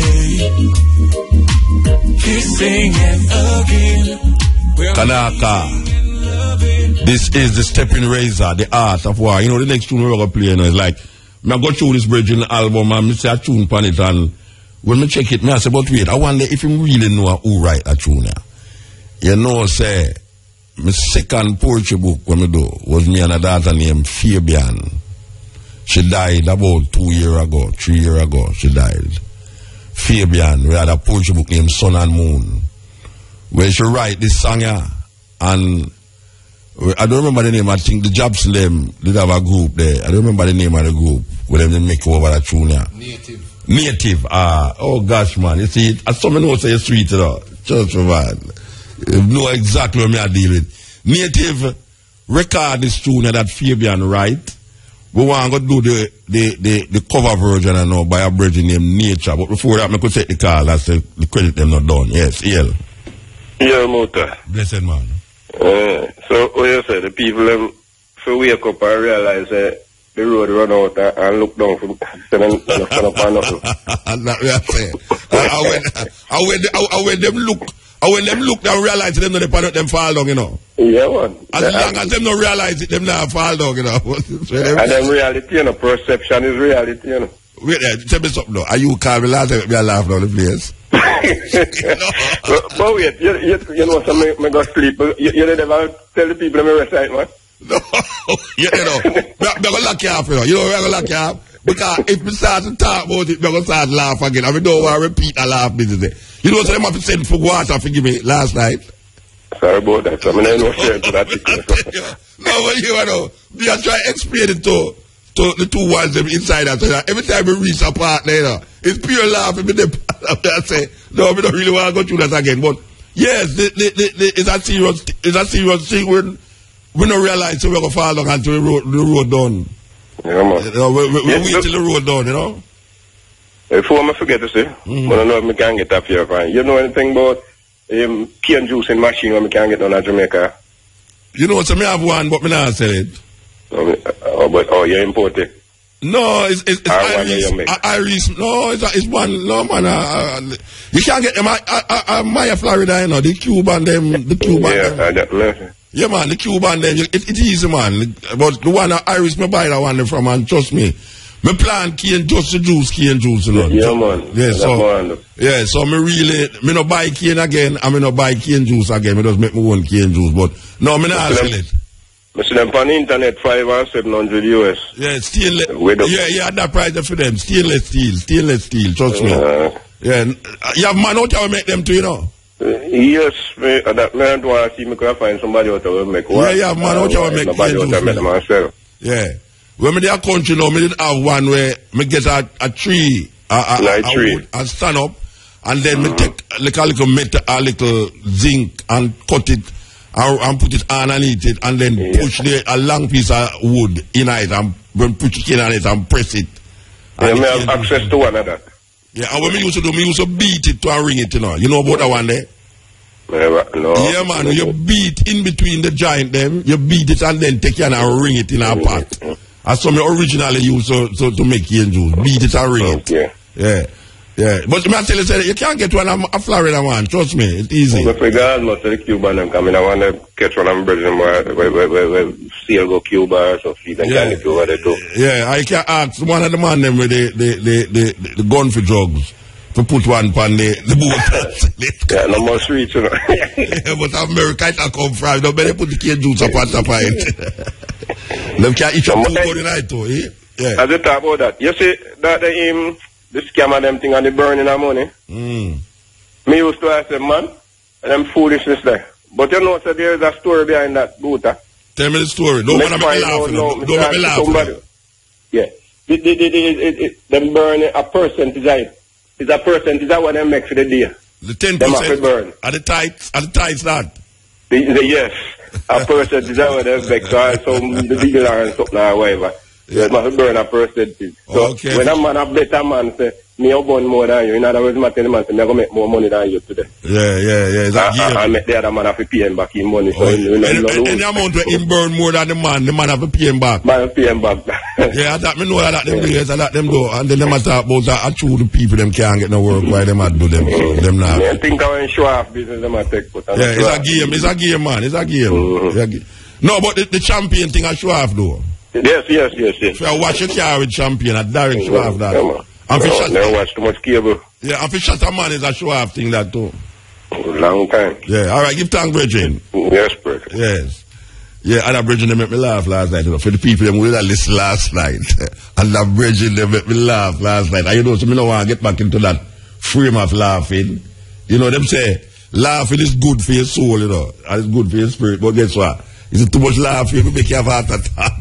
Kissing and hugging. Kanaka. This is the Steppn Razor, the art of war. You know, the next tune we're going to play, you know, is like, I go through this Bridget album and I say a tune on it, and when I check it, I say, but wait, I wonder if you really know who write a tune here. You know, say, my second poetry book when I do was me and a daughter named Fyah. She died about 3 years ago. She died. Fyah, we had a poetry book named Sun and Moon, where she write this song here, and I don't remember the name. I think the Jobs them did have a group there. I don't remember the name of the group where they make over that tune here. Native. Oh gosh, man. You see, as someone who say sweet, you know, just man. You know exactly what I deal with. Native record this tune that Fyah write. We want to do the cover version I know by a bridge named Nature. But before that, I could take the call. That's the credit them not done. Yes, EL. Yeah, Muta. Blessed man. So, what you say, the people them, so wake up and realize that the road run out and look down from stand up and nothing. That's what I'm saying. When them look, when them look, they realize them not depend on them fall down, you know. Yeah, man. As long as them not realize it, them not fall down, you know. And them reality, you know, perception is reality, you know. Wait there, tell me something though. Are you calm? Last time me a laugh down the place. But wait, you know, so me go sleep. You never tell the people me rest right, man? No, you know, I'm going to lock you off, you know. You know, we're going to lock you off. Because if we start to talk about it, we're going to start to laugh again. And we don't want to repeat a laugh business. You know, so they have to send for water, forgive me, last night. Sorry about that. I mean, I know share to that. No, but you know, we are trying to explain it to the two ones inside us. Every time we reach a partner, you know, it's pure laughing. I say, no, we don't really want to go through that again. But yes, it's a serious thing when we don't realize we're going to fall down until the road done. Yeah, man. You know, we wait till the road done, you know. Before I forget to say, I don't know if I can get up here, fine. You know anything about cane juicing machine when I can get down in Jamaica? You know, so I have one, but I not sell it. Oh, you import it? No, it's Irish. No, it's one. No, man. You can't get them. Maya, Florida, you know, the Cuban them. Yeah, man, the Cuban them. It's easy, man. But the one Irish, me buy that one from, and trust me. Me plant cane just to juice cane juice, you know. Yeah, man. Yeah, so me no buy cane again, and me no buy cane juice again. Me just make my own cane juice. But no, me not sell it. I see them on the internet, $5,700 US. Yeah, stainless. Yeah, that price for them. Stainless steel, trust me. Yeah, you have man out there make them too, you know. Yes, that man want to see me can find somebody out there make one. Yeah, man out there make them myself. Yeah. When me there country now, me did have one where me get a tree, a wood, and stand up, and then me take like a little metal, a little zinc, and cut it, and put it underneath it, and then push a long piece of wood in it, and when put it in it and press it. Yeah, me have access to one of that. Yeah, and what me used to do, me used to beat it to ring it, you know. You know about that one there? No. Yeah, man, you beat in between the joint them, you beat it and then take it and ring it in a pot. As some originally used to make cane juice. Beat it and ring it. Yeah. But I tell you, you can't get one a Florida man. Trust me, it's easy. But regardless of the Cuban them coming, I want to catch one of them where seal go Cuba or something. Then can get over there too. Yeah, I can ask one of the man them with the gun for drugs to put one on the boat. Yeah, no more streets, you know. Yeah, but America it come from. You better put the cane juice up on top of it. Them can't eat your food the night too, eh? Yeah. As you talk about that, you see that the scam of them thing and the burning of money. Me used to ask them, man, and them foolishness there. But you know, so there is a story behind that boot. Tell me the story. Don't want to make me laugh. Don't make me laugh. Yeah. Them burn a percentage of it. It's a percentage of what they make for the day. The 10% burn. Are the tithes that? Yes. A percentage of what they make. So the dealer and something or whatever. Yeah, must burn a percentage. So when a man, a better man say, me will burn more than you. In other words, I tell the man, say, I'm going to make more money than you today. Yeah. I make the other man have to pay him back in money. So any amount where him burn more than the man have to pay him back. Man pay him back. Yeah, that me know that them do. I let them do. And then them talk about that. I true the people them can't get no work. Why them do them? So them not. I think I want show off business them I take. Yeah, it's a game, man. It's a game. No, but the champion thing I show off though. Yes. If I watch a car with champion, I direct show off that. Never watch too much cable. Yeah, and for shut a man is a show off thing that too. Long time. Yeah, alright, give thanks, Bridget. Yes, Bridget. Yes. Yeah, and that Bridget, they make me laugh last night. You know, for the people who did listen last night. And that Bridget, they make me laugh last night. And you know, so me don't want to get back into that frame of laughing. You know, them say, laughing is good for your soul, you know. And it's good for your spirit. But guess what? Is it too much laughing? It will make you have a heart attack.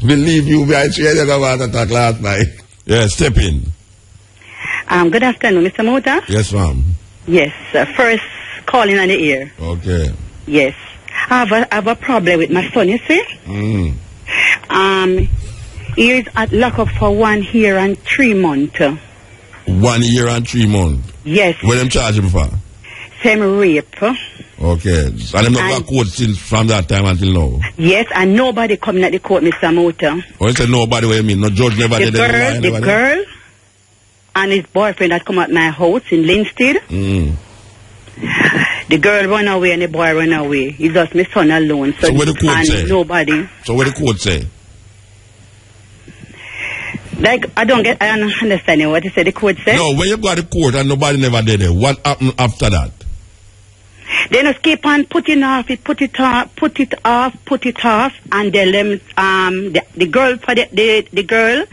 Believe you me, I swear you have a heart attack last night. Yeah, step in. Good afternoon, Mr. Mota. Yes, ma'am. Yes, first calling on the air. Okay. Yes. I have a problem with my son, you see? He is at lockup for 1 year and 3 months. 1 year and 3 months? Yes. What them charge him for? Same rape. Okay. And them not got court since from that time until now? Yes, and nobody coming at the court, Mr. Mota. Oh, you said nobody, what you mean? No judge never did anything? The girl and his boyfriend that come at my house in Linstead. The girl run away and the boy run away. It's just my son alone. So what the court say? Nobody. So what the court say? Like, I don't understand what you said, the court said. No, when you got the court and nobody never did it, what happened after that? They just keep on putting off, put it off, and then the girl for the girl,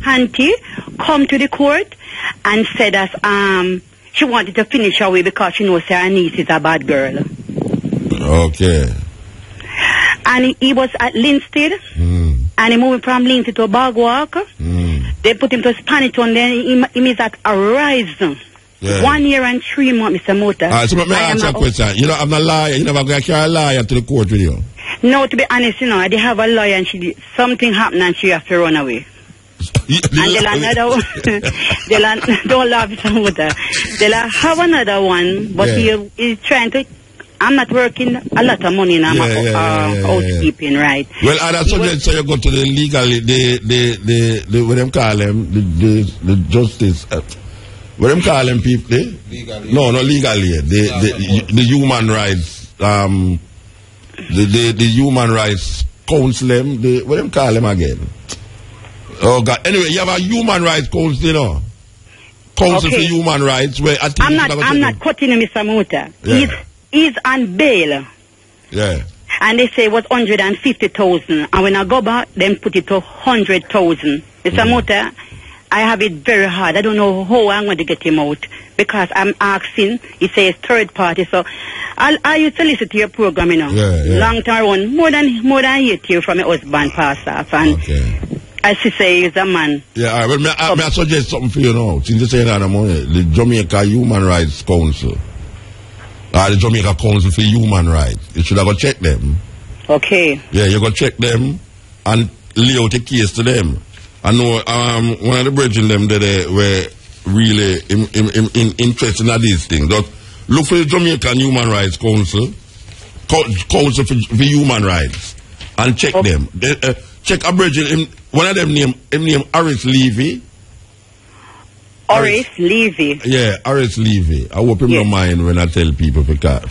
auntie, come to the court and said that she wanted to finish her way because she knows her niece is a bad girl. Okay. And he was at Linstead, and he moved from Linstead to Bagwalk. They put him to Spaniton, then he is at Horizon. Yeah. 1 year and 3 months, Mr. Mota. So let me ask you a question. You know, I'm not a liar. You never going to carry a liar to the court with you? No, to be honest, you know, they have a lawyer and something happened and she has to run away. And they'll another one. Don't laugh, Mr. Mota. They'll have another one, but he's trying to. I'm not working a lot of money now. Housekeeping, right? Well, I suggest so you go to the legal, the what them call them, the justice. What them call them people? No, not legally. The human rights. The human rights council. What them call them again? Oh God. Anyway, you have a human rights council, you know. Council for Human Rights. Where I think I'm not cutting him, Mr. Mota. Yeah. He's on bail. Yeah. And they say it was 150,000. And when I go back, then put it to 100,000. Mr. Mota, I have it very hard. I don't know how I'm going to get him out. Because I'm asking, he says third party. So I used to listen to your program, you know. Long time on, more than 8 years from my husband passed off. And as she say, he's a man. Yeah, all right. Well, may I suggest something for you now? Since you say that, the Jamaica Human Rights Council. The Jamaica Council for Human Rights. You should have go check them. Okay. Yeah, you go check them and lay out a case to them. I know one of the brethren them that were really interested in these things. Just look for the Jamaican Human Rights Council, Council for Human Rights, and check them. Check a brethren. One of them name Horace Levy. Horace Levy. Yeah, Horace Levy. I hope him don't mind when I tell people for that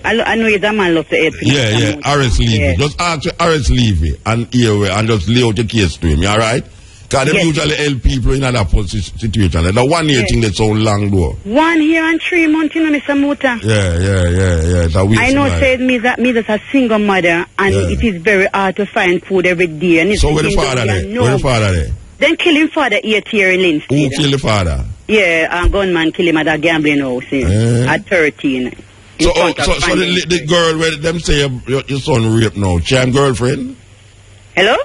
I know he's a man loves to help. Yeah, Horace Levy. Yeah. Just ask Horace Levy and just lay out the case to him, you alright? Because they usually help people in other situation. The 1 year thing that's so long though. 1 year and 3 months, you know, Mr. Mota. Yeah. I know said me as a single mother and it is very hard to find food every day. And so where the father there? Where the father there? Then kill him father 8 years in Linstead. Who killed the father? Yeah, a gunman kill him at a gambling house at 13. So the girl where them say your son raped now, she am girlfriend? Hello?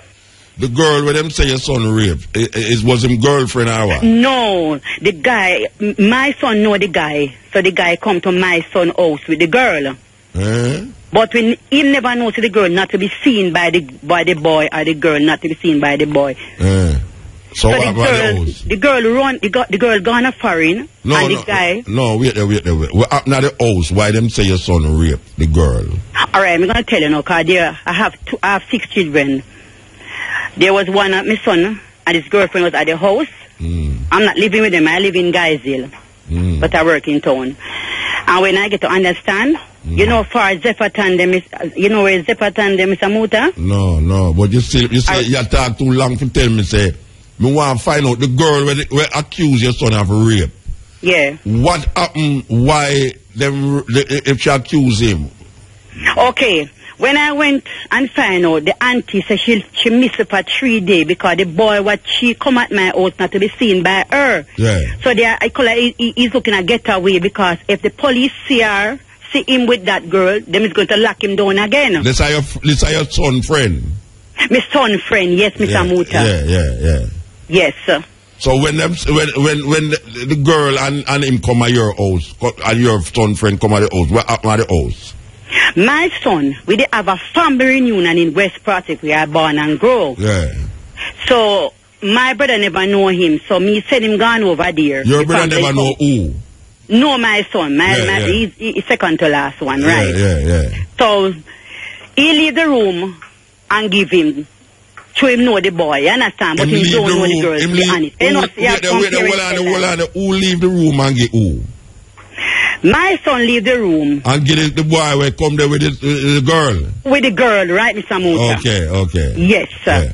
The girl where them say your son raped, was him girlfriend or what? No, the guy, my son know the guy. So the guy come to my son house with the girl. But when he never knows the girl not to be seen by the boy or the girl not to be seen by the boy. So the girl run, the girl gone a foreign, the guy. No, wait. What happened at the house? Why them say your son raped the girl? Alright, I'm gonna tell you now, cause I have 6 children. There was one of my son and his girlfriend was at the house. I'm not living with them, I live in Guysville. But I work in town. And when I get to understand, you know, for Steppn, you know where Steppn, Mr. Mota? No, but you say you talk too long to tell me, say, me want to find out the girl where accuse your son of rape. Yeah. What happened? Why if she accuse him? Okay. When I went and find out, the auntie said she missed her for 3 days because the boy she come at my house not to be seen by her. Yeah. So he's looking to get away because if the police see him with that girl, them is going to lock him down again. This are your son friend? My son friend, yes, Mr. Mota. Yeah. Yes, sir. So when the girl and him come at your house, and your son friend come at the house, what happened at the house? My son, we did have a family reunion in West Prospect where I born and grow. Yeah. So my brother never know him, so me said him gone over there. Your brother never know who? No, my son. He's second to last one, right? Yeah. So he leave the room and give him. To him know the boy, you understand? But he don't know the girl, to be honest. Who leave the room and get who? My son leave the room. And get the boy will come there with the girl? With the girl, right, Mr. Mota? Okay. Yes, sir. Yeah.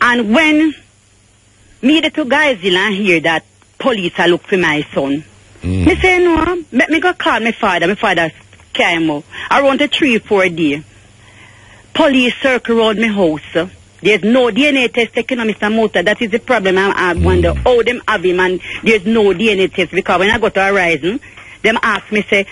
And when Me the two guys in here that police are look for my son. Me say no, let me go call my father. My father came out. Around the 3-4 days. Police circle around my house. There's no DNA test taken on Mr. Mota. That is the problem. I wonder how them have him and there's no DNA test. Because when I go to Horizon, them ask me, say,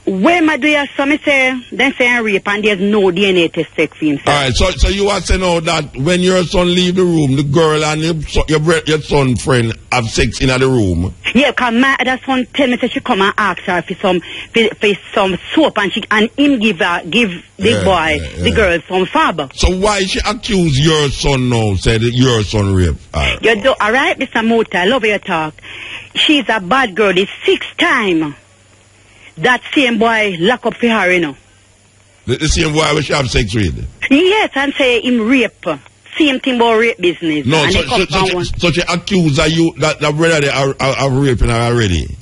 where am I doing your son? Me say, then say rape and there's no DNA test take for him. Alright, so you want to know that when your son leave the room, the girl and your son friend have sex in the room? Yeah, because my other son tell me that she come and ask her for some soap and him give the boy, the girl, some fab. So why she accuse your son now, say that your son raped her? You do, alright, Mr. Mota, I love your talk. She's a bad girl, it's 6th time. That same boy lock up for her, you know. The same boy which she have sex with? Yes, and say him rape. Same thing about rape business. No, and so she accuse you that brother they are raping her already?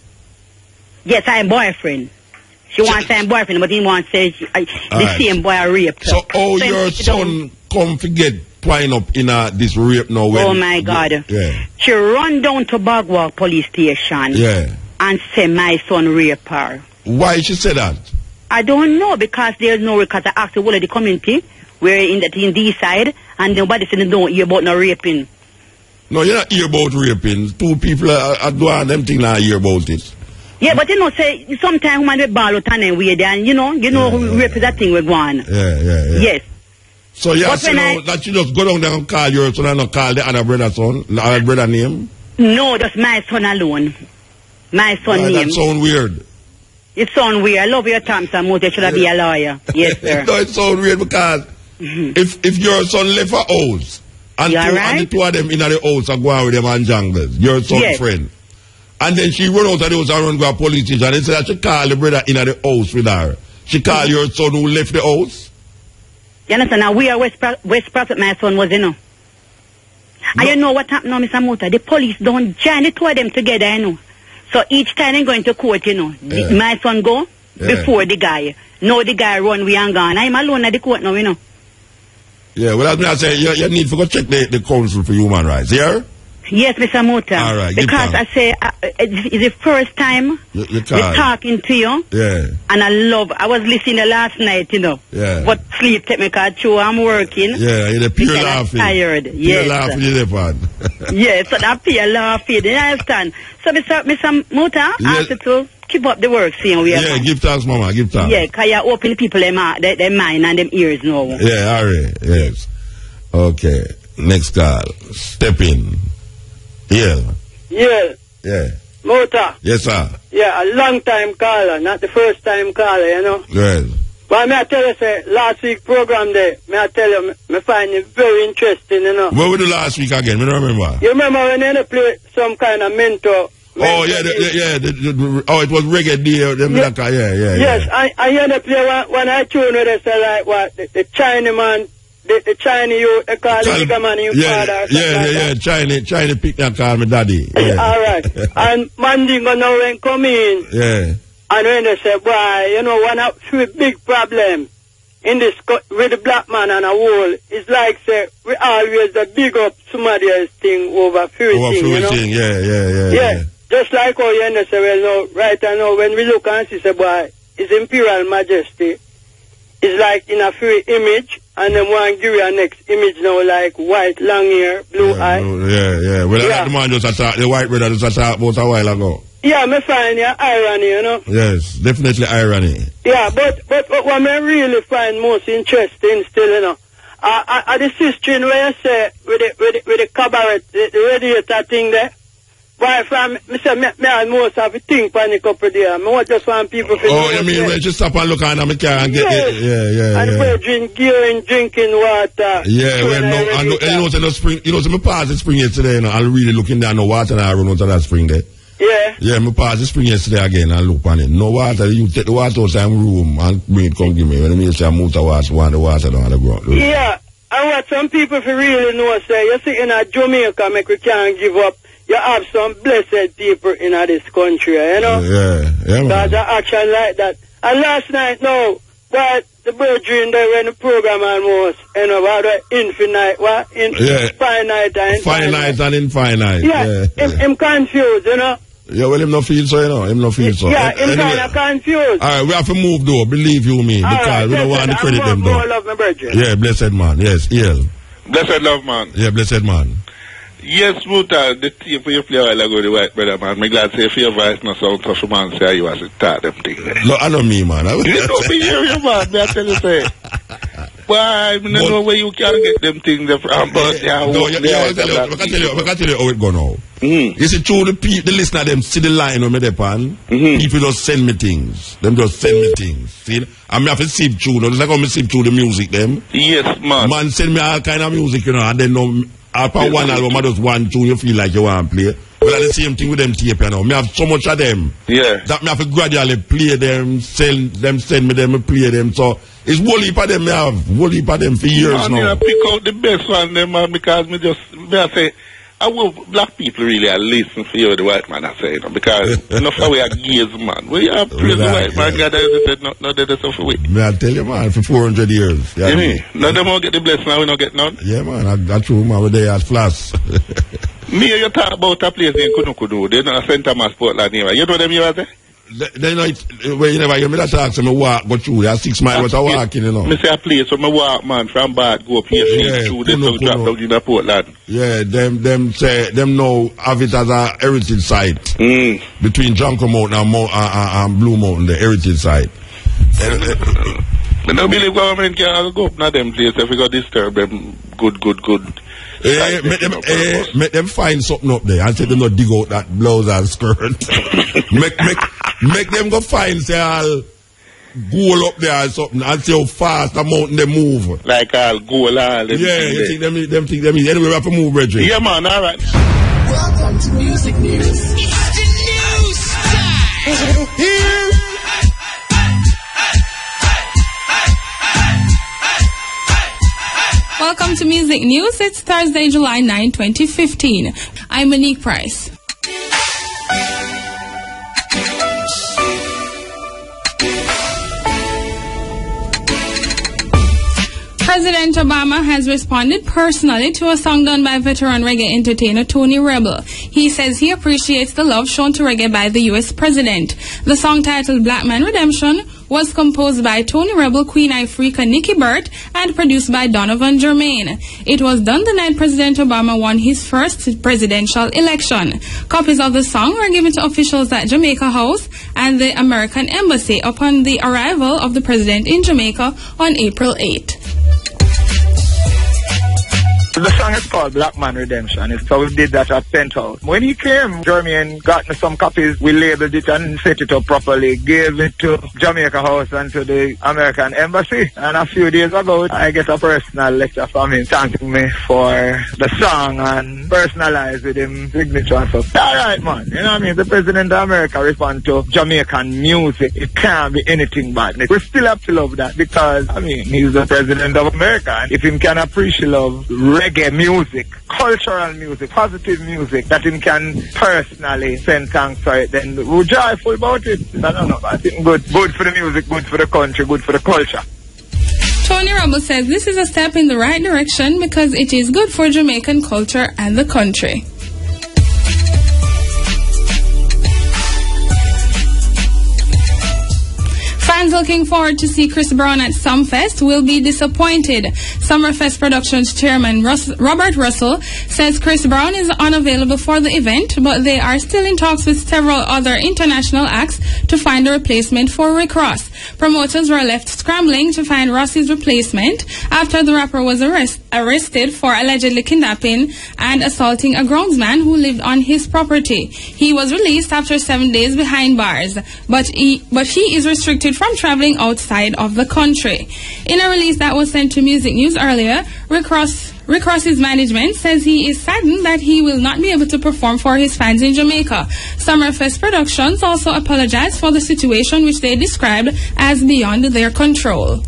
Yes, I'm boyfriend. She wants I'm boyfriend, but he wants to say the same boy a rape. So how your son come to get twined up in this rape now? Oh my God. Yeah. She run down to Bagwalk police station. Yeah. And say my son rape her. Why she say that? I don't know, because there's no record. I asked the whole of the community, we're in this side, and nobody said they don't hear about no raping. No, you're not hear about raping. Two people are doing them things not hear about it. Yeah, but you know, say, sometimes women will ball out and then weird, and you know rape is that thing we're going. Yeah. Yes. So you say that you just go down there and call your son and not call the other brother's son, the other brother name? No, just my son alone. My son name. That sound weird. It sounds weird. I love your terms, Samuel. Should I be a lawyer? Yes, sir. No, it sounds weird because if your son left a house and the two of them in the house are going with them and jungles, your son's friend, and then she run out of the house and run to a police station and they say that she call the brother in the house with her. She call your son who left the house? You understand? Now we are West Prophet, my son was, you know. No. And you know what happened now, Mr. Mota? The police don't join the two of them together, you know. So each time they going to court, you know, my son go before the guy. No, the guy run, we ain't gone. I'm alone at the court now, you know. Yeah, well, that's me I say, you need to go check the Council for Human Rights, yeah? Yes, Mr. Mota. All right, because I say, it's the first time we're talking to you. Yeah. And I was listening last night, you know. Yeah. But sleep take me because I'm working. Yeah, you're pure laughing. Tired. Yes. Pure laughing in the pan. Yes, so that pure laughing. You understand? So, Mr. Mota, I have to keep up the work, seeing we are. Yeah, give thanks, Mama, give thanks. Yeah, because you open people their mind and them ears now. Yeah, all right, yes. Okay, next call. Steppn. Yeah. Yeah. Mota. Yes, sir. Yeah, a long time caller, not the first time caller, you know. Yes. But may I tell you, say, last week program there, may I tell you, me find it very interesting, you know. What we do last week again? I don't remember. You remember when they play some kind of mentor? Oh, yeah, it was reggae day. Yes, I hear they play when I tune with they say, like, what, the Chinaman, the Chinese youth, they call the nigga man you father. Yeah. China pick me call me daddy. Yeah. All right. And Mandingo now when come in. Yeah. And when they say, boy, you know, one of the big problem in this with the black man and a whole, it's like, say, we always big up somebody else's thing over few thing, you know? Yeah. Just like how you understand, well, now, right now, when we look and see, say, boy, His Imperial Majesty is like in a free image, and then one give you a next image now, like white, long hair, blue eye. Yeah. Well, that the man just attacked, the white brother just attacked about a while ago. Yeah, me find your irony, you know. Yes, definitely irony. Yeah, but what I really find most interesting still, you know, the sister where you say with the cabaret, the radiator thing there. Why from me say me most have a thing panic up there. I just want people to you mean when you stop and look at my car and get and we're drinking water. Yeah, well no, and you know say no spring, you know say me pass the spring yesterday, you know, and really looking down no water and I run out of that spring there. Yeah, me pass the spring yesterday again and look on it. No water, you take the water outside my room and bring it come give me. When I say I move the water, want the water down the ground. Yeah, and what some people really know say, you see in a Jamaica make we can't give up. You have some blessed people in this country, you know? Yeah, man. Because the action like that. And last night, no, but the brethren there when the program almost, about the infinite, finite and finite and infinite. Yeah, I'm confused, Yeah, well, him not feel so, Him not feel so. Yeah, him kind of confused. All right, we have to move, though. Believe you me. Because we don't want to credit them, though. Love my brethren. Yeah, blessed man. Yes, EL. Blessed love, man. Yeah, blessed man. Yes, Muta, the tape you play a while ago, the white brother, man. I'm glad to say your voice not sound tough, man. Say you was to start them things. No, I know me, man. You don't be here, man. I tell you, say. Why? I don't know where you can get them things from, but I can tell you how it go now. You see, through the listener, them see the line on me, people just send me things. Them just send me things. See? And me have to sieve through. It's like how me sieve through the music, them. Yes, man. Man send me all kind of music, and then after one album, I just one tune, you feel like you want to play. Well, the same thing with them tape, Me have so much of them. Yeah. That me have to gradually play them, send me them, play them. So, it's whole heap of them me have. Whole heap of them for years now. I pick out the best one, them, because I say, I will black people really listen for you, the white man, I say, because enough of we are gays, man. We are praise the white man, God has said, not that stuff for we. Me I tell you, man, for 400 years. Yeah, me? None of them won't get the blessing, now we don't get none. Yeah, man, that's true, man, we're there at Flash. Me, you talk about a place in Kunukudu, they're not a St. Thomas Portland here. You know them you are there? They know it, where you never hear me that talk, so me walk, go through, there 6 miles, but I walking, Me say a place, so me walk, man, from Bath, go up here, through the drop down in the Portland. Yeah, them know have it as a heritage site. Between Junker Mountain and Blue Mountain, the heritage site. I don't believe government can go up now them place if we got disturb them good. Make them find something up there and say them not dig out that blouse and skirt. make them go find say I'll goal up there or something and see how fast the mountain they move. Like I'll goal all. Yeah, you think them think them easy. Anyway, we have to move, Reggie. Yeah, man, all right. Welcome to Music News. It's the news time. Here. Welcome to Music News. It's Thursday, July 9, 2015. I'm Monique Price. President Obama has responded personally to a song done by veteran reggae entertainer Tony Rebel. He says he appreciates the love shown to reggae by the U.S. President. The song titled Black Man Redemption was composed by Tony Rebel, Queen Ifrica, Nikki Burt, and produced by Donovan Germain. It was done the night President Obama won his first presidential election. Copies of the song were given to officials at Jamaica House and the American Embassy upon the arrival of the president in Jamaica on April 8. The song is called Black Man Redemption. So we did that at Penthouse. When he came, Jermaine got me some copies. We labeled it and set it up properly. Gave it to Jamaica House and to the American Embassy. And a few days ago, I get a personal letter from him thanking me for the song and personalized with him signature and stuff. All right, man. You know what I mean? The President of America respond to Jamaican music. It can't be anything bad. We still have to love that because, I mean, he's the President of America. And if him can appreciate love reggae music, cultural music, positive music, that him can personally send thanks for it, then we're joyful about it. I don't know, I think good for the music, good for the country, good for the culture. Tony Rebel says this is a step in the right direction because it is good for Jamaican culture and the country. Fans looking forward to see Chris Brown at Sumfest will be disappointed. Summerfest Productions chairman Robert Russell says Chris Brown is unavailable for the event, but they are still in talks with several other international acts to find a replacement for Rick Ross. Promoters were left scrambling to find Ross's replacement after the rapper was arrested for allegedly kidnapping and assaulting a groundsman who lived on his property. He was released after 7 days behind bars, but he is restricted from traveling outside of the country. In a release that was sent to Music News earlier, Rick Ross's management says he is saddened that he will not be able to perform for his fans in Jamaica. Summerfest Productions also apologized for the situation, which they described as beyond their control.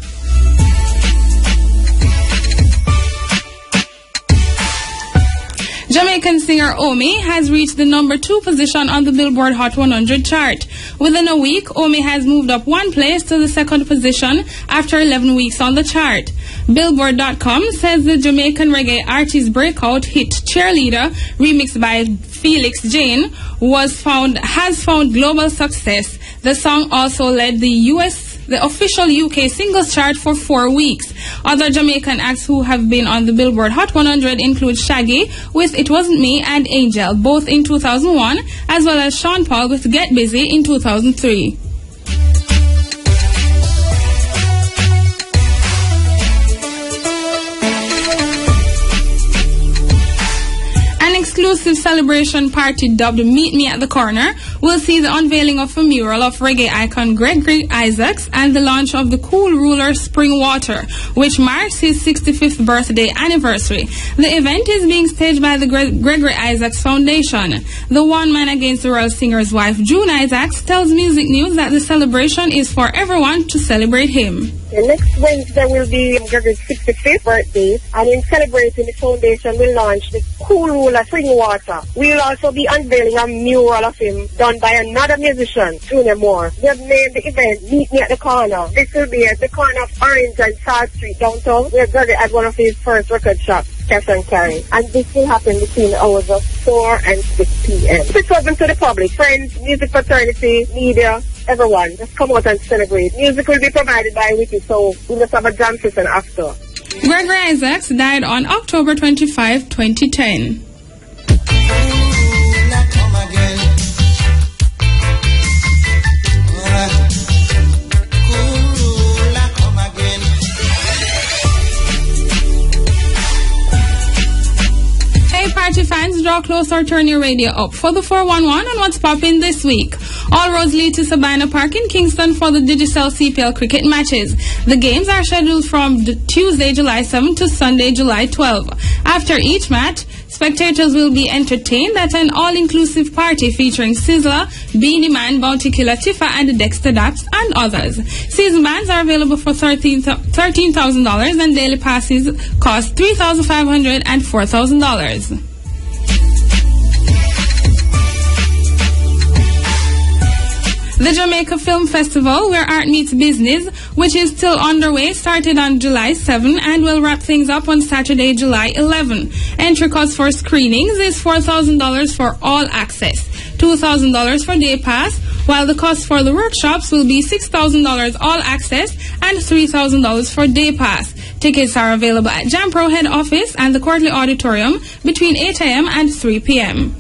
Jamaican singer Omi has reached the number 2 position on the Billboard Hot 100 chart. Within a week, Omi has moved up 1 place to the 2nd position after 11 weeks on the chart. Billboard.com says the Jamaican reggae artist's breakout hit Cheerleader, remixed by Felix Jane, has found global success. The song also led the official UK singles chart for 4 weeks. Other Jamaican acts who have been on the Billboard Hot 100 include Shaggy with It Wasn't Me and Angel, both in 2001, as well as Sean Paul with Get Busy in 2003. Exclusive celebration party dubbed Meet Me at the Corner will see the unveiling of a mural of reggae icon Gregory Isaacs and the launch of the Cool Ruler Spring Water, which marks his 65th birthday anniversary. The event is being staged by the Gregory Isaacs Foundation. The One Man Against the World singer's wife, June Isaacs, tells Music News that the celebration is for everyone to celebrate him. The next Wednesday will be Gregory's 65th birthday, and in celebrating, the foundation will launch the Cool Ruler Spring Water. We will also be unveiling a mural of him done by another musician, Junior Moore. We have named the event Meet Me at the Corner. This will be at the corner of Orange and South Street downtown, where Gregory had one of his first record shops, Cash and Carry. And this will happen between the hours of 4 and 6 p.m. It's open to the public, friends, music fraternity, media, everyone. Just come out and celebrate. Music will be provided by Wiki, so we must have a jam session after. Gregory Isaacs died on October 25, 2010. Party fans, draw close or turn your radio up for the 411 on what's popping this week. All roads lead to Sabina Park in Kingston for the Digicel CPL cricket matches. The games are scheduled from Tuesday, July 7 to Sunday, July 12. After each match, spectators will be entertained at an all-inclusive party featuring Sizzler, Beanie Man, Bounty Killer Tifa, and Dexter Daps, and others. Season bands are available for $13,000 and daily passes cost $3,500 and $4,000. The Jamaica Film Festival, where art meets business, which is still underway, started on July 7 and will wrap things up on Saturday, July 11. Entry cost for screenings is $4,000 for all access, $2,000 for day pass, while the cost for the workshops will be $6,000 all access and $3,000 for day pass. Tickets are available at Jampro Head Office and the Quarterly Auditorium between 8 a.m. and 3 p.m.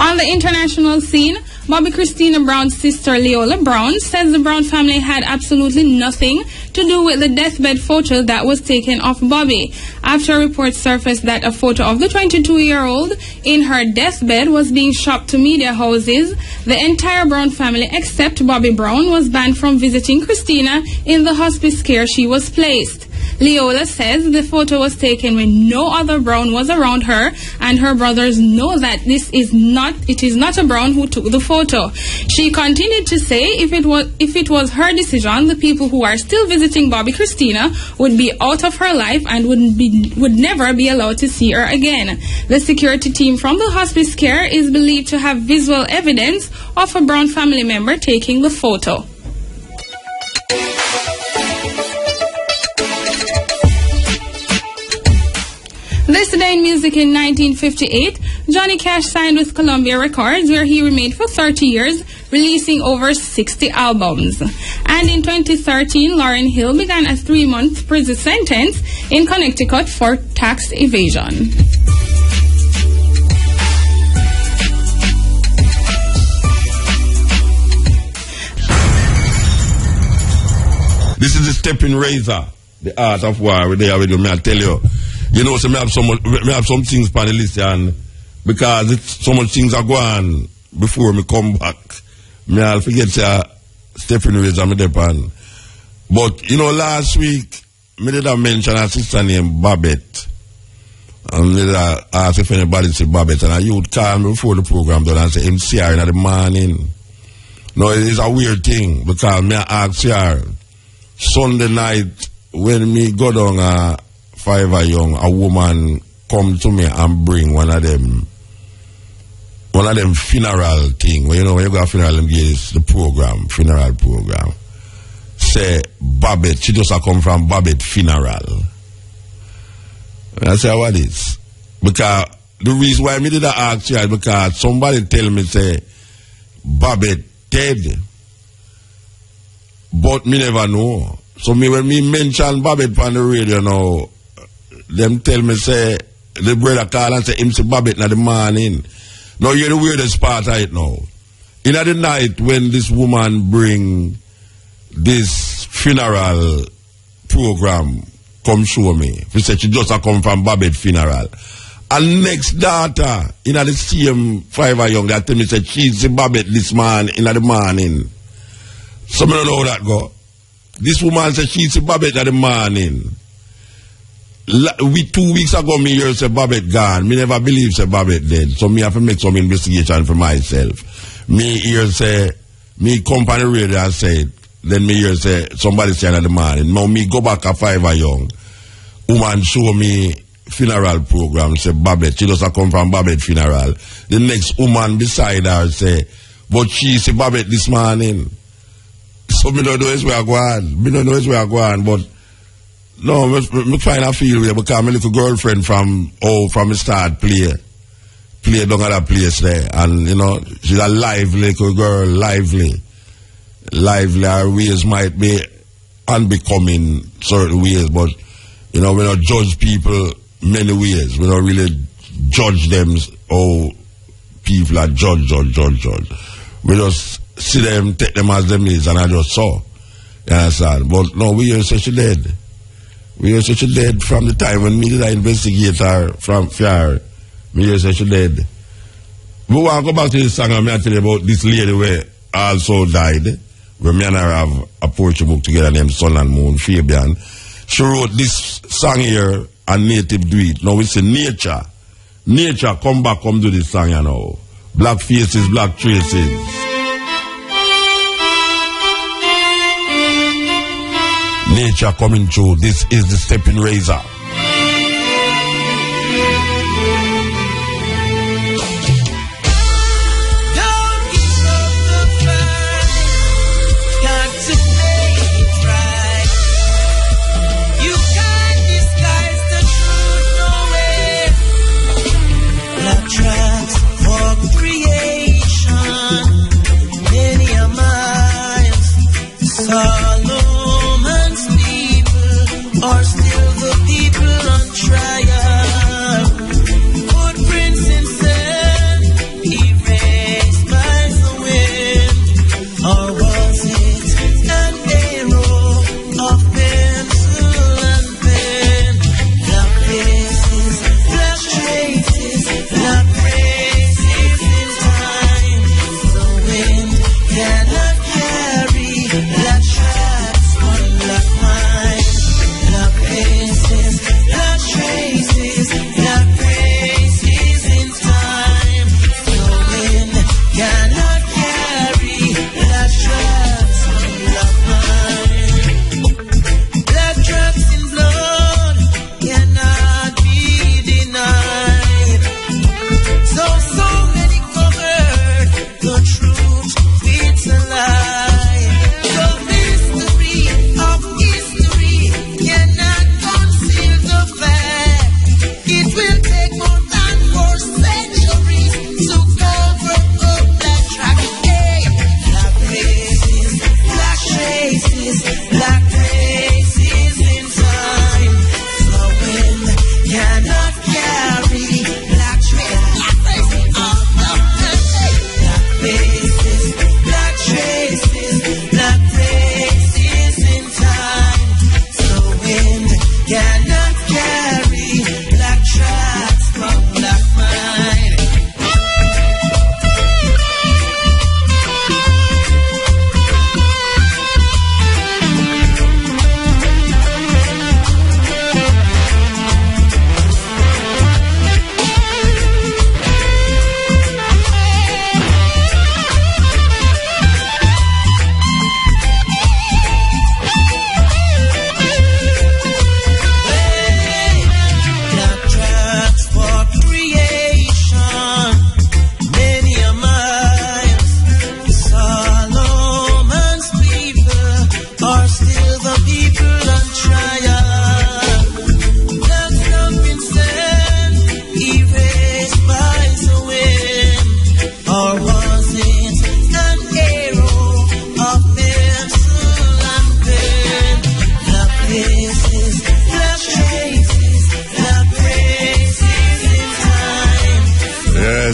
On the international scene, Bobby Christina Brown's sister Leola Brown says the Brown family had absolutely nothing to do with the deathbed photo that was taken of Bobby. After reports surfaced that a photo of the 22-year-old in her deathbed was being shopped to media houses, the entire Brown family except Bobby Brown was banned from visiting Christina in the hospice care she was placed. Leola says the photo was taken when no other Brown was around her, and her brothers know that it is not a Brown who took the photo. She continued to say if it was her decision, the people who are still visiting Bobby Christina would be out of her life and would never be allowed to see her again. The security team from the hospice care is believed to have visual evidence of a Brown family member taking the photo. This day in music in 1958, Johnny Cash signed with Columbia Records, where he remained for 30 years, releasing over 60 albums. And in 2013, Lauryn Hill began a 3-month prison sentence in Connecticut for tax evasion. This is the Steppn razor, the art of war. They already, may I tell you. You know, so me have some things on the list, and because so much things are going before me come back, I'll forget Steppn razor me depend. But you know, last week me did mention a sister named Babette, and me ask if anybody say Babette, and you would call me before the program done and say MC in the morning. No, it is a weird thing because me ask her Sunday night when me go down Fyah Young, a woman come to me and bring one of them funeral thing. Well, you know, when you go to funeral, them give the funeral program. Say Babette, she just a come from Babette funeral. I say, what is? Because the reason why me did that ask you is because somebody tell me say Babette dead, but me never know. So me when me mention Babette on the radio now, them tell me say the brother call and say him say Babette in the morning. Now you're the weirdest part of it now. In the night when this woman bring this funeral program come show me, she said she just a come from Babette funeral. And next daughter in the same Fyah Young that tell me said she's the Babette this man in the morning. So me don't know how that go. This woman said she's the Babette in the morning. 2 weeks ago, me hear say Babette gone. Me never believe say Babette dead. So me have to make some investigation for myself. Me hear say, me come on the radio and say, then me hear say somebody saying in the morning. Now me go back to Fyah Young. Woman show me funeral program. Say Babette, she does come from Babette funeral. The next woman beside her say, but she say Babette this morning. So me don't know where I go on. Me don't know where I go on, but no, me find a feel here because my little girlfriend from the start play down at that place there. And, you know, she's a lively little girl, lively. Her ways might be unbecoming certain ways, but, you know, we don't judge people many ways. We don't really judge them how people are judge. We just see them, take them as them is, and I just saw. You understand? But no, we hear such a dead. We hear such a dead from the time when me did I investigate her from Fyah. Me hear such a dead. We want to go back to this song and me tell you about this lady where also died. Where me and her have a poetry book together named Sun and Moon, Fabian. She wrote this song here and Native do it. Now we say nature. Nature, come back, come do this song, you know. Black faces, black traces. Nature coming through. This is the Steppn Razor. Solomon's people are still the people on trial. Footprints in sand, erased by the wind. Or was it an arrow of pencil and pen? Black faces, black traces, black races in time. The wind cannot carry black tracks on black mind. Black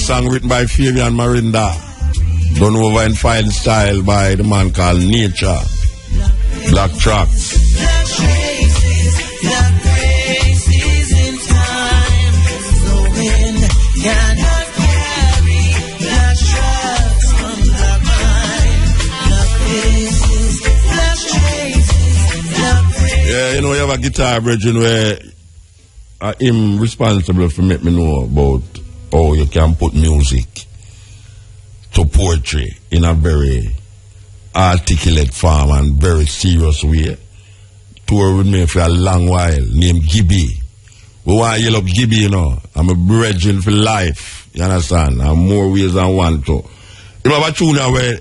song written by Fyah and Marinda. Done over in fine style by the man called Nature. Black Track. Yeah, you know, you have a guitar brethren where him responsible for make me know about how you can put music to poetry in a very articulate form and very serious way. Tour with me for a long while, named Gibby. We want to yell up Gibby, you know. I'm a brethren for life, you understand? And more ways than one to. You have a tune where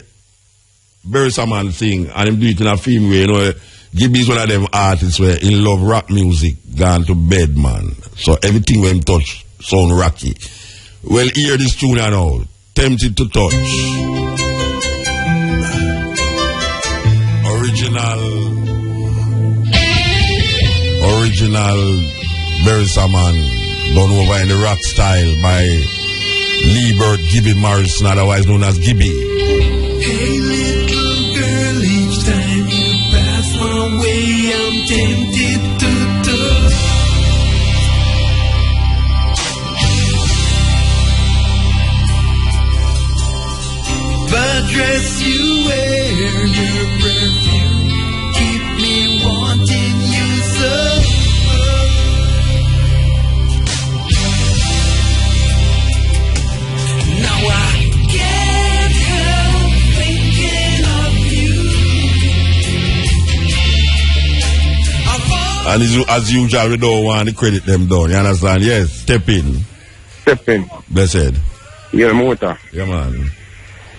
Barry Saman sing and him do it in a film way, you know. Gibby is one of them artists where he love rock music, gone to bed, man. So everything when him touch sound rocky. Well, hear this tune now. Tempted to touch. Original Barry Saman done over in the rock style by Liebert Gibby Morrison, otherwise known as Gibby. Hey little girl, each time you pass my way, I'm tempted to touch. The dress you wear, your perfume, keep me wanting you so. Now I can't help thinking of you. And as usual, we don't want to credit them down. You understand? Yes, Steppn. Blessed. Yeah, motor. Yeah, man.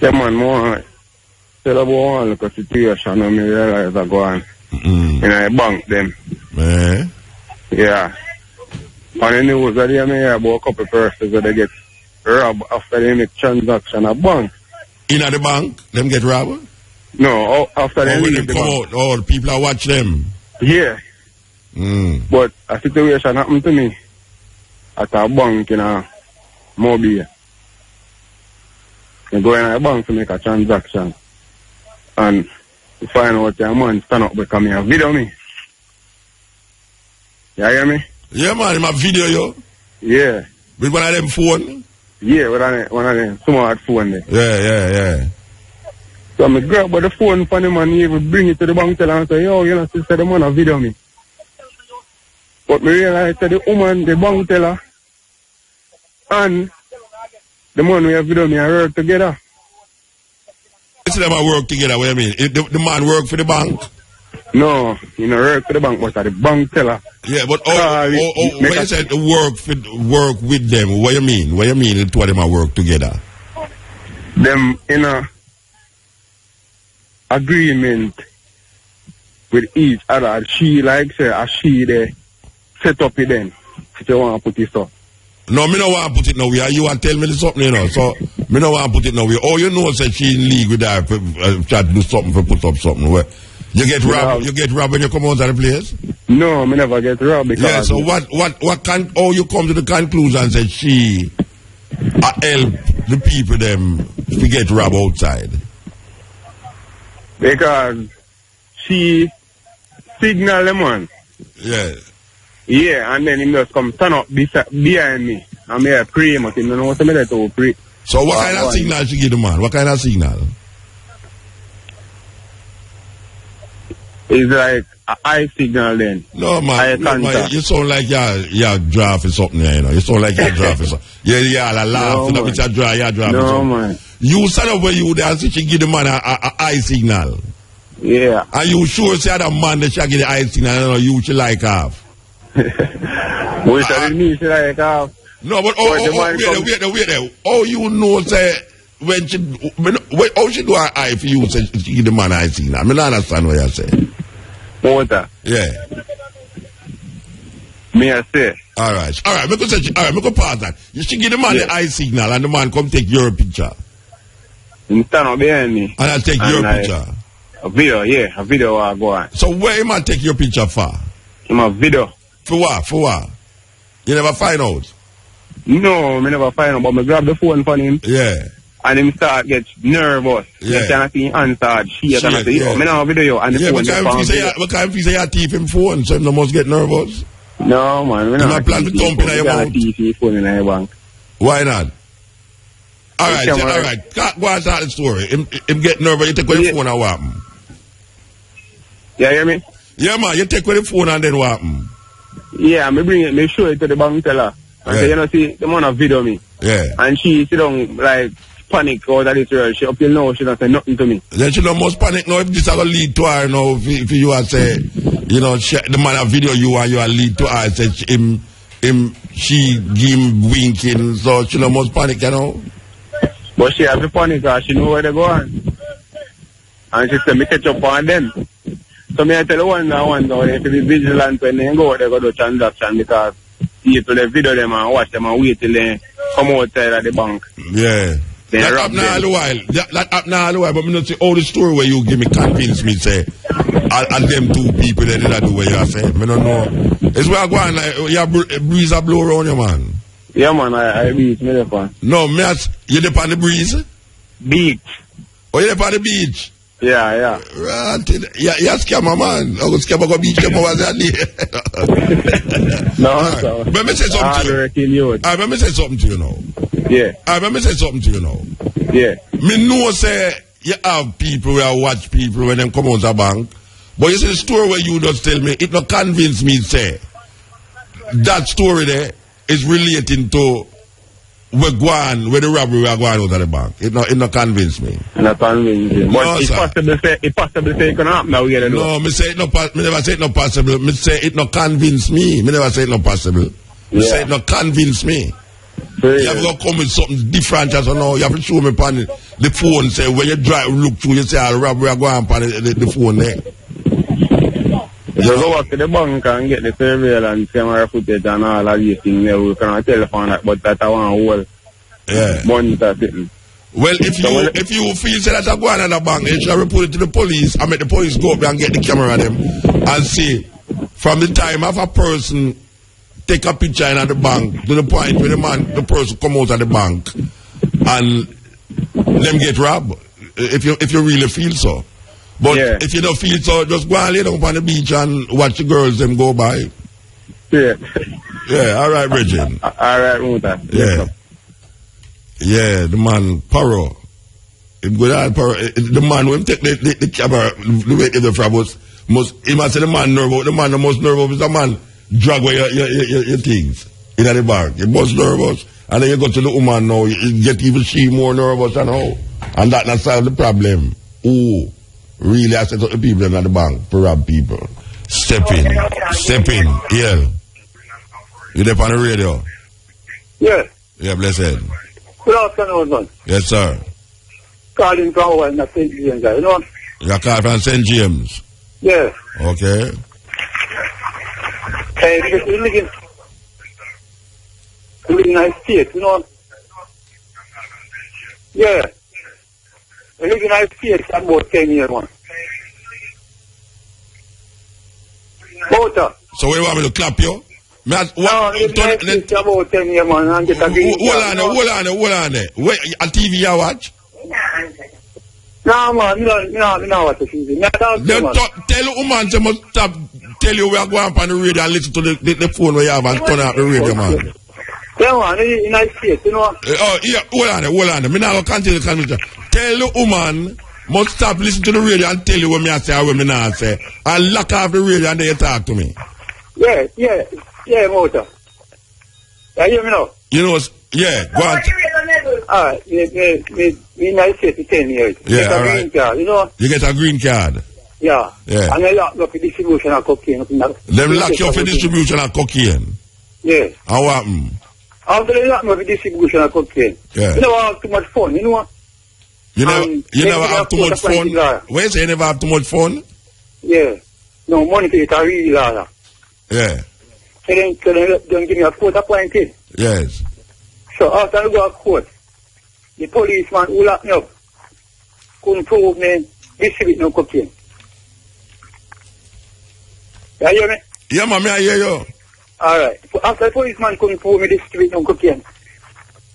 Yeah, man, more. Tell about one look at situation and me realize I go on. And I bank them. Yeah. And the news that they may hear about a couple persons that they get robbed after they make transaction at bank. In at the bank? Them get robbed? No, after they when leave they the come bank. out, all the people that watch them. Yeah. But a situation happened to me at a bank in a Mobile. I go in a bank to make a transaction. And to find out your man stand up because me a video me. You hear me? Yeah, man, him a video you? Yeah. With one of them phone? Yeah, with one of them smart phone there. Yeah. So I grab the phone from him and he even bring it to the bank teller and say, yo, you know, sister, the man a video me. But me realize that the woman, the bank teller, and the man we have video me are work together. It's them a work together, what you mean? The man work for the bank? No, he no work for the bank, but at the bank teller. Yeah, but when you said work with them, what you mean? What you mean the two of them are work together? Them in a agreement with each other. She like say, she they set up it then. If you want to put it up. No, me no want to put it now. You want to tell me something, you know. So, me no want to put it now. Oh, you know, say she in league with her for try to do something for put up something. Where you get robbed. You get robbed when you come out of the place. No, me never get robbed because. Yeah. So what can? Oh, you come to the conclusion that she help the people them to get robbed outside. Because she signal them on. Yeah. Yeah, and then he just come stand up behind me. And me pray him, but he don't know what to do pray. So what kind of signal she give the man? What kind of signal? It's like an eye signal then. No, man. You sound like you're drafting something there, you know. You sound like you're drafting something. Yeah, I laugh. No, you're drafting no, something. Man. You stand up where you there and she give the man a eye signal. Yeah. And you sure say that man that she give the eye signal, you know, you should like half. What telling me she like half? No, but wait there. Oh, you know, say, when she, how she do her eye for you, say, she give the man eye signal. I mean, I understand what you're saying. What? Yeah. Me I say. Alright, me go pause that. You should give the man the eye signal and the man come take your picture. You stand up behind me. And I'll take your picture. A video will go on. So where you man take your picture for? In my video. For what? You never find out? No, me never find him, but me grab the phone from him. Yeah. And him start get nervous. Yeah. You cannot see him answered. Shit, and I say, yo, me now video and the phone. What kind of say you thief him phone, so him no must get nervous? No, man, we not plan to dump in your mouth. Phone in your bank. Why not? Alright, alright. Go on, start the story. Him get nervous, you take away the phone and what happen? Yeah, hear me? Yeah, man, you take away the phone and then what happen? Yeah, me bring it, me show it to the bank teller. And say, you know, see, the man have video me. Yeah. And she sit down, like, panic out of this world. She up till now, she don't say nothing to me. Then she don't must panic now if this is going to lead to her now. If you are say, you know, the man have video you and you are lead to her, say she give him winking, so she don't must panic, you know. But she have to panic because she know where they go on. And she said, me catch up on them. So me I tell one now, they have to be vigilant when they go, they go to transaction because people they video them and watch them and wait till they come outside of the bank. Yeah. That happen all the while. That happen all the while. But me not say all the story where you give me convince me say and them two people that did that do what you say. Me don't know. It's where I go on like your breeze a blow around you, man. Yeah, man, I beach me there on. No, me you there on the breeze? Beach. Oh, you there on the beach? Yeah. Right. Yeah, scammer, man. I go scammer go beach, scammer was that day. No, right. so. Let me say something to you. Alright, let me say something to you now. Yeah. Alright, let me say something to you now. Yeah. Me know say you have people where watch people when them come out of the bank. But you see the story where you just tell me, it not convince me say that story there is relating to where the robbery we are going out of the bank. It not convince me. Not convince me. But no, it's possible say it can happen now. No, me say it not me never say it not possible. Me say it not convince me. Me never say it not possible. Me say it not convince me. Yeah. You have to come with something different as well now. You have to show me upon the phone, say when you drive look through, you say the robbery are going upon the phone there. You go back to the bank and get the surveillance camera footage and all of these things there. We can telephone that, but that I want to hold. Yeah. Monitor sitting. Well, if you feel say that I go on the bank, you should report it to the police and make the police go up there and get the camera them and see from the time of a person take a picture in at the bank to the point where the person come out of the bank and them get robbed. If you really feel so. But if you don't feel so, just go and lay down on the beach and watch the girls them go by. Yeah. Yeah, all right, Bridget. All right, Muta. Yeah. Yeah, the man, Paro. The man, when take the camera, the way the frog he must say the man nervous. The man the most nervous is the man drag away your things in the bank. You're most nervous. And then you go to the woman now, you get even she more nervous and how. And that not solve the problem. Oh. Really, I set up the people in the bank to rob people. Steppn. Yeah. You there on the radio? Yeah. Yeah, blessed. Good afternoon, man. Yes, sir. Calling from St. James, you know? You're calling from St. James? Yeah. Okay. Hey, you live in nice state, you know? Yeah. I live in nice state about 10 years, man. Motor. So what do you want me to clap you? No, I live in nice state about 10 years, man, and get a green card. Hold on there. Wait, a TV you watch? No, man, no, what to see. Tell the woman to must stop, tell you we are going on the radio and listen to the phone where you have and turn out the radio, man. Yeah, man, in nice state, you know? Oh, yeah, hold on there. Me now go continue the conversation. Tell the woman must stop listening to the radio and tell you what me I say or what me not say. And lock off the radio and then you talk to me. Yeah, Motor. You hear me now? You know, yeah, go on. Alright, me nice state for 10 years. Yeah, all right. Green card, you know? You get a green card? Yeah. Yeah. And they lock up the distribution of cocaine. Them lock you up for distribution of cocaine? Yeah. How happen? After they lock me up for distribution of cocaine. Yeah. You never have too much fun, you know? You never have too much fun? When you say you never have too much fun? Yeah. No, money to it a real dollar. Yeah. So then give me a quarter point in. Yes. So after I go to court, the policeman who locked me up couldn't prove me distribute no cocaine. You hear me? Yeah, man, I hear you. Alright. After the policeman couldn't prove me distributing cocaine,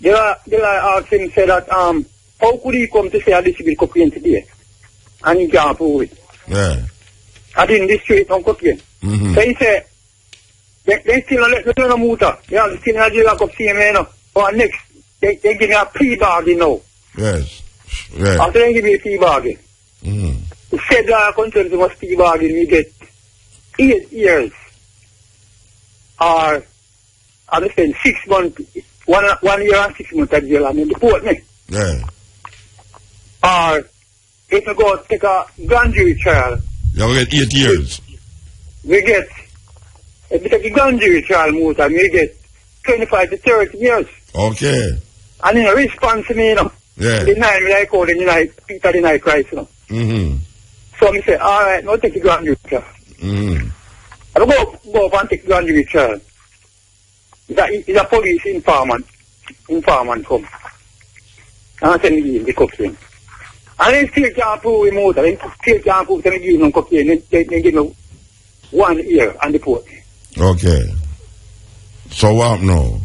the law asked him, said that, how could he come to say I distribute cocaine today? And he can't prove it. Yeah. I didn't distribute no cocaine. Mm-hmm. So he said, they still don't let me know Muta. Yeah, they still not lock up CMA now. But next, they give me a plea bargain now. Yes. Right. After they give me a plea bargain. Mm-hmm. The federal concerns must plea bargain, we get 8 years. Or, I understand, 6 months, 1 year and 6 months at jail and then deport me. Yeah. Or, if I go take a grand jury trial. You will get 8 years. We get, if we take a grand jury trial, Muta, we get 25 to 30 years. Okay. And in a response to me, you know, yeah. deny me like all the deny, Peter deny Christ, you know. Mm-hmm. So I say, alright, now take the grand jury trial. Mm-hmm. I go up and take the grand jury trial. It's a police informant come. And I send me the cocaine. And they still can't prove him out. They still can't prove them give him cocaine. They give him 1 year and deport me. Okay. So what now?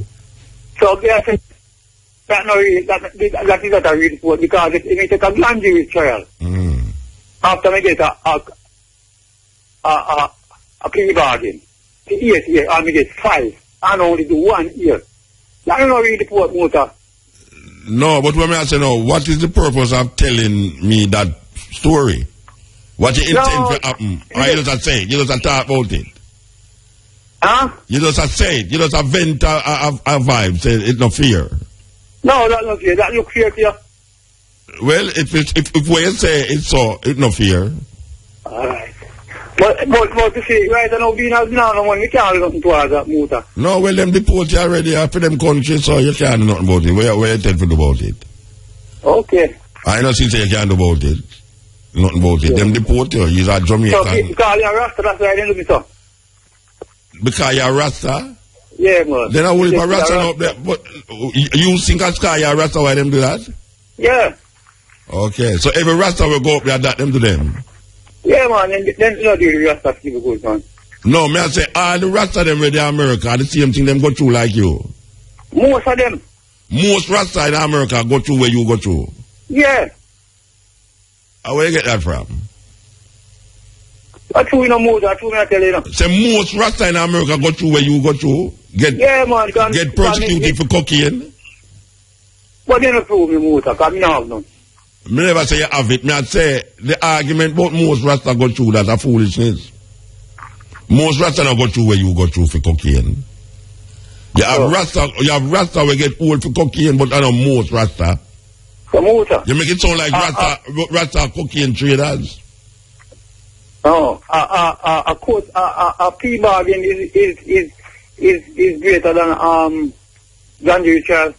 So they say, that is not a real report because if you take a grand jury trial, after I get a plea bargain, the 8 years, and I get 5, and only do 1 year. That is not a real report, Muta. No, but when I say no, what is the purpose of telling me that story? What you intend to happen? Or you just say it, you just talk about it. Huh? You just say it, you just vent a vibe, say it's no fear. No, that's not fear, that look fear to you. Well, if what you say it's so, it's no fear. Alright. But to say, right now, being as now, when we can't do nothing towards that, Muta. No, well, them deport you already after them country, so you can't do nothing about it. Where you tell people about it? Okay. I know since you can't do about it. Nothing about it. Yeah. Them deport you. You're a Jamaican. So, because you're a Rasta, that's why I didn't do it, so. Because you're a Rasta? Yeah, man. Then I will leave a Rasta up there. But you think a sky you're a Rasta, why them do that? Yeah. Okay. So every Rasta will go up there, that them to them? Yeah, man. Then not the Rasta people good, man. No, may I say, all the Rasta them ready in America, the same thing them go through like you? Most of them. Most Rasta in America go through where you go through? Yeah. Where you get that from? That's true, you know, most. That's true, I tell you, you know. Say most Rasta in America go through where you go through? Yeah, man. Get persecuted for cocaine? But they don't prove me, Muta, because I don't have none. Me never say you have it. Me I say the argument about most Rasta go through that's a foolishness. Most Rasta don't go through where you go through for cocaine. You have Rasta will get old for cocaine, but I know most Rasta. So Muta. You make it sound like Rasta cocaine traders. No, a plea bargain is greater than jury trial.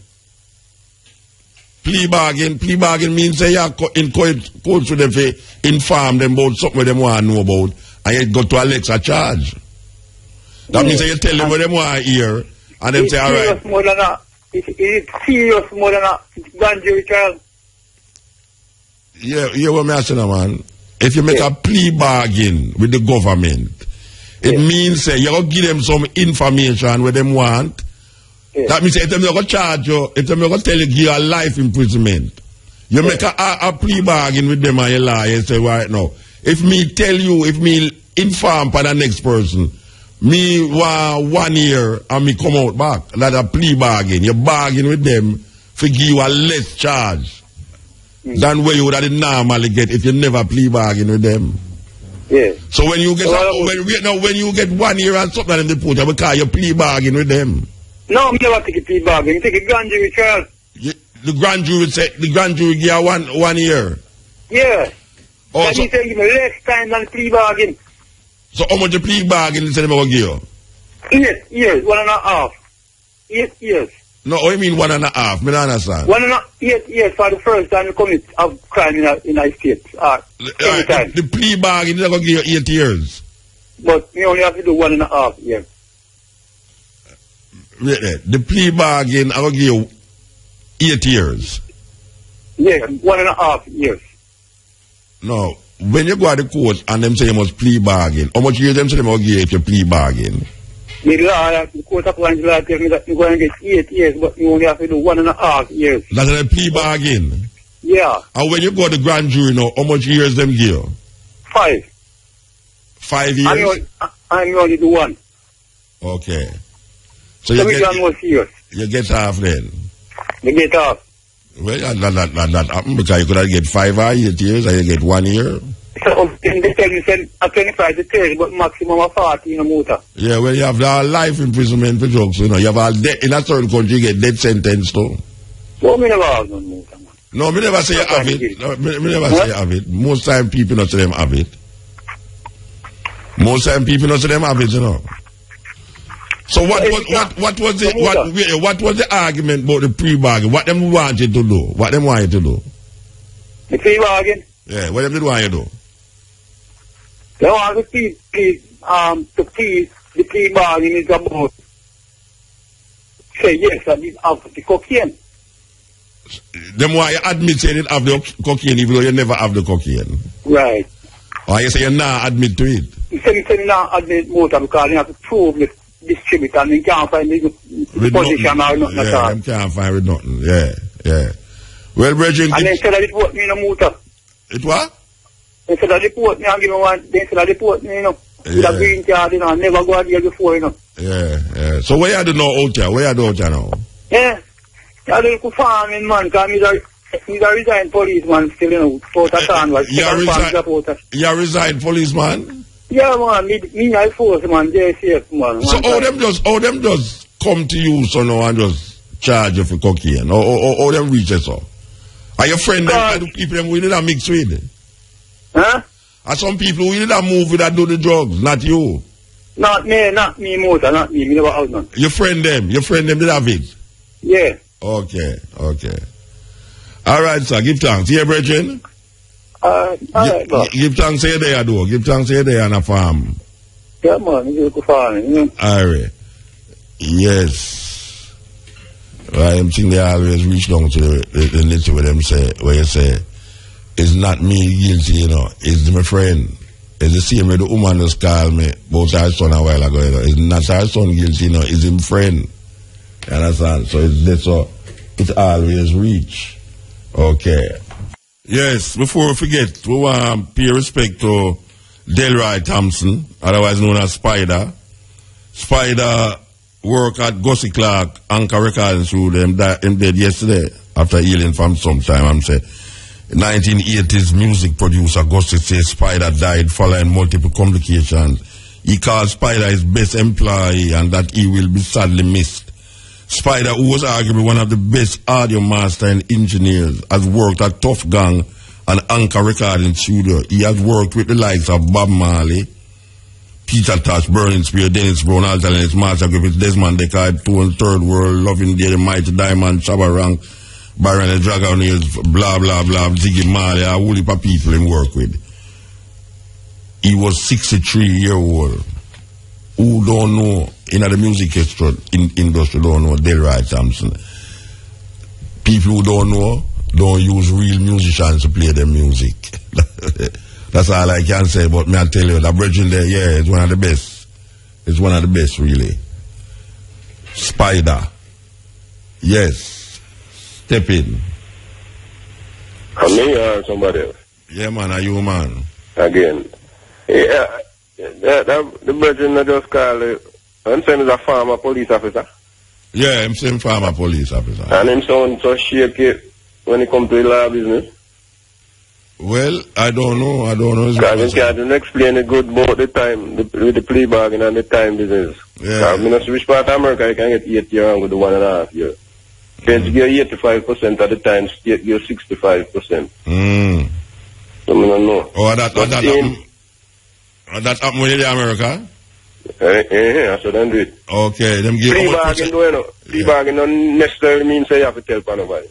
Plea bargain means say you encourage them to inform them about something them want to know about, and you go to Alexa charge. That means you tell them what them want to hear, and them say, all right. It's serious more than a grand jury trial. Yeah, what I'm saying, man. If you make a plea bargain with the government, it means say you gotta give them some information what them want. That means if them not gonna charge you, if them not gonna tell you give you a life imprisonment, you make a plea bargain with them and you lie and say right now, if me inform for the next person, me want 1 year and me come out back. That's a plea bargain. You bargain with them for give you a less charge than where you would have normally get if you never plea bargain with them. Yeah. So when you get when you get 1 year and something in the put, because you plea bargain with them. No, me never take a plea bargain. You take a grand jury trial. The grand jury give you 1 year. Yeah. Oh, so he said give me less time than plea bargain. So how much a plea bargain instead of going to give you? 8 years, 1.5. 8 years. No, what do you mean 1.5? Me don't understand. 8 years for the first time you commit a crime in a state. The plea bargain is going to give you 8 years. But you only have to do 1.5 years. Really? The plea bargain I will give you 8 years. Yeah, 1.5 years. No. When you go to the court and them say you must plea bargain, how much years them say they must give you if you plea bargain? The law, the court of law tell me that you're going to get 8 years, but you only have to do 1.5 years. That's a plea bargain? Yeah. And when you go to grand jury now, how much years them give you? 5. 5 years? I'm only do 1. Okay. So you get half then? You get half. Well, that happen because you could have get 5 or 8 years and you get 1 year. So they tell you a 25 to 30, but maximum of 40 in a motor. Yeah, well, you have life imprisonment for drugs, you know. You have in a certain country, you get death sentence too. No, me never have no motor, man. No, me never say you have it. No, me never say you have it. Most time people not say them have it. Most time people not say them have it, you know. So what was the argument about the pre-bargain? What them wanted to do? What them wanted to do? The pre-bargain? Yeah, what them did want you to do? They want the pre-bargain is about say yes, I did have the cocaine. Them want you admit saying it have the cocaine even though you never have the cocaine. Right. Or you say you not admit to it? You say you not admit motor because you have to prove the distributor and you can't find the position or nothing at all. Yeah, can't find with nothing. Yeah. Well, Bridget. And then said that it put me in a motor. It what? They said that they put me and give me one. They said that they put me, you know, with a green card, you know, and never go out there before, you know. Yeah. So where you do now out there? Where you do out there now? Yeah. I do look farming, man, because he's a resigned policeman still, you know, out of town. You resigned policeman? Yeah, man, me I force, man, JCF, man. So how them just come to you, so now, and just charge you for cocaine? Or them reach you, so? Are your friends them the people them we need to mix with? Huh? Are some people we need to move with that do the drugs, not you? Not me, motor, not me never have none. Your friend them did have it? Yeah. Okay. Alright, sir, give thanks. Here, Bridget? Alright, give thanks here there, though. Give thanks here there on a farm. Yeah, man, you go farming, you know. Alright. Yes. I think they always reach down to the list where them say, where you say, it's not me guilty, you know, it's my friend. It's the same way the woman just called me about her son a while ago, you know. It's not her son guilty, you know, it's his friend. You understand? So it's always reach. Okay. Yes, before we forget, we want to pay respect to Delroy Thompson, otherwise known as Spider. Spider worked at Gussie Clark Anchor Recording Studio. Him dead yesterday after healing from some time. I'm saying 1980s music producer Gussie says Spider died following multiple complications. He called Spider his best employee and that he will be sadly missed. Spider, who was arguably one of the best audio master and engineers, has worked at Tough Gang and Anchor Recording Studio. He has worked with the likes of Bob Marley, Peter Tosh, Burning Spear, Dennis Brown, Alton and his master group, Desmond Deckard, Two and Third World, Loving Day, The Mighty Diamond, Shabba Rank, Byron the Dragonaires, blah, blah, blah, Ziggy Marley, a whole heap of people he worked with. He was 63-year-old. Who don't know, in the music industry don't know Delroy Thompson. People who don't know, don't use real musicians to play their music. That's all I can say, but me I tell you, that bridging there, yeah, it's one of the best. It's one of the best, really. Spider. Yes. Steppn. Me or somebody else? Yeah, man, are you, man? Again. Yeah. The brethren just call it, I'm saying he's a former police officer. Yeah, I'm saying former police officer. And him sound so shaky when it comes to the law business. Well, I don't know. Because he can't explain it good about the time, with the plea bargain and the time business. Yeah. I mean, which part of America you can get 8 years with the 1.5 year. Feds give 85% at the time, state give 65%. So I don't know. Oh, that happened with the America? Yeah, so then do it. Okay, them give plea bargain, though, you know. Plea bargain don't necessarily mean say you have to tell for nobody.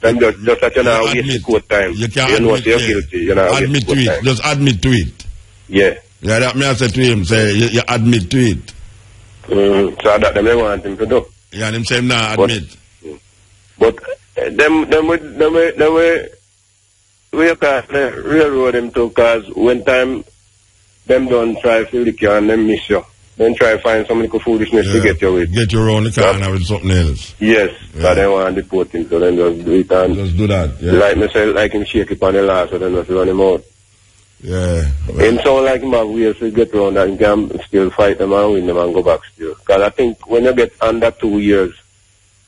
Then just that you know waste the court time. You can't you know you're guilty. You know admit to it. Time. Just admit to it. Yeah. Yeah, that me I said to him, say you admit to it. So that them they want him to do. Yeah, and him say nah admit. But we can't railroad them too, cause when time them don't try to lick you and them miss you. then try to find some little foolishness to get you with. Get you around the corner with something else. Yes, but they want to deport him, so then just do it and just do that. Yeah. Like me say, like him shake it on the last, so then just run him out. Yeah. Well. Him sound like him have ways to get around that, he can still fight them and win them and go back still. Because I think when you get under 2 years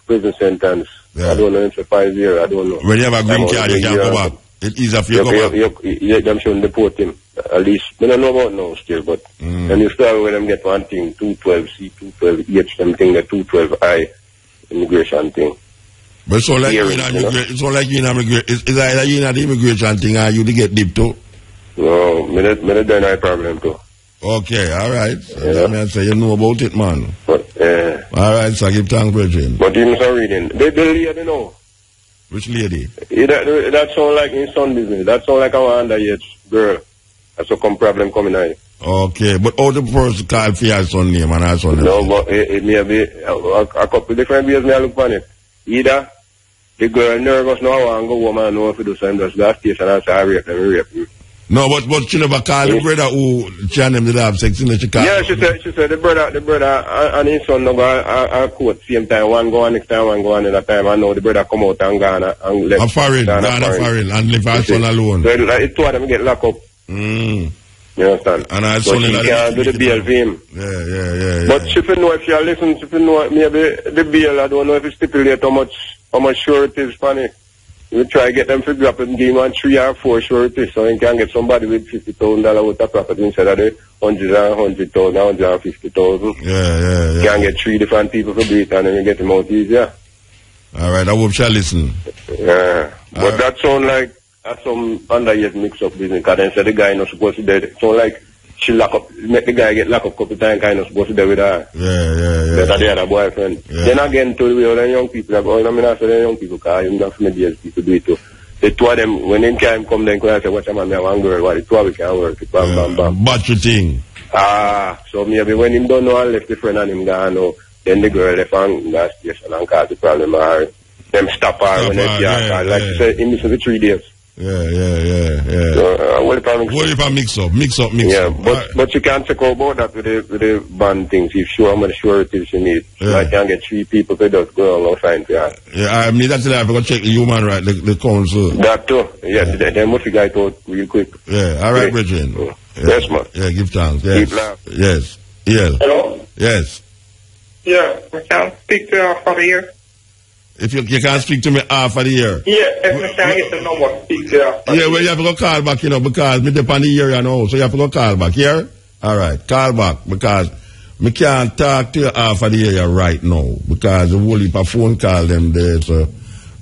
prison sentence, I don't know, it's 5 years, I don't know. When you have a green card, you can't go back. It's easier for you to go back. Them shouldn't deport him. At least, I don't know about now still, but then you start with them get one thing, 212C, 212H, them thing, the 212I immigration thing. But it's all like you in immigration. It's either you in the immigration thing or you to get deep too. No, me not no problem too. Okay, alright. So I say you know about it, man. But, alright, so give thanks, Bridget. But even so reading, the lady know. Which lady? That sound like in son business. That sound like our underage girl. That's a problem coming out. Okay, but how the person called Fyah.7.9.15 name and her son name? No, but it may be a couple different ways me I look on it. Either the girl nervous now and go home and know if you do something, just go to station and say I rape him. No, but she never called the brother who she and him did have sex in the Chicago. Yeah, she said the brother and his son no go a court same time, one go on next time, one go on another time, and now the brother come out and gone and left. A foreign and leave her son alone. So it two of them get locked up. You understand? And her son she can't do the bail for him. Yeah. But she will know if she listen, she will know maybe the bail, I don't know if it stipulate how much sure it is for it. We try to get them to drop and give one 3 or 4 sureties so you can get somebody with $50,000 worth of property instead of the 100,000, 150,000. Yeah. You can get 3 different people to do it and then you get them out easier. Alright, I hope she'll listen. Yeah. But that sound like some underage mix-up business because then say the guy not supposed to do it. So like she lock up, make the guy get locked up a couple times kind of supposed to do with her. Yeah. That's the other boyfriend. Yeah. Then again, to the other young people, I mean, I say the young people, because I'm not from the people do it too. The two of them, when they come, then I say, watch a man, I have one girl, what the two of them can work. Bam. Battery thing. So maybe when him don't know and left the friend and him gone, then the girl left and got station and cause the problem, or them stop her when they see her. Like you said, him missing for 3 days. Yeah. So, what if I mix up? Yeah, but you can't check about that with the band things. If sure how many sureties you need. So I can get 3 people to just go and sign for that. Yeah, I mean that's I forgot to check the human right, the council. That too. Yeah, they must figure it out real quick. Yeah, alright, Bridget. Yes, man. Yeah, give thanks. Yes. Keep laugh. Yes. Hello? Yes. Yeah, I can speak to you for the year. If you can't speak to me half of the year. Yeah, if I can get the number, speak to you. Yeah, well, you have to go call back, because me depend on the area now, so you have to go call back, here? Alright, call back, because me can't talk to you half of the area right now, because the whole heap of phone call them there, so,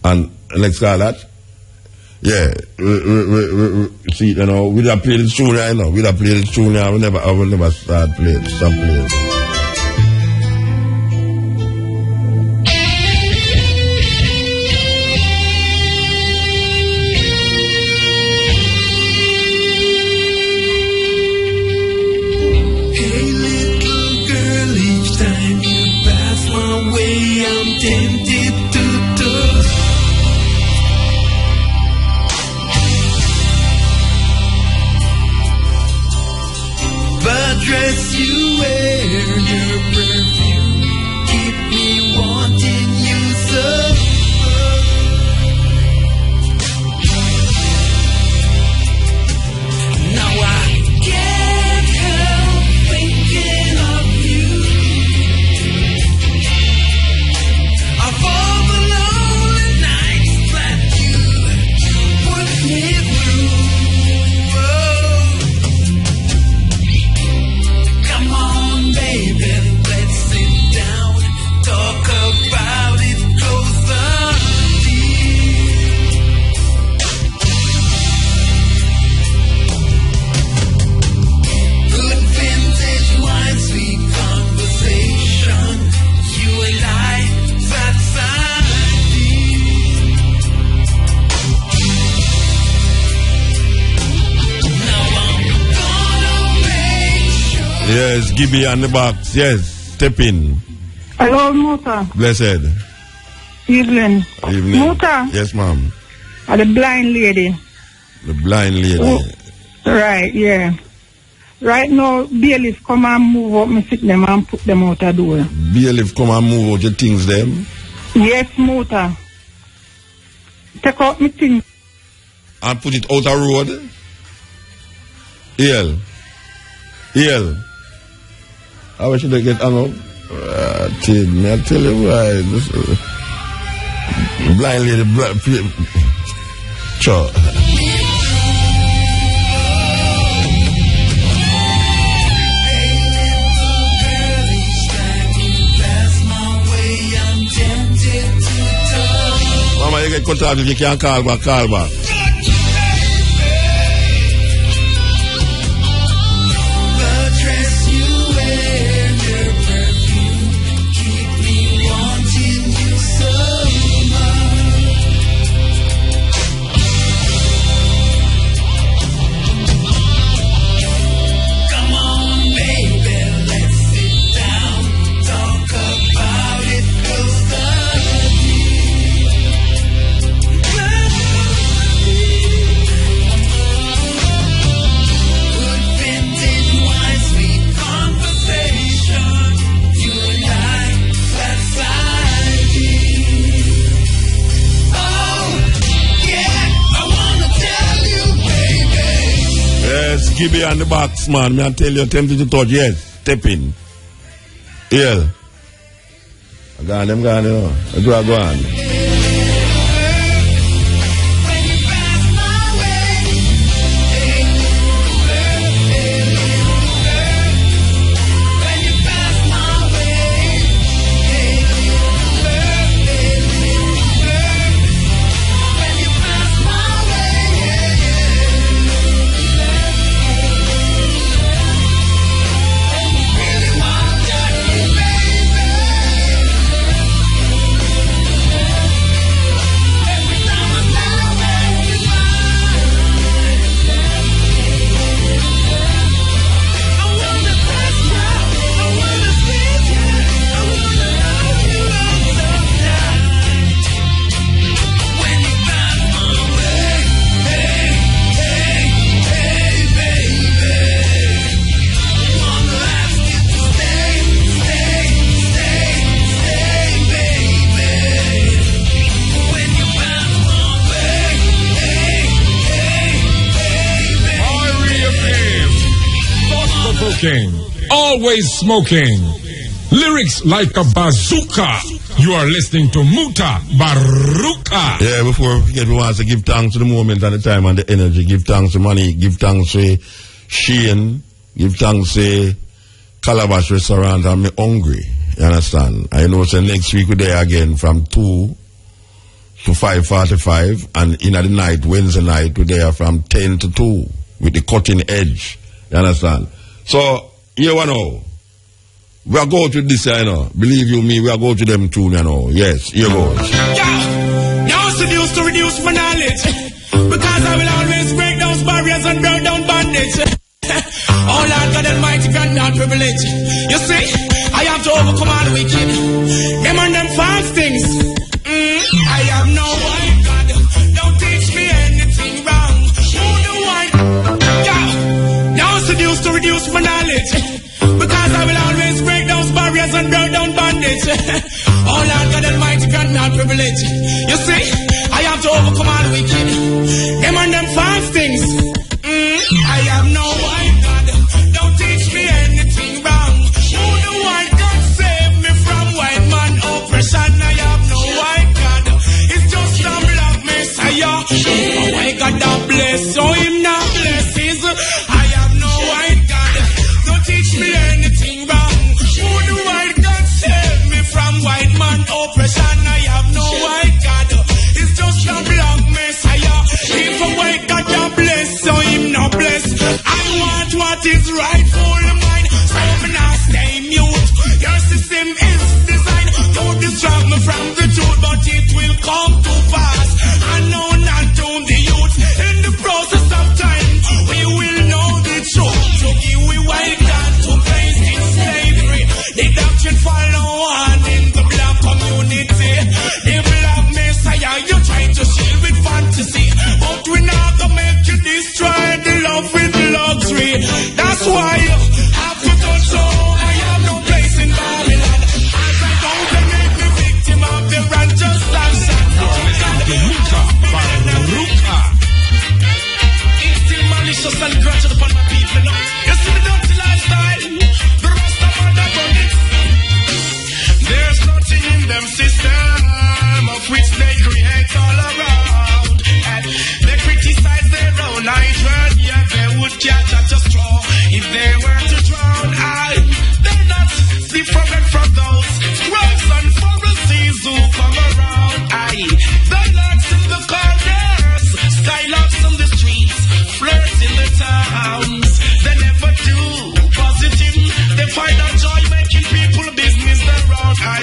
and next call that? Yeah, see, we'd have played the tune right now, I will never stop playing. Dress you wear your perfume, keep me wanting you so. Now I can't help thinking of you. Of all the lonely nights that you put me through. Baby, let's sit down, talk about it closer. Good vintage wine, sweet conversation. You and I, that's Yes, Gibby on the box. Yes, Steppn. Hello, Muta. Blessed. Evening. Muta. Yes, ma'am. The blind lady. The blind lady. Right, yeah. Right now, bailiff come and move up my sick them and put them out the door. Bailiff come and move out your things them? Yes, motor. Take out my things. And put it out the road? EL. How should I get hung up? I tell you why. Blind lady, sure. Mama, you get contact if you can't call back. Gibby on the box, man. Me I tell you, tempted to touch. Yes, Steppn. Yeah. Go on, you know. Go on. Always smoking. Lyrics like a bazooka. You are listening to Mutabaruka. Yeah, before we forget, we want to give thanks to the moment and the time and the energy. Give thanks to money. Give thanks to Shane. Give thanks to Calabash Restaurant. I'm hungry. You understand? I know so next week we're there again from 2 to 5:45. And in the night, Wednesday night, we're there from 10 to 2 with the cutting edge. You understand? So, you know, we are going to this, you know. Believe you me, we are going to them too, you know. Yes, here goes. Yeah, now seduce to reduce my knowledge. Because I will always break those barriers and break down bondage. Oh Lord God Almighty, grant me all privilege. You see, I have to overcome all the wicked. Them and them false things. I have no white God. Don't teach me anything wrong. Who the white? Yeah, now seduce to reduce my knowledge. Because I will always break those barriers and break down bondage. Oh Lord God Almighty, grant me all privilege. You see, I have to overcome all the wicked. Them and them false things. I have no white God. Don't teach me anything wrong. Who the white God save me from white man oppression? I have no white God. It's just a black messiah. Oh my God, that bless. So him not blesses. I have no white God. Don't teach me anything wrong. Who the white God save me from white man oppression? I have no white God. It's just a black messiah. If a white God that bless, so him not bless. I want what is rightful mine. So me not stay mute. Your system is designed to distract me from the truth, but it will come to pass. I know not to the youth. In the process of time, we will know the truth. To give we white God to place in slavery. The doctrine follow on in the black community. The black messiah you try to shield with fantasy, but we not gonna make you destroy the love with luxury. That's why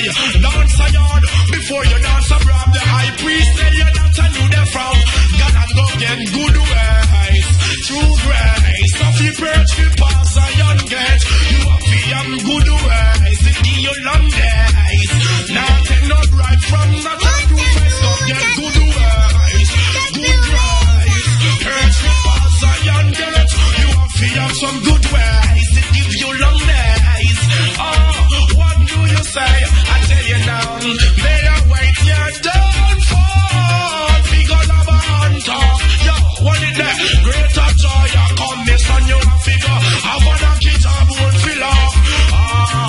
Dance a yard before you dance a rob. The high priest tell you that and you the frown. God and go get good ways through grace. So if you perch will pass a young gate, you have to have good ways. It give you long days. Now take no bribe from the time to face up. Get good ways, good ways. Perch will pass a young gate, you have to have some good ways. It give you long days. Oh, what do you say? I tell you now, they are wait your downfall. Because of a hunter, yo, what is that? Greater joy, you come this on your figure. I wanna get a won't fill up.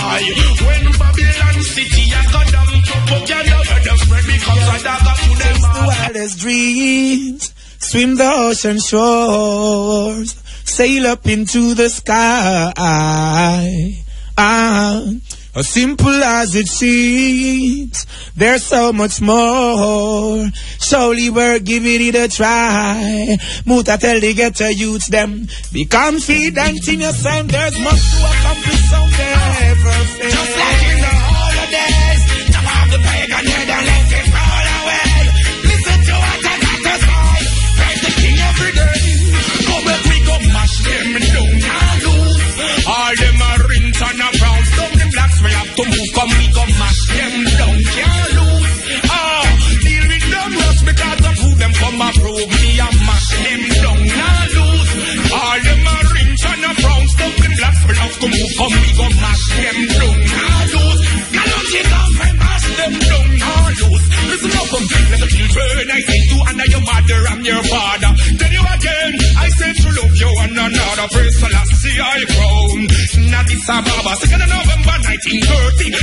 Aye, when Babylon City, I got them propaganda, where the spread becomes a dagger to them. The wildest dreams, swim the ocean shores, sail up into the sky. As simple as it seems, there's so much more. Surely we're giving it a try. Muta tell the ghetto youths them, be confident in yourself. There's much to accomplish, so never fail. Just like in the holidays, jump off the pagan head and let it fall away. Listen to what I got to say. Praise the King every day. Come back, we go mash them down and loose. All them are rinse and a brown. We have to move, come we come mash them down, can't lose. Deal with them lost because of who them come approve me and mash them down, not lose. All them are rich and a brown stumbling blocks. We have to move, come we come mash them down, not lose. Cannot take off and mash them down, not lose. Listen up, little children, I say to honor your mother and your father. Tell you again, I say to love you and another. Praise the Lord, see I crown. Addis Ababa, 2nd of November 1930.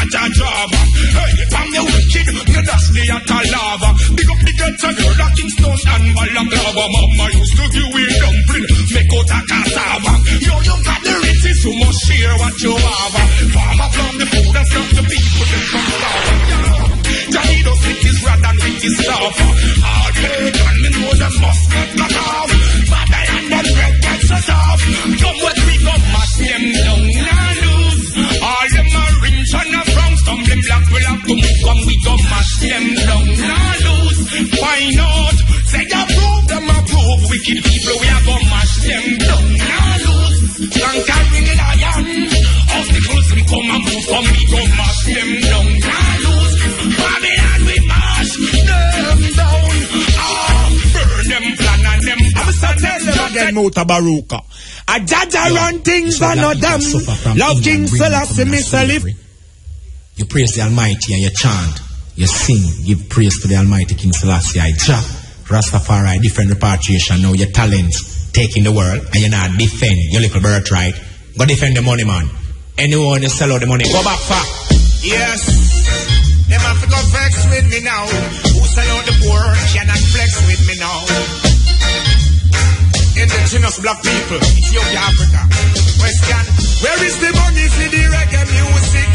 Java. Hey, from the wicked, me dash the atta lava. Big up the ghetto girl, the Kingston and Balaclava. Mama used to give me dumpling, make out a cassava. Yo, you got the riches, you must share what you have. Farmer from the food and stop the people that come starve. Jahido fit his rod and fit his staff. Hard work and me know them must get cut off. But I am the bread gets shut off. Come with me, come mash them down, nah lose. All them are rich and a from stumbling block. We'll have to move, come we come mash them down, nah lose. Why not? Say you prove them approve. Wicked people, we are gonna mash them down, nah lose. Conquering lion, obstacles we come and move, come we come mash them down, nah lose. Babylon we mash them down. Burn them, plan and them. I'm again, Mutabaruka. A Jaja run things and not them. Love King Selassie, Mr. Lip. You praise the Almighty and you chant. You sing, give praise to the Almighty King Selassie. I Jah, Rastafari, different repatriation. Now your talents taking the world and you not defend your little birthright. Go defend the money, man. Anyone you sell out the money, go back far. Yes. Them have to go vex with me now. Who sell out the poor cannot flex with me now. Indigenous black people, Ethiopia, Africa. Question, where is the money for the reggae music?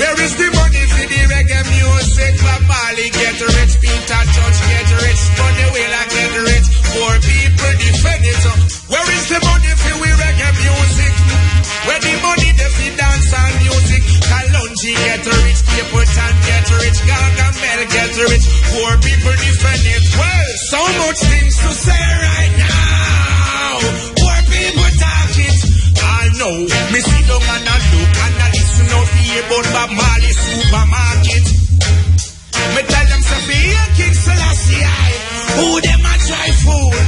Where is the money for the reggae music? Bob Marley get rich, Peter Church get rich, Bunny Wailer get rich, poor people defend it. Where is the money for we reggae music? Where the money they for dance and music? Kalonji get rich, Capleton get rich, Gargamel get rich, poor people defend it. Well, so much things to say right now. Poor people talk it. I know, me sit down and I look and I listen out here about Bob Marley supermarket. Me tell them to be a King Selassie. Who them a try fool?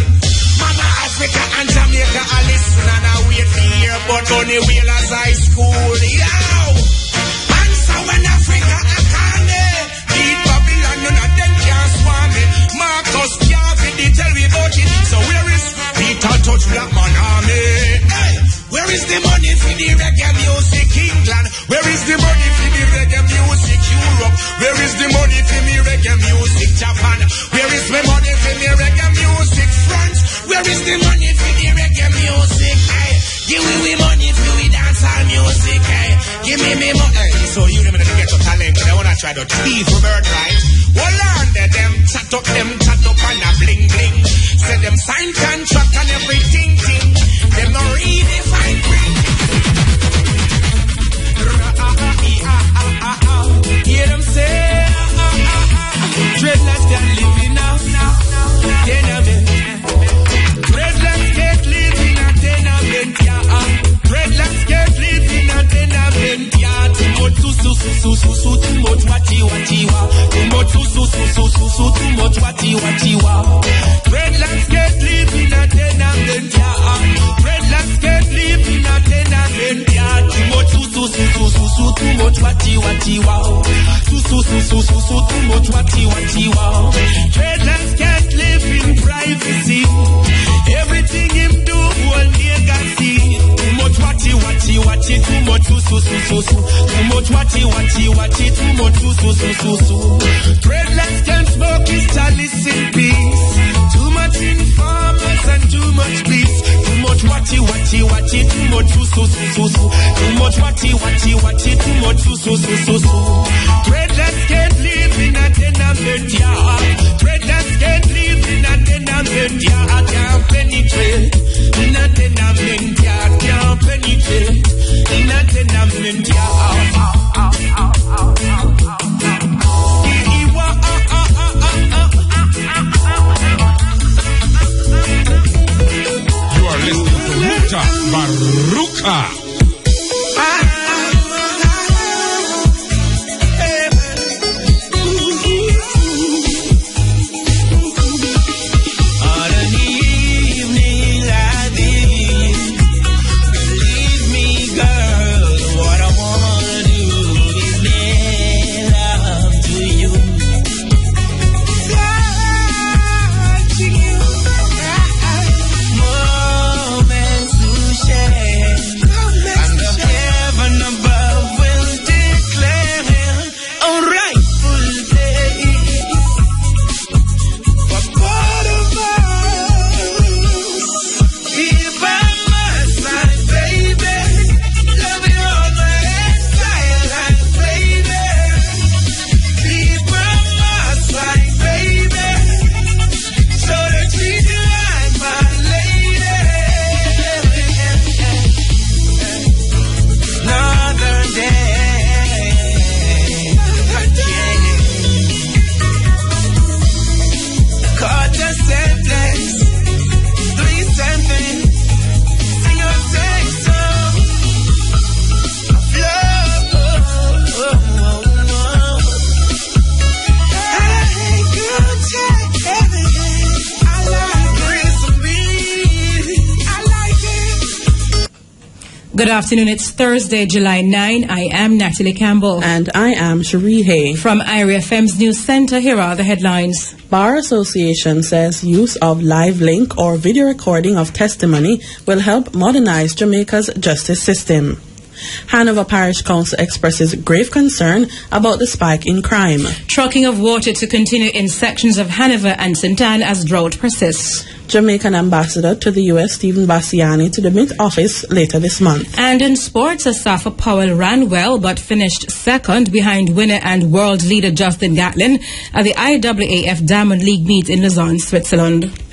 Mama Africa and Jamaica I listen and I wait to hear about Bunny Wailer's high school. Yow! And so when Africa I can't beat Babylon, none of them can't swarm me. Marcus Garvey they tell me about it. So where is Peter Touch Black Man Army? Hey! Where is the money for the reggae music England? Where is the money for the reggae music Europe? Where is the money for me reggae music Japan? Where is the money for me reggae music France? Where is the money for the reggae music? Hey, give me money for we dancehall music. Hey, give me money. Hey, so you never get your talent, but I wanna try to thief Robert right. Hold on, them chat up and a bling bling. Say them sign contract and everything. Them no really fine print. too much watty wow. Dreadlocks can't live in a tenement yard. Dreadlocks can't live in a tenement yard. Too much too much watty wow. Too much watty wow. Dreadlocks can't live in privacy. Everything him do, one legacy. Too much watty, too much too much watty, too much Dreadlocks can't smoke his chalice in peace. Too much informers and too much peace. Too much watty, too much too much watty, too much Dreadlocks can't live in a tenement yard. Dreadlocks can't live in a tenement yard. Can't penetrate in a tenement yard. Can't penetrate in a tenement yard. You are listening to Mutabaruka. Good afternoon. It's Thursday, July 9. I am Natalie Campbell. And I am Cherie Hay. From IRA FM's News Center, here are the headlines. Bar Association says use of live link or video recording of testimony will help modernize Jamaica's justice system. Hanover Parish Council expresses grave concern about the spike in crime. Trucking of water to continue in sections of Hanover and St. Anne as drought persists. Jamaican ambassador to the U.S. Stephen Bassiani to the Mint office later this month. And in sports, Asafa Powell ran well but finished second behind winner and world leader Justin Gatlin at the IAAF Diamond League meet in Lausanne, Switzerland.